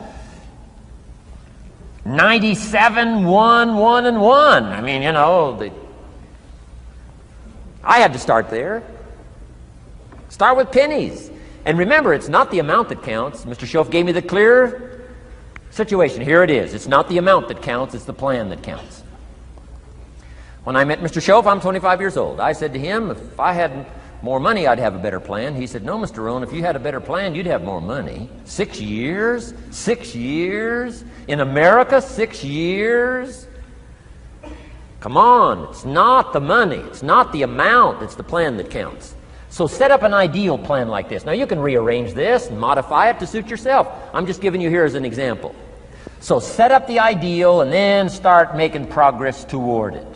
97, 1, 1, and 1. I mean, I had to start there. Start with pennies. And remember, it's not the amount that counts. Mr. Schoaf gave me the clear situation. Here it is. It's not the amount that counts, it's the plan that counts. When I met Mr. Schoaf, I'm 25 years old. I said to him, if I had more money, I'd have a better plan. He said, no, Mr. Rohn, if you had a better plan, you'd have more money. 6 years? 6 years? In America, 6 years? Come on, it's not the money, it's not the amount, it's the plan that counts. So set up an ideal plan like this. Now you can rearrange this and modify it to suit yourself. I'm just giving you here as an example. So set up the ideal and then start making progress toward it.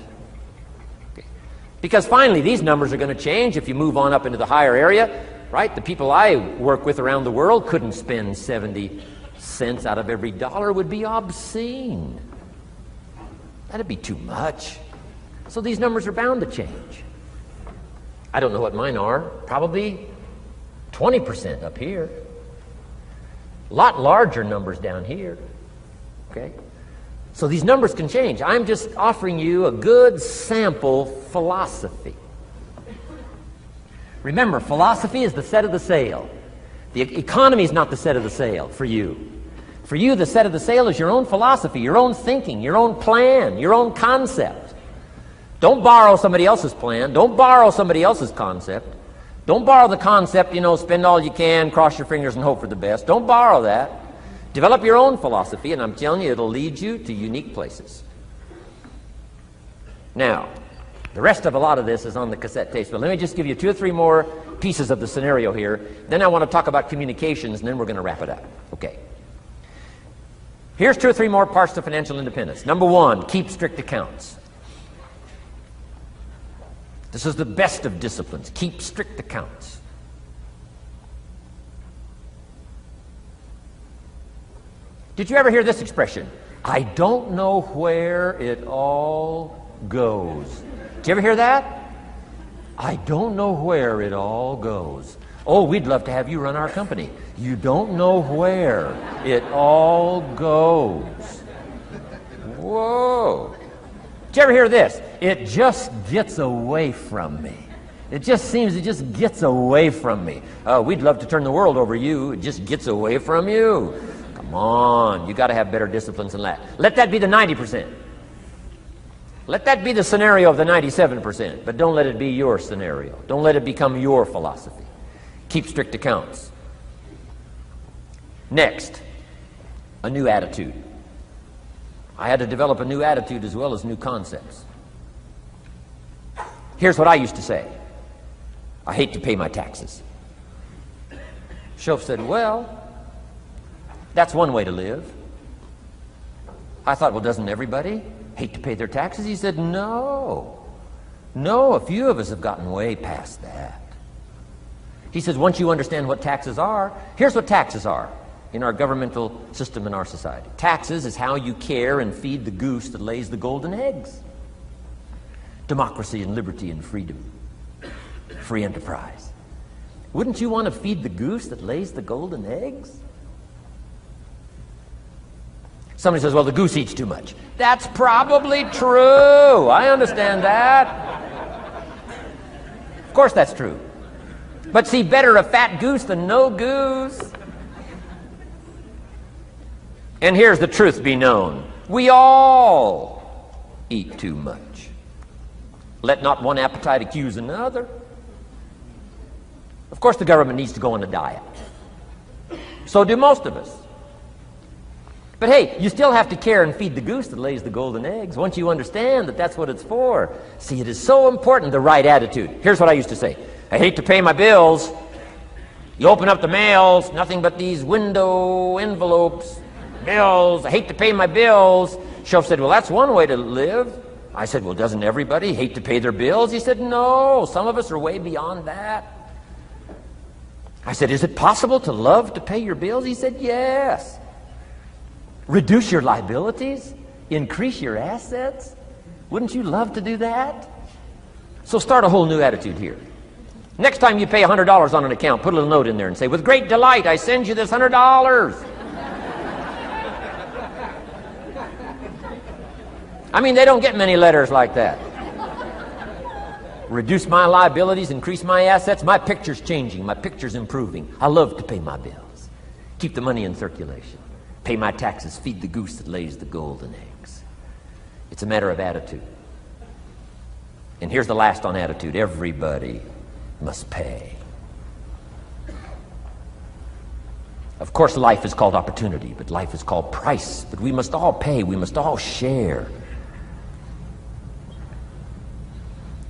Okay. Because finally these numbers are going to change if you move on up into the higher area, right? The people I work with around the world couldn't spend 70 cents out of every dollar. It would be obscene. That'd be too much. So these numbers are bound to change. I don't know what mine are. Probably 20% up here. A lot larger numbers down here. Okay? So these numbers can change. I'm just offering you a good sample philosophy. Remember, philosophy is the set of the sail. The economy is not the set of the sail for you. For you, the set of the sail is your own philosophy, your own thinking, your own plan, your own concept. Don't borrow somebody else's plan. Don't borrow somebody else's concept. Don't borrow the concept, spend all you can, cross your fingers and hope for the best. Don't borrow that. Develop your own philosophy, and I'm telling you, it'll lead you to unique places. Now, the rest of a lot of this is on the cassette tapes, but let me just give you 2 or 3 more pieces of the scenario here. Then I want to talk about communications, and then we're going to wrap it up. Okay. Here's 2 or 3 more parts to financial independence. Number 1, keep strict accounts. This is the best of disciplines. Keep strict accounts. Did you ever hear this expression? I don't know where it all goes. Did you ever hear that? I don't know where it all goes. Oh, we'd love to have you run our company. You don't know where it all goes. Whoa. Did you ever hear this? It just gets away from me. It just gets away from me. Oh, we'd love to turn the world over you. It just gets away from you. Come on. You got to have better disciplines than that. Let that be the 90%. Let that be the scenario of the 97%. But don't let it be your scenario. Don't let it become your philosophy. Keep strict accounts. Next, a new attitude. I had to develop a new attitude as well as new concepts. Here's what I used to say. I hate to pay my taxes. Schoaf said, well, that's one way to live. I thought, well, doesn't everybody hate to pay their taxes? He said, no. No, a few of us have gotten way past that. He says, once you understand what taxes are, here's what taxes are in our governmental system in our society. Taxes is how you care and feed the goose that lays the golden eggs. Democracy and liberty and freedom. Free enterprise. Wouldn't you want to feed the goose that lays the golden eggs? Somebody says, well, the goose eats too much. That's probably true. I understand that. Of course that's true. But see, better a fat goose than no goose. And here's the truth be known. We all eat too much. Let not one appetite accuse another. Of course the government needs to go on a diet. So do most of us. But hey, you still have to care and feed the goose that lays the golden eggs once you understand that that's what it's for. See, it is so important, the right attitude. Here's what I used to say. I hate to pay my bills. You open up the mails, nothing but these window envelopes, bills. I hate to pay my bills. Schoaf said, well, that's one way to live. I said, well, doesn't everybody hate to pay their bills? He said, no, some of us are way beyond that. I said, is it possible to love to pay your bills? He said, yes. Reduce your liabilities? Increase your assets? Wouldn't you love to do that? So start a whole new attitude here. Next time you pay $100 on an account, put a little note in there and say, with great delight, I send you this $100. I mean, they don't get many letters like that. reduce my liabilities, increase my assets. My picture's changing. My picture's improving. I love to pay my bills. Keep the money in circulation. Pay my taxes. Feed the goose that lays the golden eggs. It's a matter of attitude. And here's the last on attitude. Everybody must pay. Of course, life is called opportunity, but life is called price. But we must all pay. We must all share.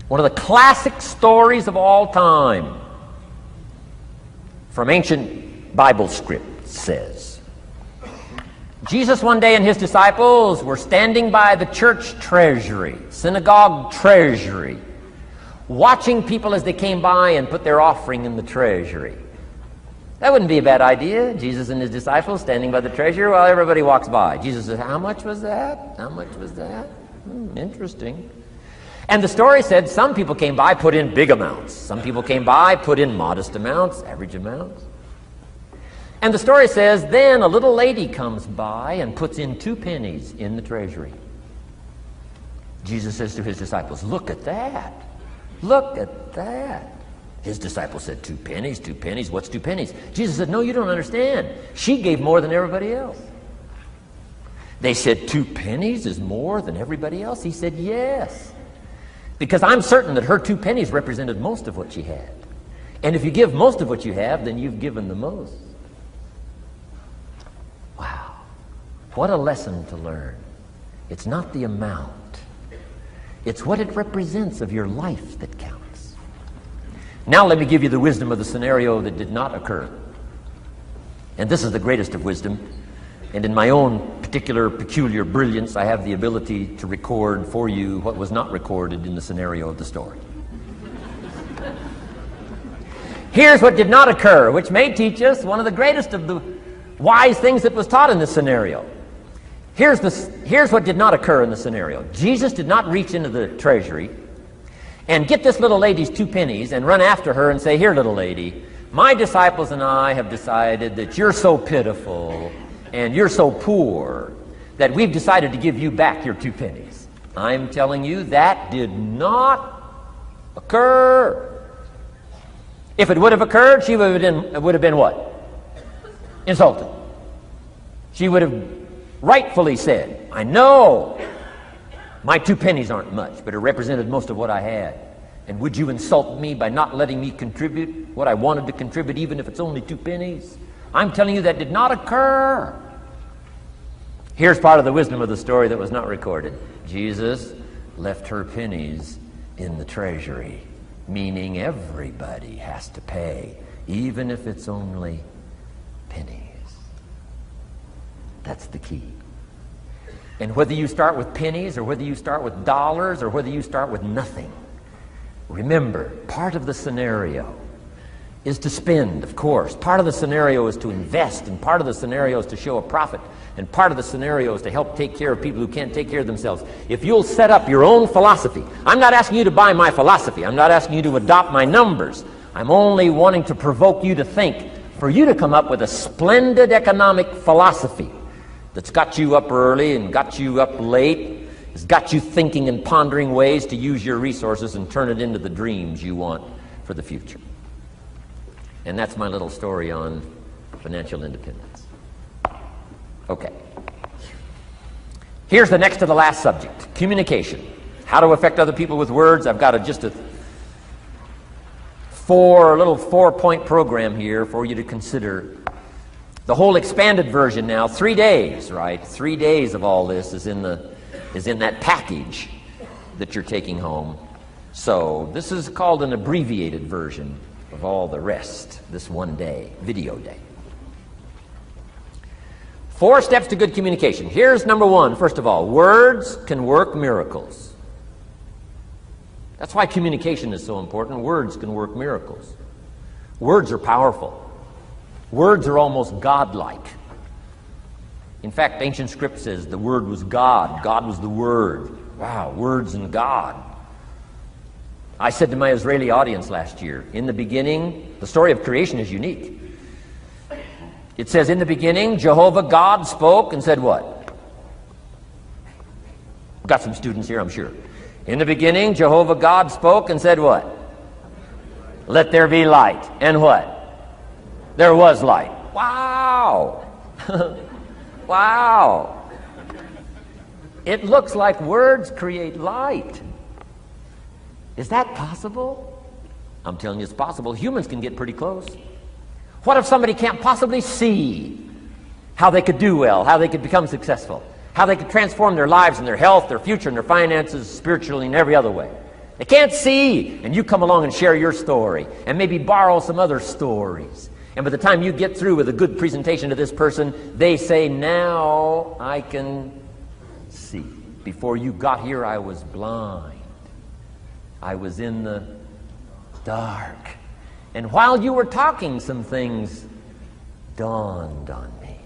One of the classic stories of all time from ancient Bible script says, Jesus one day and his disciples were standing by the church treasury, synagogue treasury, watching people as they came by and put their offering in the treasury. That wouldn't be a bad idea. Jesus and his disciples standing by the treasury while everybody walks by. Jesus says, how much was that? How much was that? Interesting. And the story said some people came by, put in big amounts. Some people came by, put in modest amounts, average amounts. And the story says, then a little lady comes by and puts in 2 pennies in the treasury. Jesus says to his disciples, look at that. Look at that. His disciples said, 2 pennies, 2 pennies. What's 2 pennies? Jesus said, no, you don't understand. She gave more than everybody else. They said, 2 pennies is more than everybody else? He said, yes. Because I'm certain that her 2 pennies represented most of what she had. And if you give most of what you have, then you've given the most. Wow. What a lesson to learn. It's not the amount. It's what it represents of your life that counts. Now let me give you the wisdom of the scenario that did not occur. And this is the greatest of wisdom. And in my own particular, peculiar brilliance, I have the ability to record for you what was not recorded in the scenario of the story. Here's what did not occur, which may teach us one of the greatest of the wise things that was taught in this scenario. Here's what did not occur in the scenario. Jesus did not reach into the treasury and get this little lady's 2 pennies and run after her and say, here, little lady, my disciples and I have decided that you're so pitiful and you're so poor that we've decided to give you back your 2 pennies. I'm telling you, that did not occur. If it would have occurred, she would have been what? Insulted. She would have rightfully said, I know my 2 pennies aren't much, but it represented most of what I had. And would you insult me by not letting me contribute what I wanted to contribute, even if it's only 2 pennies? I'm telling you that did not occur. Here's part of the wisdom of the story that was not recorded. Jesus left her pennies in the treasury, meaning everybody has to pay, even if it's only pennies. That's the key. And whether you start with pennies or whether you start with dollars or whether you start with nothing, remember, part of the scenario is to spend, of course. Part of the scenario is to invest, and part of the scenario is to show a profit, and part of the scenario is to help take care of people who can't take care of themselves. If you'll set up your own philosophy, I'm not asking you to buy my philosophy. I'm not asking you to adopt my numbers. I'm only wanting to provoke you to think, for you to come up with a splendid economic philosophy that's got you up early and got you up late, has got you thinking and pondering ways to use your resources and turn it into the dreams you want for the future. And that's my little story on financial independence. Okay. Here's the next to the last subject, communication. How to affect other people with words. I've got just a little 4-point program here for you to consider. The whole expanded version now, 3 days, right? 3 days of all this is in that package that you're taking home. So this is called an abbreviated version of all the rest, this 1 day, video day. 4 steps to good communication. Here's number 1, first of all. Words can work miracles. That's why communication is so important. Words can work miracles. Words are powerful. Words are almost godlike. In fact, ancient script says the Word was God. God was the Word. Wow, words and God. I said to my Israeli audience last year, in the beginning, the story of creation is unique. It says, in the beginning, Jehovah God spoke and said what? We've got some students here, I'm sure. In the beginning, Jehovah God spoke and said what? Let there be light. And what? There was light. Wow! Wow! It looks like words create light. Is that possible? I'm telling you it's possible. Humans can get pretty close. What if somebody can't possibly see how they could do well, how they could become successful, how they could transform their lives and their health, their future, and their finances, spiritually, and every other way? They can't see, and you come along and share your story, and maybe borrow some other stories. And by the time you get through with a good presentation to this person, they say, now I can see. Before you got here, I was blind. I was in the dark. And while you were talking, some things dawned on me.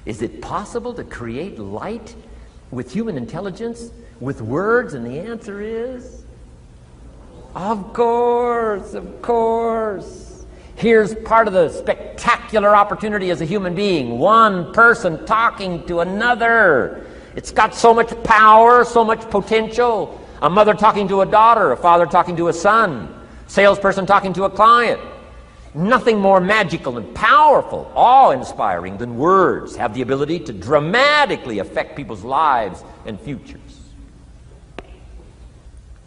Is it possible to create light with human intelligence, with words? And the answer is, of course, of course. Here's part of the spectacular opportunity as a human being. One person talking to another. It's got so much power, so much potential. A mother talking to a daughter, a father talking to a son, salesperson talking to a client. Nothing more magical and powerful, awe-inspiring than words have the ability to dramatically affect people's lives and futures.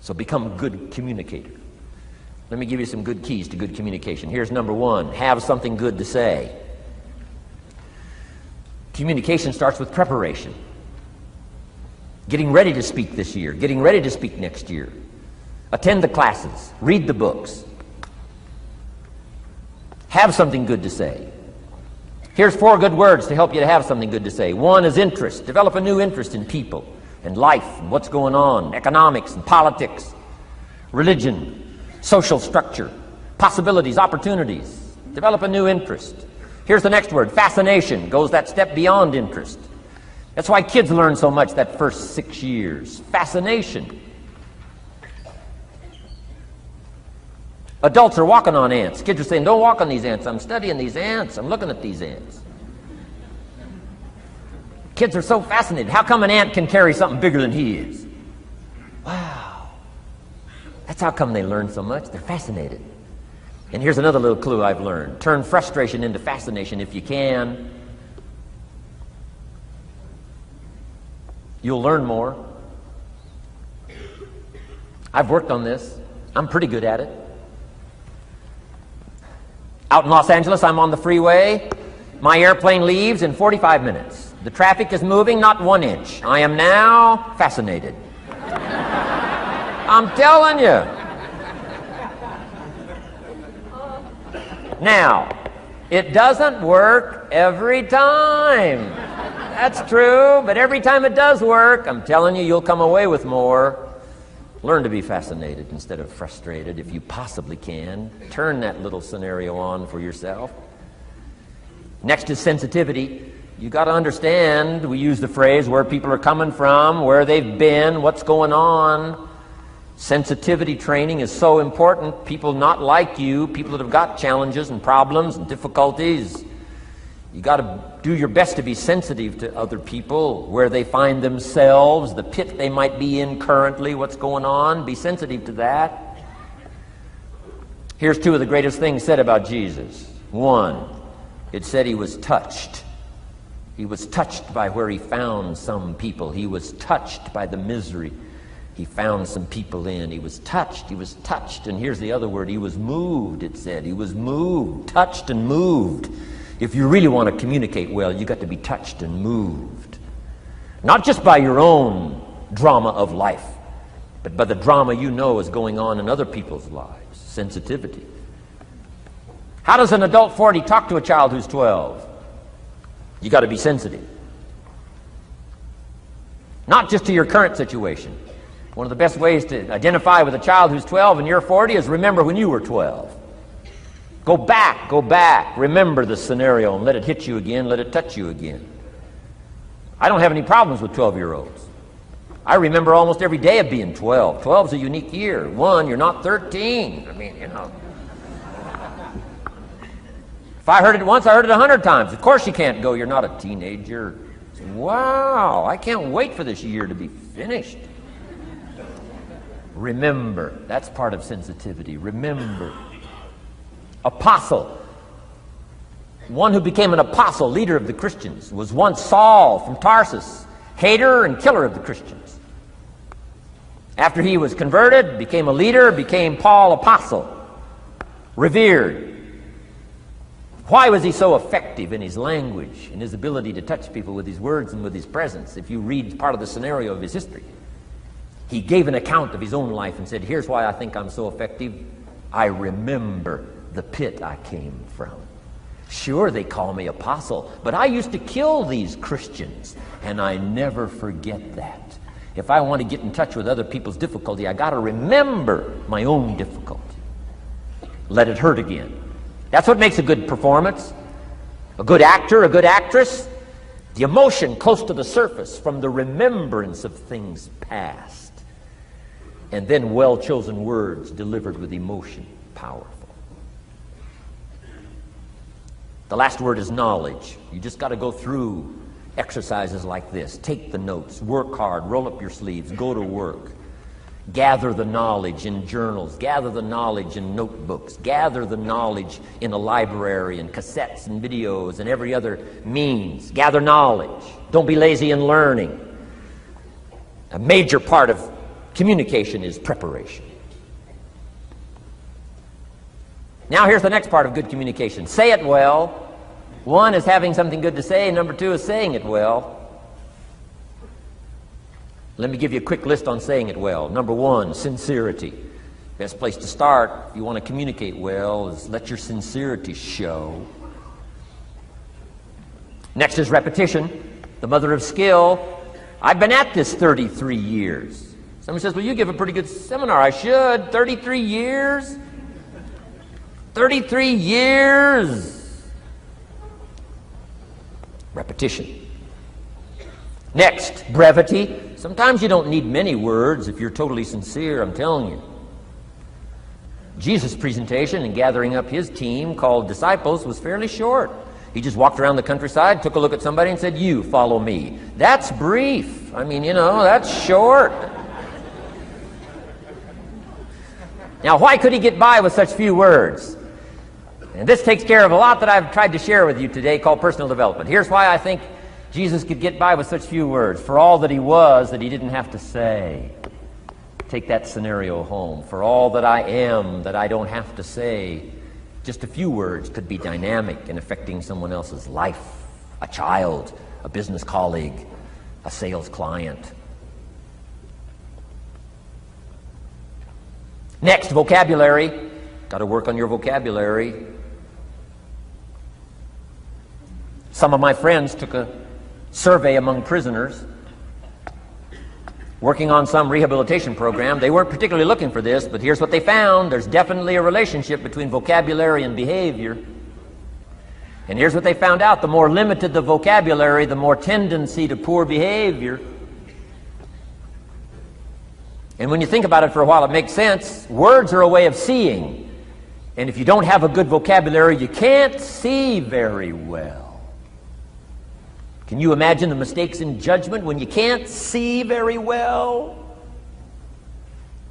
So become a good communicator. Let me give you some good keys to good communication. Here's number one: have something good to say. Communication starts with preparation. Getting ready to speak this year, getting ready to speak next year. Attend the classes, read the books. Have something good to say. Here's 4 good words to help you to have something good to say. 1 is interest. Develop a new interest in people and life and what's going on, economics and politics, religion, social structure, possibilities, opportunities. Develop a new interest. Here's the next word: fascination. Goes that step beyond interest. That's why kids learn so much that first 6 years. Fascination. Adults are walking on ants. Kids are saying, don't walk on these ants. I'm studying these ants. I'm looking at these ants. Kids are so fascinated. How come an ant can carry something bigger than he is? Wow. That's how come they learn so much. They're fascinated. And here's another little clue I've learned. Turn frustration into fascination if you can. You'll learn more. I've worked on this. I'm pretty good at it. Out in Los Angeles, I'm on the freeway. My airplane leaves in 45 minutes. The traffic is moving not 1 inch. I am now fascinated. I'm telling you. Now, it doesn't work every time. That's true, but every time it does work, I'm telling you, you'll come away with more. Learn to be fascinated instead of frustrated if you possibly can. Turn that little scenario on for yourself. Next is sensitivity. You got to understand, we use the phrase where people are coming from, where they've been, what's going on. Sensitivity training is so important. People not like you, people that have got challenges and problems and difficulties, you got to do your best to be sensitive to other people, where they find themselves, the pit they might be in currently, what's going on. Be sensitive to that. Here's 2 of the greatest things said about Jesus. 1, it said he was touched. He was touched by where he found some people. He was touched by the misery he found some people in. He was touched. He was touched. And here's the other word. He was moved, it said. He was moved, touched and moved. If you really want to communicate well, you got to be touched and moved. Not just by your own drama of life, but by the drama you know is going on in other people's lives. Sensitivity. How does an adult 40 talk to a child who's 12? You got to be sensitive. Not just to your current situation. One of the best ways to identify with a child who's 12 and you're 40 is remember when you were 12. Go back, remember the scenario and let it hit you again, let it touch you again. I don't have any problems with 12-year-olds. I remember almost every day of being 12. 12 is a unique year. 1, you're not 13. I mean, you know. If I heard it once, I heard it 100 times. Of course you can't go, you're not a teenager. Wow, I can't wait for this year to be finished. Remember. That's part of sensitivity. Remember. Apostle. One who became an apostle, leader of the Christians, was once Saul from Tarsus, hater and killer of the Christians. After he was converted, became a leader, became Paul apostle, revered. Why was he so effective in his language, in his ability to touch people with his words and with his presence? If you read part of the scenario of his history, he gave an account of his own life and said, here's why I think I'm so effective. I remember the pit I came from. Sure, they call me apostle, but I used to kill these Christians, and I never forget that. If I want to get in touch with other people's difficulty, I got to remember my own difficulty. Let it hurt again. That's what makes a good performance. A good actor, a good actress, the emotion close to the surface from the remembrance of things past. And then well-chosen words delivered with emotion, powerful. The last word is knowledge. You just got to go through exercises like this. Take the notes, work hard, roll up your sleeves, go to work. Gather the knowledge in journals, gather the knowledge in notebooks, gather the knowledge in a library and cassettes and videos and every other means. Gather knowledge. Don't be lazy in learning. A major part of communication is preparation. Now here's the next part of good communication. Say it well. One is having something good to say. Number two is saying it well. Let me give you a quick list on saying it well. Number one, sincerity. Best place to start if you want to communicate well is let your sincerity show. Next is repetition, the mother of skill. I've been at this 33 years. Somebody says, well, you give a pretty good seminar. I should. 33 years? 33 years. Repetition. Next, brevity. Sometimes you don't need many words if you're totally sincere, I'm telling you. Jesus' presentation in gathering up his team called disciples was fairly short. He just walked around the countryside, took a look at somebody and said, you follow me. That's brief. I mean, that's short. Now, why could he get by with such few words? And this takes care of a lot that I've tried to share with you today called personal development. Here's why I think Jesus could get by with such few words. For all that he was, that he didn't have to say. Take that scenario home. For all that I am, that I don't have to say. Just a few words could be dynamic in affecting someone else's life. A child, a business colleague, a sales client. Next, vocabulary. Got to work on your vocabulary. Some of my friends took a survey among prisoners working on some rehabilitation program. They weren't particularly looking for this, but here's what they found. There's definitely a relationship between vocabulary and behavior. And here's what they found out. The more limited the vocabulary, the more tendency to poor behavior. And when you think about it for a while, it makes sense. Words are a way of seeing. And if you don't have a good vocabulary, you can't see very well. Can you imagine the mistakes in judgment when you can't see very well?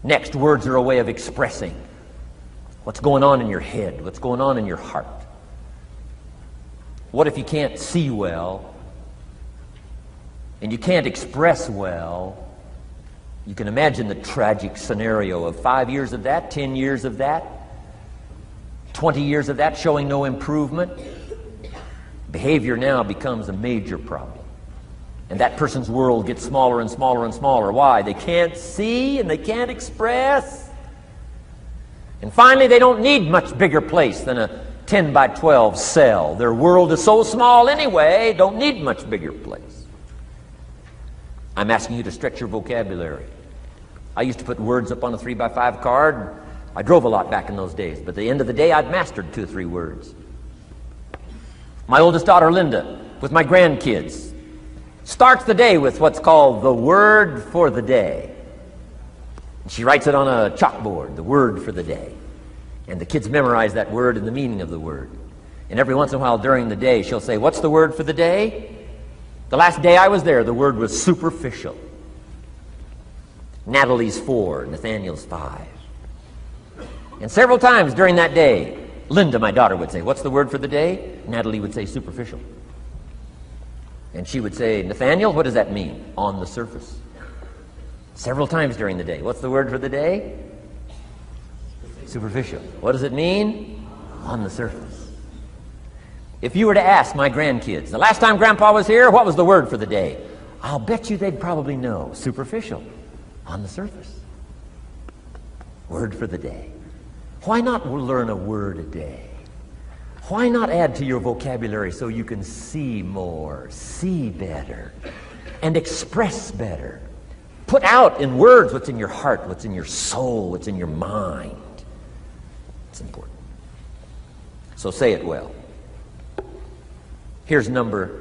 Next, words are a way of expressing what's going on in your head, what's going on in your heart. What if you can't see well and you can't express well? You can imagine the tragic scenario of 5 years of that, 10 years of that, 20 years of that showing no improvement. Behavior now becomes a major problem. And that person's world gets smaller and smaller and smaller. Why? They can't see and they can't express. And finally, they don't need much bigger place than a 10 by 12 cell. Their world is so small anyway, don't need much bigger place. I'm asking you to stretch your vocabulary. I used to put words up on a 3 by 5 card. I drove a lot back in those days, but at the end of the day, I'd mastered 2 or 3 words. My oldest daughter, Linda, with my grandkids, starts the day with what's called the word for the day. She writes it on a chalkboard, the word for the day. And the kids memorize that word and the meaning of the word. And every once in a while during the day, she'll say, what's the word for the day? The last day I was there, the word was superficial. Natalie's 4, Nathaniel's 5. And several times during that day, Linda, my daughter, would say, "What's the word for the day?" Natalie would say, "Superficial." And she would say, "Nathaniel, what does that mean?" "On the surface." Several times during the day. "What's the word for the day?" Superficial. "What does it mean?" "On the surface." If you were to ask my grandkids, "The last time Grandpa was here, what was the word for the day?" I'll bet you they'd probably know. Superficial. On the surface. Word for the day. Why not learn a word a day? Why not add to your vocabulary so you can see more, see better, and express better? Put out in words what's in your heart, what's in your soul, what's in your mind. It's important. So say it well. Here's number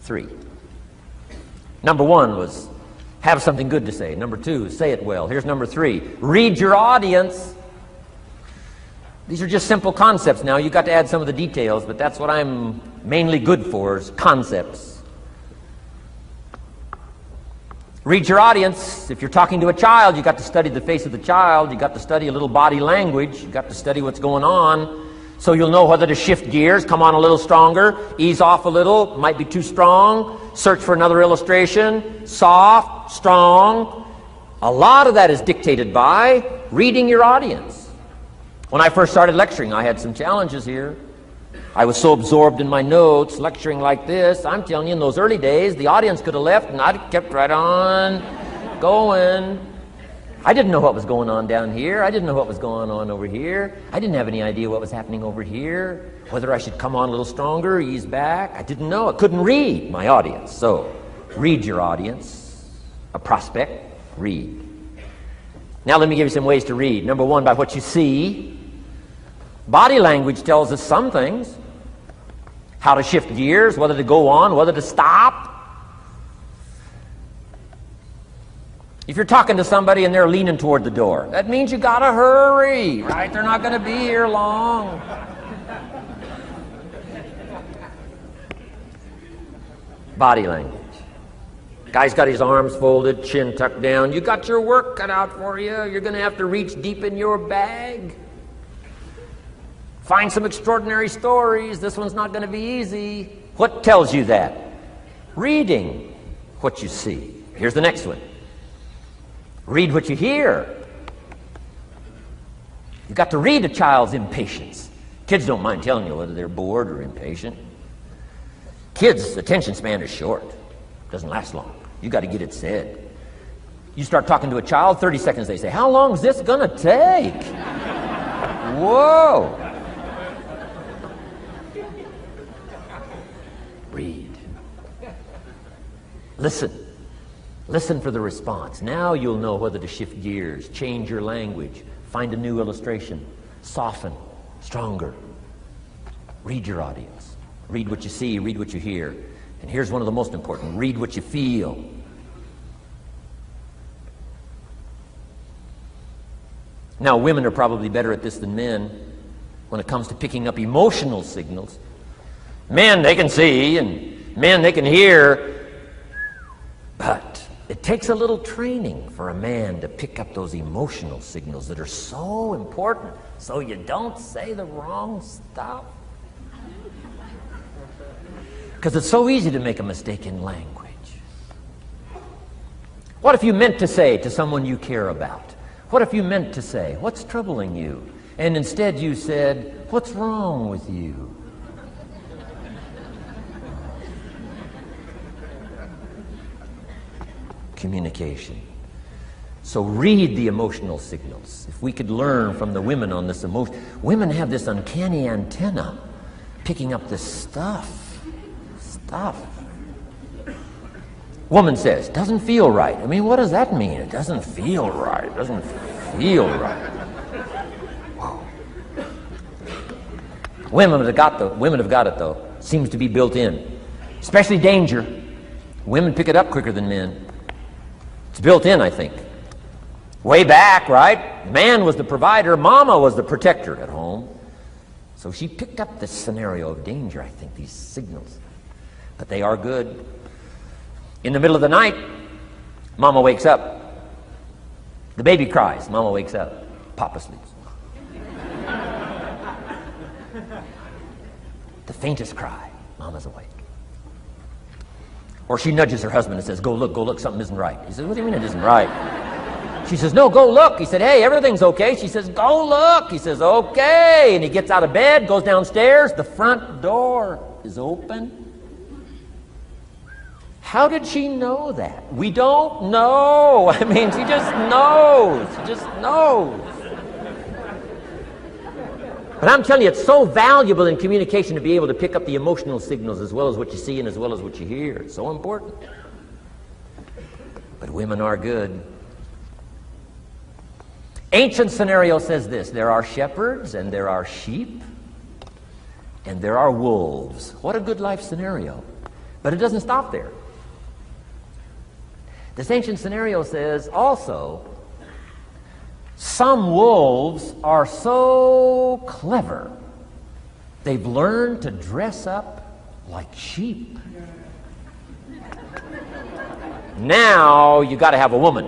3. Number 1 was have something good to say. Number 2, say it well. Here's number 3. Read your audience. These are just simple concepts now. You've got to add some of the details, but that's what I'm mainly good for, is concepts. Read your audience. If you're talking to a child, you've got to study the face of the child. You've got to study a little body language. You've got to study what's going on. So you'll know whether to shift gears, come on a little stronger, ease off a little, might be too strong, search for another illustration, soft, strong. A lot of that is dictated by reading your audience. When I first started lecturing, I had some challenges here. I was so absorbed in my notes, lecturing like this. I'm telling you, in those early days, the audience could have left and I'd have kept right on going. I didn't know what was going on down here. I didn't know what was going on over here. I didn't have any idea what was happening over here, whether I should come on a little stronger, ease back. I didn't know. I couldn't read my audience. So, read your audience. A prospect, read. Now let me give you some ways to read. Number 1, by what you see. Body language tells us some things. How to shift gears, whether to go on, whether to stop. If you're talking to somebody and they're leaning toward the door, that means you gotta hurry, right? They're not gonna be here long. Body language. Guy's got his arms folded, chin tucked down. You got your work cut out for you. You're gonna have to reach deep in your bag. Find some extraordinary stories. This one's not gonna be easy. What tells you that? Reading what you see. Here's the next one. Read what you hear. You've got to read a child's impatience. Kids don't mind telling you whether they're bored or impatient. Kids' attention span is short. Doesn't last long. You've got to get it said. You start talking to a child, 30 seconds they say, "How long is this going to take?" Whoa. Read. Listen. Listen for the response. Now you'll know whether to shift gears, change your language, find a new illustration, soften, stronger. Read your audience. Read what you see, read what you hear. And here's one of the most important. Read what you feel. Now, women are probably better at this than men when it comes to picking up emotional signals. Men, they can see, and men, they can hear, but it takes a little training for a man to pick up those emotional signals that are so important so you don't say the wrong stuff. Because it's so easy to make a mistake in language. What if you meant to say to someone you care about? What if you meant to say, "What's troubling you?" And instead you said, "What's wrong with you?" Communication. So read the emotional signals. If we could learn from the women on this emotion. Women have this uncanny antenna picking up this stuff. Woman says, "Doesn't feel right." I mean, what does that mean? It doesn't feel right. It doesn't feel right. Whoa. Women have got it though. Seems to be built in. Especially danger. Women pick it up quicker than men. It's built in, I think. Way back, right? Man was the provider, mama was the protector at home. So she picked up this scenario of danger, I think, these signals. But they are good. In the middle of the night, mama wakes up. The baby cries. Mama wakes up. Papa sleeps. The faintest cry. Mama's awake. Or she nudges her husband and says, go look, something isn't right. He says, what do you mean it isn't right? She says, no, go look. He said, hey, everything's okay. She says, go look. He says, okay. And he gets out of bed, goes downstairs. The front door is open. How did she know that? We don't know. I mean, she just knows. She just knows. But I'm telling you, it's so valuable in communication to be able to pick up the emotional signals as well as what you see and as well as what you hear. It's so important. But women are good. Ancient scenario says this: there are shepherds and there are sheep and there are wolves. What a good life scenario. But it doesn't stop there. This ancient scenario says also, some wolves are so clever, they've learned to dress up like sheep. Now you got to have a woman.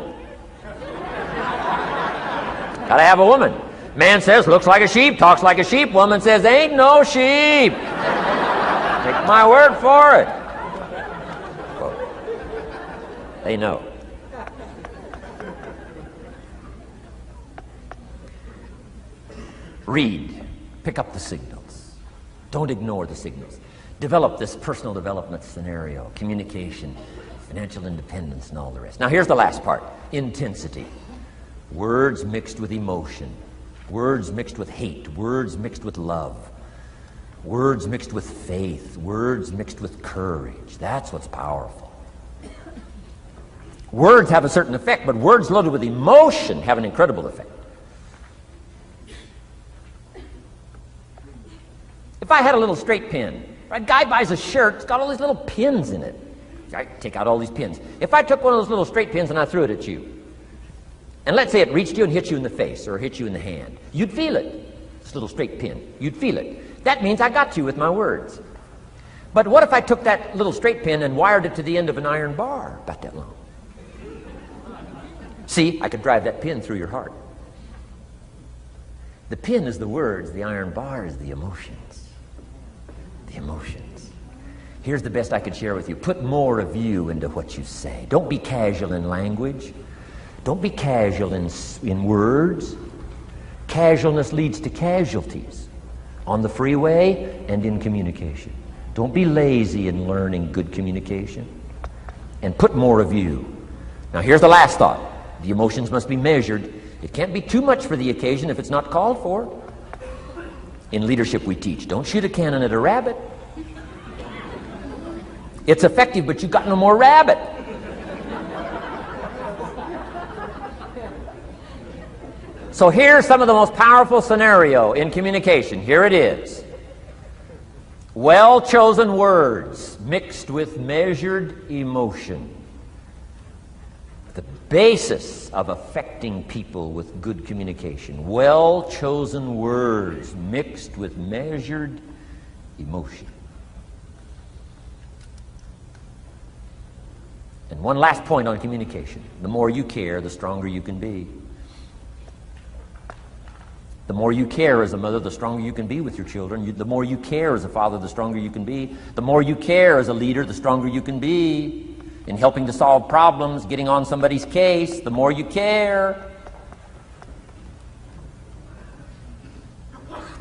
Got to have a woman. Man says, looks like a sheep, talks like a sheep. Woman says, ain't no sheep. Take my word for it. Well, they know. Read. Pick up the signals. Don't ignore the signals. Develop this personal development scenario, communication, financial independence, and all the rest. Now here's the last part. Intensity. Words mixed with emotion. Words mixed with hate. Words mixed with love. Words mixed with faith. Words mixed with courage. That's what's powerful. Words have a certain effect, but words loaded with emotion have an incredible effect. If I had a little straight pin, a guy buys a shirt, it's got all these little pins in it. I take out all these pins. If I took one of those little straight pins and I threw it at you, and let's say it reached you and hit you in the face or hit you in the hand, you'd feel it. This little straight pin, you'd feel it. That means I got you with my words. But what if I took that little straight pin and wired it to the end of an iron bar about that long? See, I could drive that pin through your heart. The pin is the words, the iron bar is the emotions. The emotions. Here's the best I could share with you. Put more of you into what you say. Don't be casual in language. Don't be casual in words. Casualness leads to casualties on the freeway and in communication. Don't be lazy in learning good communication. And put more of you. Now here's the last thought. The emotions must be measured. It can't be too much for the occasion if it's not called for. In leadership we teach, don't shoot a cannon at a rabbit. It's effective, but you've got no more rabbit. So here's some of the most powerful scenario in communication. Here it is. Well-chosen words mixed with measured emotion. The basis of affecting people with good communication. Well-chosen words mixed with measured emotion. And one last point on communication. The more you care, the stronger you can be. The more you care as a mother, the stronger you can be with your children. The more you care as a father, the stronger you can be. The more you care as a leader, the stronger you can be. In helping to solve problems, getting on somebody's case, the more you care.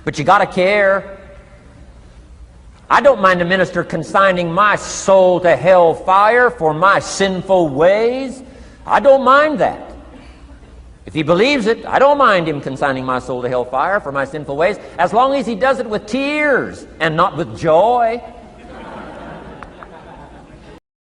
But you got to care. I don't mind a minister consigning my soul to hell fire for my sinful ways. I don't mind that. If he believes it, I don't mind him consigning my soul to hell fire for my sinful ways, as long as he does it with tears and not with joy.